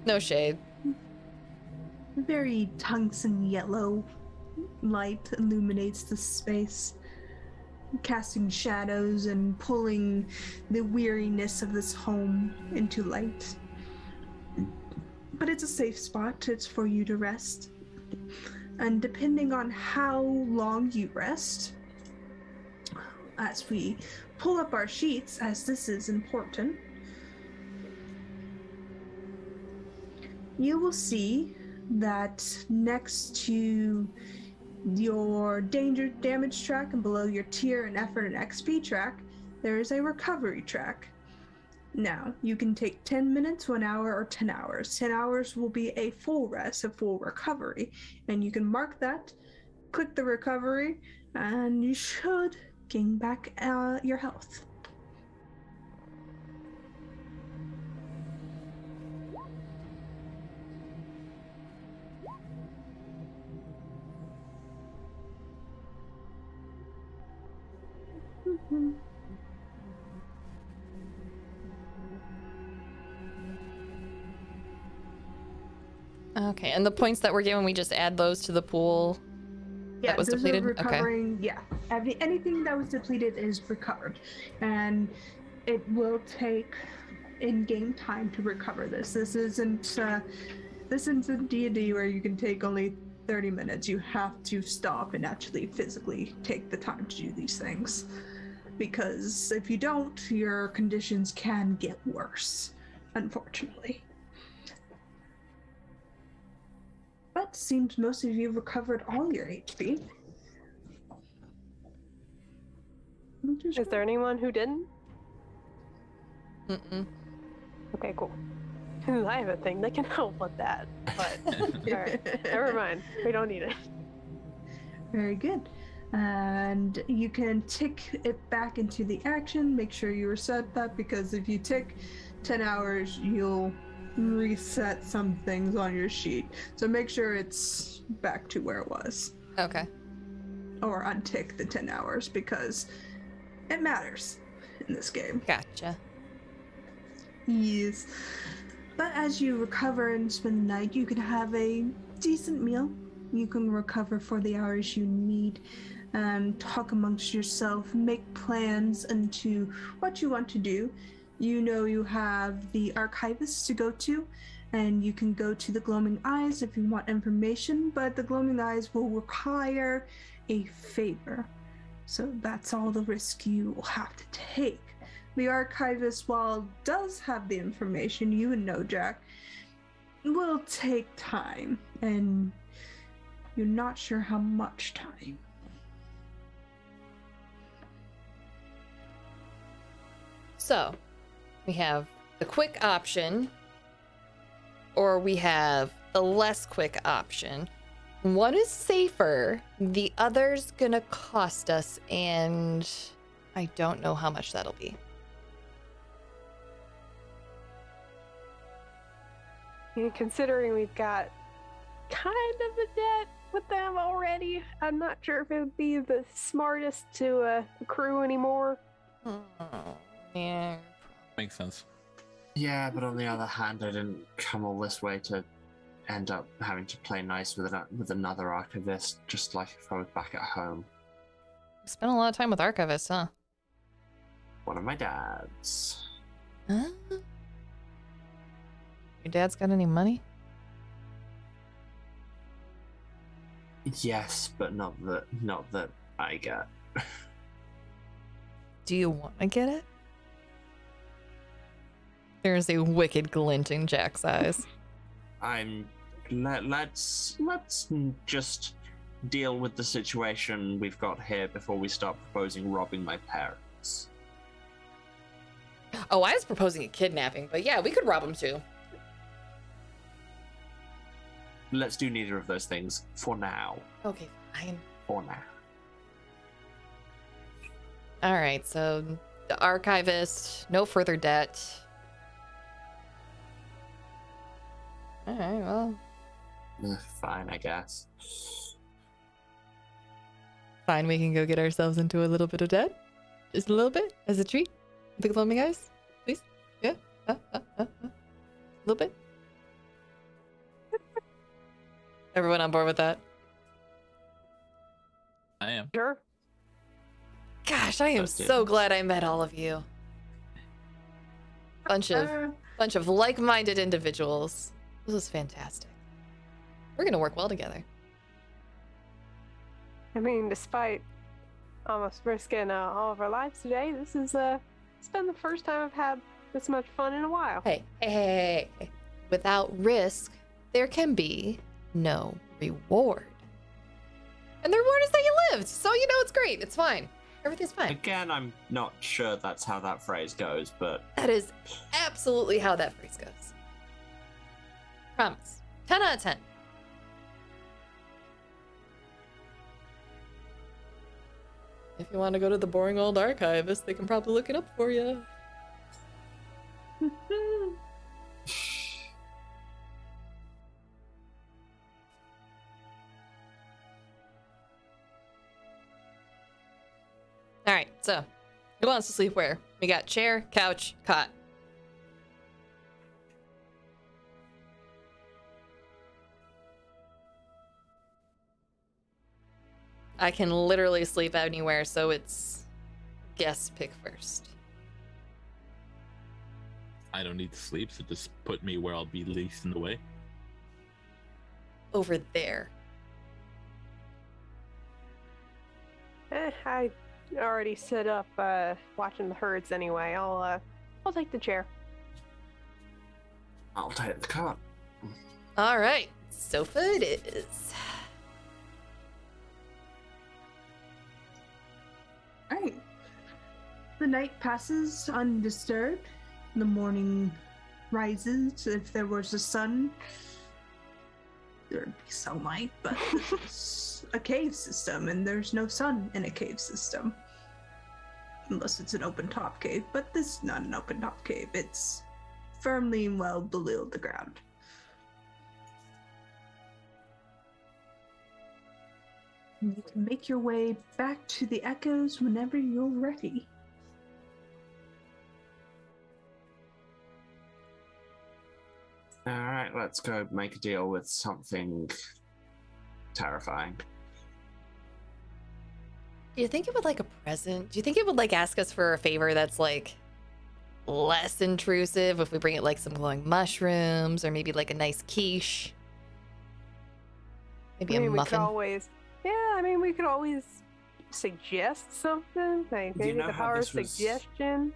no shade. Very tungsten yellow light illuminates the space, casting shadows and pulling the weariness of this home into light. But it's a safe spot. It's for you to rest. And depending on how long you rest, as we pull up our sheets, as this is important, you will see that next to your danger damage track and below your tier and effort and XP track, there is a recovery track. Now, you can take 10 minutes, 1 hour, or 10 hours. 10 hours will be a full rest, a full recovery. And you can mark that, click the recovery, and you should gain back your health. Okay, and the points that we're given, we just add those to the pool that was those are depleted? recovering, yeah. Anything that was depleted is recovered. And it will take in-game time to recover this. This isn't D&D where you can take only 30 minutes. You have to stop and actually physically take the time to do these things. Because if you don't, your conditions can get worse, unfortunately. But seems most of you recovered all your HP. Is there anyone who didn't? Mm-mm. Okay, cool. I have a thing that can help with that. But alright, never mind. We don't need it. Very good. And you can tick it back into the action. Make sure you reset that, because if you tick 10 hours, you'll reset some things on your sheet. So make sure it's back to where it was. Okay. Or untick the 10 hours, because it matters in this game. Gotcha. Yes. But as you recover and spend the night, you can have a decent meal. You can recover for the hours you need, and talk amongst yourself, make plans into what you want to do. You know you have the archivist to go to, and you can go to the Gloaming Eyes if you want information, but the Gloaming Eyes will require a favor. So that's all the risk you will have to take. the archivist, while does have the information, you would know, Jack, will take time, and you're not sure how much time. So, we have the quick option, or we have the less quick option. One is safer, the other's gonna cost us, and I don't know how much that'll be. Considering we've got kind of a debt with them already, I'm not sure if it would be the smartest to accrue anymore. Yeah. Makes sense. Yeah, but on the other hand, I didn't come all this way to end up having to play nice with another archivist, just like if I was back at home. Spent a lot of time with archivists, huh? One of my dads. Huh? Your dad's got any money? Yes, but not that I get. Do you want to get it? There's a wicked glint in Jack's eyes. Let's just deal with the situation we've got here before we start proposing robbing my parents. Oh, I was proposing a kidnapping, but yeah, we could rob him too. Let's do neither of those things for now. Okay, fine. For now. All right, so the archivist, no further debt. All right, well. Fine, I guess. Fine, we can go get ourselves into a little bit of debt. Just a little bit, as a treat. The Gloaming Eyes, please. Yeah, a little bit. Everyone on board with that? I am. Sure. Gosh, I am so glad I met all of you. Bunch of like-minded individuals. This is fantastic. We're gonna work well together. I mean, despite almost risking all of our lives today, this is it's been the first time I've had this much fun in a while. Hey. Without risk, there can be no reward. And the reward is that you lived, so you know it's great. It's fine. Everything's fine. Again, I'm not sure that's how that phrase goes, but... That is absolutely how that phrase goes. Promise. 10 out of 10. If you want to go to the boring old archivist, they can probably look it up for you. All right, so who wants to sleep where? We got chair, couch, cot. I can literally sleep anywhere, so it's guess pick first. I don't need to sleep, so just put me where I'll be least in the way. Over there. I already set up watching the herds anyway. I'll take the chair. I'll take the cart. All right, sofa it is. All right. The night passes undisturbed. The morning rises. If there was a sun, there'd be sunlight, but it's a cave system, and there's no sun in a cave system. Unless it's an open top cave, but this is not an open top cave. It's firmly and well below the ground. And you can make your way back to the echoes whenever you're ready. All right, let's go make a deal with something terrifying. Do you think it would like a present? Do you think it would like ask us for a favor that's like less intrusive if we bring it like some glowing mushrooms or maybe like a nice quiche? Maybe a muffin? We could always suggest something. Like maybe the power of suggestion.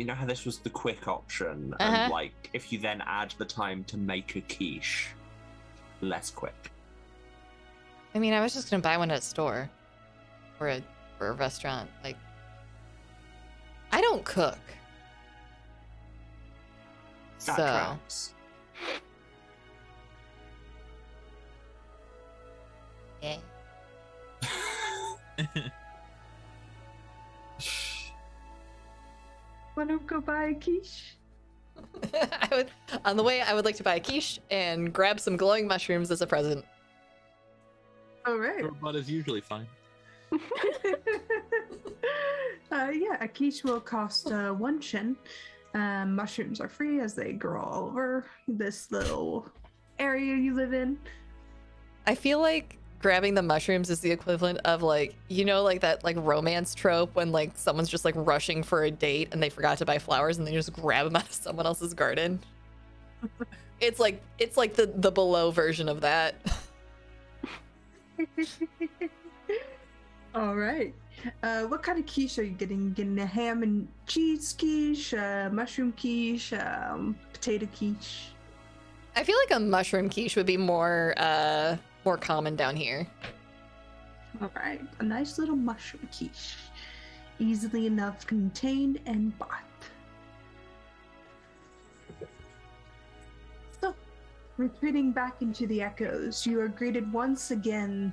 you know how this was the quick option, Uh-huh. and like if you then add the time to make a quiche, less quick. I mean, I was just gonna buy one at a store or a restaurant. Like, I don't cook, That so tracks. yeah. Want to go buy a quiche? On the way, I would like to buy a quiche and grab some glowing mushrooms as a present. All right. Robot is usually fine. Yeah, a quiche will cost 1 shin. Mushrooms are free as they grow all over this little area you live in. I feel like grabbing the mushrooms is the equivalent of like, you know, like that like romance trope when like someone's just like rushing for a date and they forgot to buy flowers and they just grab them out of someone else's garden. It's like the below version of that. All right. What kind of quiche are you getting? Getting a ham and cheese quiche, mushroom quiche, potato quiche? I feel like a mushroom quiche would be more common down here. All right, a nice little mushroom quiche, easily enough contained and bought. So, retreating back into the echoes, you are greeted once again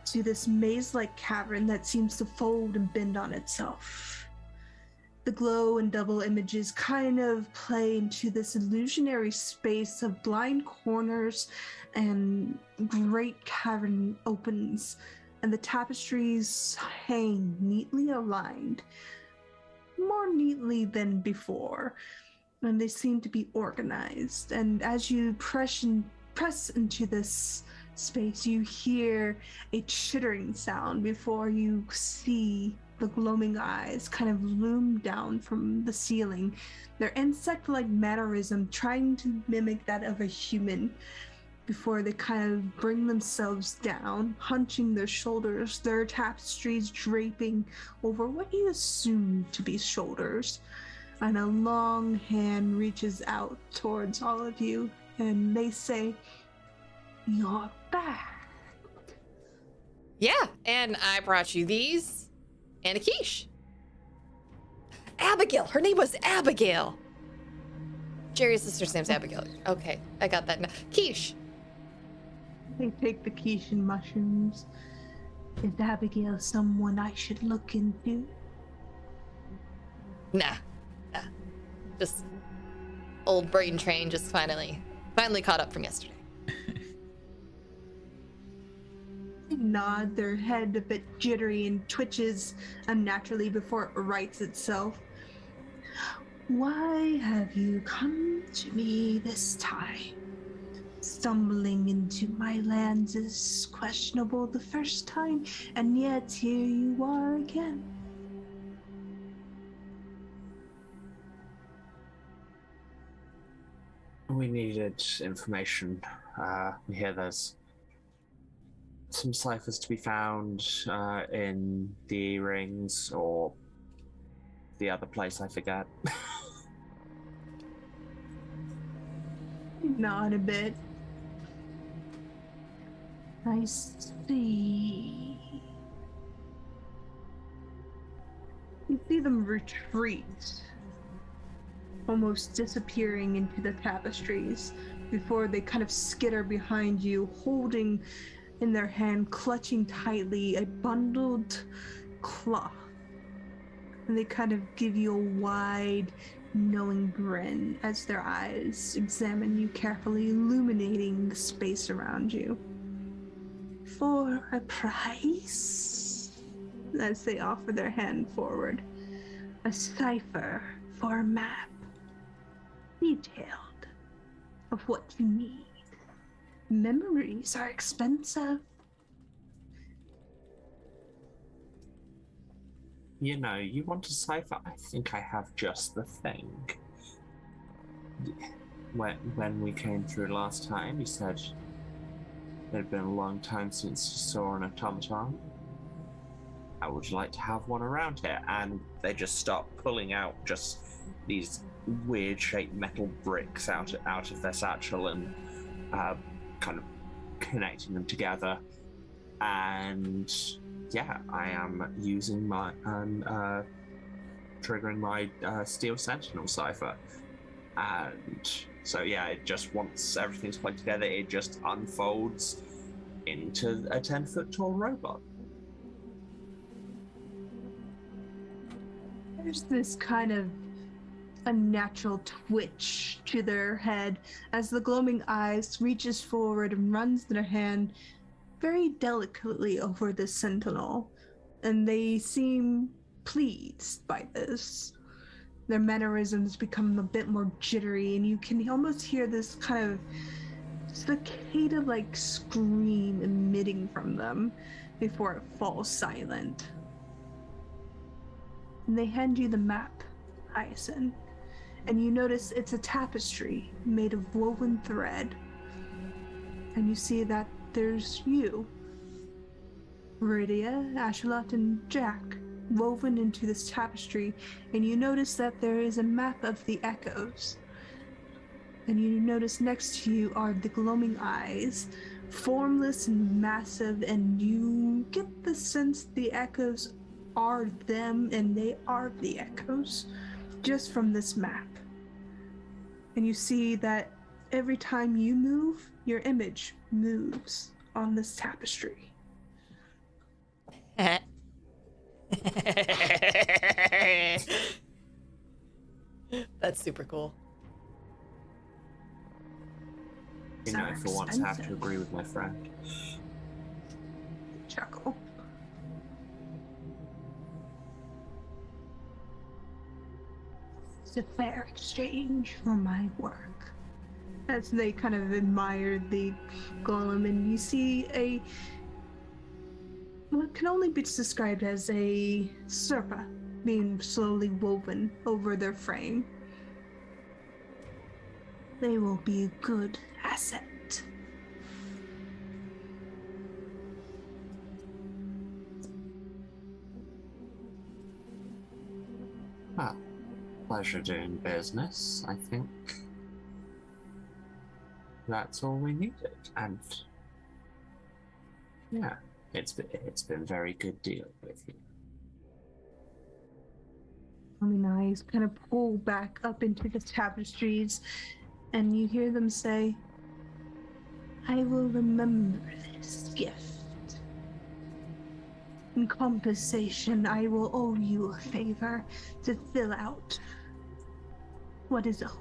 to this maze-like cavern that seems to fold and bend on itself. The glow and double images kind of play into this illusionary space of blind corners and great cavern opens, and the tapestries hang neatly aligned, more neatly than before, and they seem to be organized. And as you press into this space, you hear a chittering sound before you see the gloaming eyes kind of loom down from the ceiling, their insect-like mannerism trying to mimic that of a human, before they kind of bring themselves down, hunching their shoulders, their tapestries draping over what you assume to be shoulders. And a long hand reaches out towards all of you, and they say, "You're back." Yeah, and I brought you these and a quiche. Abigail, her name was Abigail. Jerry's sister's name's Abigail. Okay, I got that now. Quiche. They take the quiche and mushrooms. Is Abigail someone I should look into? Nah. Just old brain train just finally caught up from yesterday. They nod, their head a bit jittery and twitches unnaturally before it rights itself. Why have you come to me this time? Stumbling into my lands is questionable the first time, and yet here you are again. We needed information. We hear there's some ciphers to be found in the rings or the other place, I forget. Nod a bit. I see. You see them retreat, almost disappearing into the tapestries before they kind of skitter behind you, holding in their hand, clutching tightly, a bundled cloth. And they kind of give you a wide, knowing grin as their eyes examine you carefully, illuminating the space around you. For a price? As they offer their hand forward. A cipher for a map. Detailed of what you need. Memories are expensive. You know, you want a cipher? I think I have just the thing. When we came through last time, you said it had been a long time since you saw an automaton. I would like to have one around here. And they just start pulling out just these weird shaped metal bricks out of their satchel and kind of connecting them together. And yeah, I am using my triggering my Steel Sentinel cipher. And so yeah, it just, once everything's plugged together, it just unfolds into a 10-foot tall robot. There's this kind of unnatural twitch to their head as the Gloaming Eyes reaches forward and runs their hand very delicately over the sentinel, and they seem pleased by this. Their mannerisms become a bit more jittery, and you can almost hear this kind of cicada-like scream emitting from them before it falls silent. And they hand you the map, Hyacinth, and you notice it's a tapestry made of woven thread. And you see that there's you, Viridia, Ashalot, and Jack woven into this tapestry, and you notice that there is a map of the echoes. And you notice next to you are the Gloaming Eyes, formless and massive, and you get the sense the echoes are them and they are the echoes just from this map. And you see that every time you move, your image moves on this tapestry. That's super cool. You know, for once I have to agree with my friend. Chuckle. It's a fair exchange for my work. As they kind of admire the golem, and you see what can only be described as a serpa being slowly woven over their frame. They will be a good asset. Well, pleasure doing business. I think that's all we needed. And yeah, it's been very good dealing with you. Gloaming Eyes kind of pull back up into the tapestries, and you hear them say, I will remember this gift. In compensation, I will owe you a favor to fill out what is owed.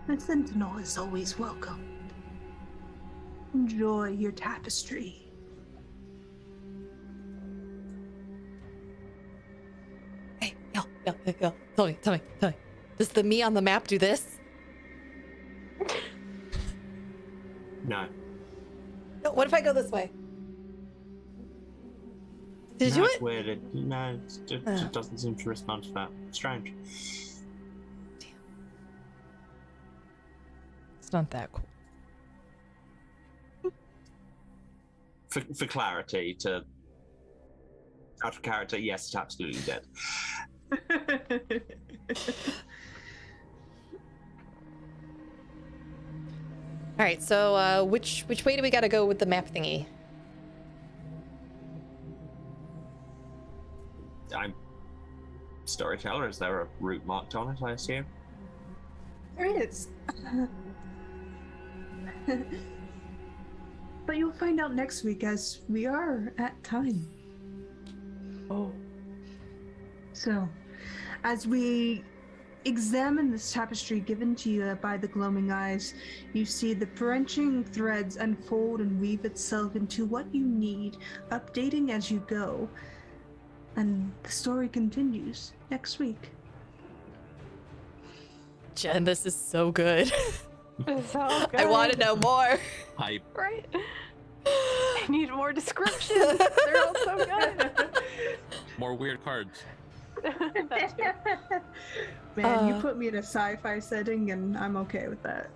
The Sentinel is always welcome. Enjoy your tapestry. Hey, yo. Tell me. Does the me on the map do this? No. No, what if I go this way? Did you do It's it? weird. It doesn't seem to respond to that. Strange. Damn. It's not that cool. For clarity, out of character, yes, it's absolutely dead. All right, so which way do we gotta go with the map thingy? I'm storyteller. Is there a route marked on it, I assume? There is. But you'll find out next week, as we are at time. Oh. So, as we examine this tapestry given to you by the Gloaming Eyes, you see the branching threads unfold and weave itself into what you need, updating as you go. And the story continues next week. Jen, this is so good. It's so good. I want to know more. Hype. Right? I need more descriptions. They're all so good. More weird cards. That's true. Man, you put me in a sci-fi setting and I'm okay with that.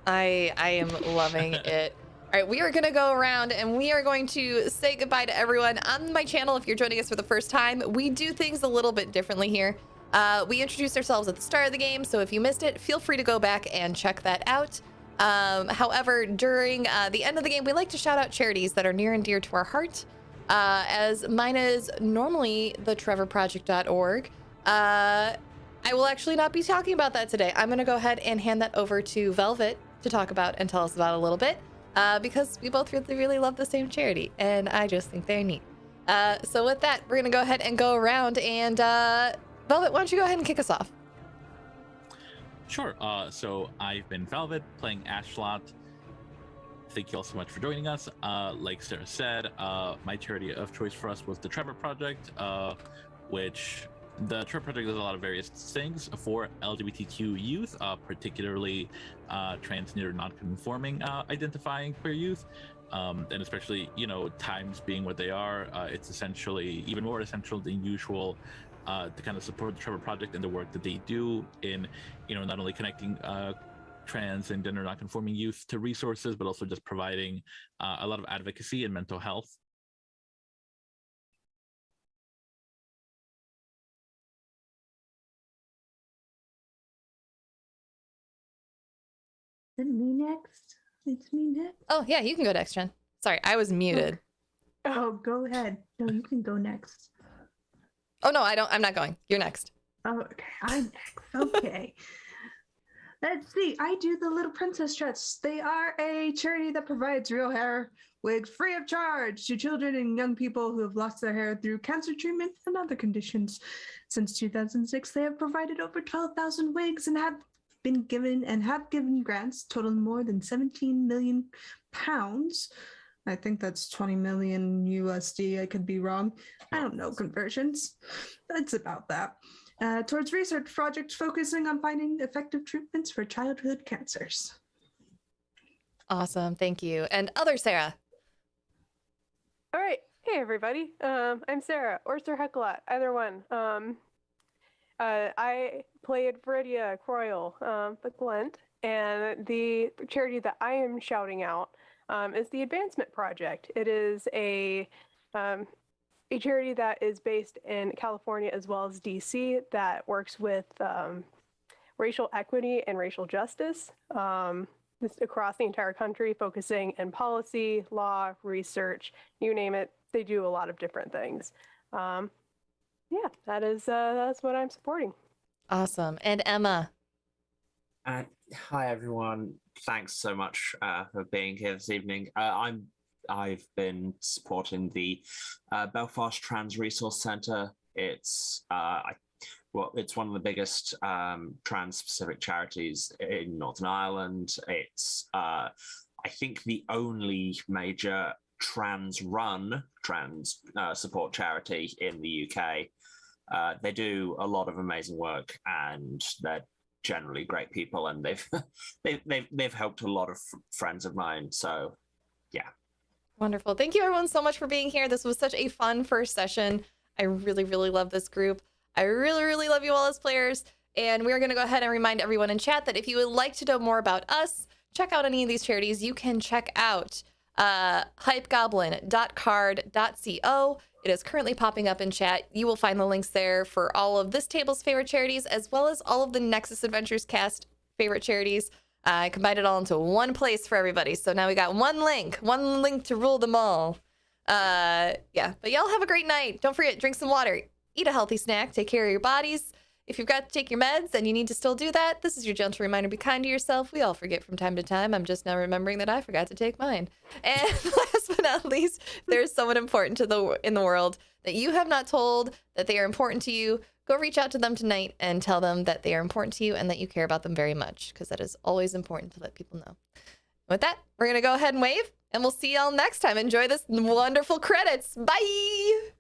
I am loving it. All All right, we are going to go around and we are going to say goodbye to everyone. On my channel, if you're joining us for the first time, we do things a little bit differently here. We introduced ourselves at the start of the game, so if you missed it, feel free to go back and check that out. However, during the end of the game, we like to shout out charities that are near and dear to our heart. As mine is normally the trevorproject.org. I will actually not be talking about that today. I'm going to go ahead and hand that over to Velvet to talk about and tell us about a little bit. Because we both really love the same charity, and I just think they're neat. So with that, we're gonna go ahead and go around, and Velvet, why don't you go ahead and kick us off? Sure. So I've been Velvet, playing Ashlot. Thank you all so much for joining us. Like Sarah said, my charity of choice for us was the Trevor Project, which the Trevor Project does a lot of various things for LGBTQ youth, particularly transgender, non-conforming identifying queer youth, and especially, you know, times being what they are, it's essentially even more essential than usual to kind of support the Trevor Project and the work that they do in, you know, not only connecting trans and gender non-conforming youth to resources, but also just providing a lot of advocacy and mental health. Is it me next? It's me next. Oh, yeah, you can go next, Jen. Sorry, I was muted. Oh, go ahead. No, you can go next. Oh, no, I'm not going. You're next. Oh, okay. I'm next. Okay. Let's see. I do the Little Princess Trust. They are a charity that provides real hair wigs free of charge to children and young people who have lost their hair through cancer treatment and other conditions. Since 2006, they have provided over 12,000 wigs and have given grants totaling more than 17 million pounds. I think that's 20 million USD. I could be wrong. I don't know conversions. That's about that. Towards research projects focusing on finding effective treatments for childhood cancers. Awesome, thank you. And other Sarah. All right. Hey, everybody. I'm Sarah or Sir Heckelot, either one. I played Viridia Croyle, the Glent, and the charity that I am shouting out is the Advancement Project. It is a charity that is based in California as well as DC that works with racial equity and racial justice across the entire country, focusing in policy, law, research, you name it. They do a lot of different things. Yeah, that's what I'm supporting. Awesome. And Emma. Hi everyone. Thanks so much for being here this evening. I've been supporting the Belfast Trans Resource Centre. It's it's one of the biggest trans-specific charities in Northern Ireland. It's I think the only major trans support charity in the UK. They do a lot of amazing work, and they're generally great people, and they've helped a lot of friends of mine. So, yeah. Wonderful. Thank you everyone so much for being here. This was such a fun first session. I really love this group. I really love you all as players. And we're going to go ahead and remind everyone in chat that if you would like to know more about us, check out any of these charities, you can check out hypegoblin.card.co. It is currently popping up in chat. You will find the links there for all of this table's favorite charities, as well as all of the Nexus Adventures cast favorite charities. I combined it all into one place for everybody. So now we got one link to rule them all. Yeah, but y'all have a great night. Don't forget, drink some water, eat a healthy snack, take care of your bodies. If you've got to take your meds and you need to still do that, this is your gentle reminder, be kind to yourself. We all forget from time to time. I'm just now remembering that I forgot to take mine. And last but not least, if there's someone important in the world that you have not told that they are important to you, go reach out to them tonight and tell them that they are important to you and that you care about them very much, because that is always important to let people know. With that, we're going to go ahead and wave, and we'll see y'all next time. Enjoy this wonderful credits. Bye!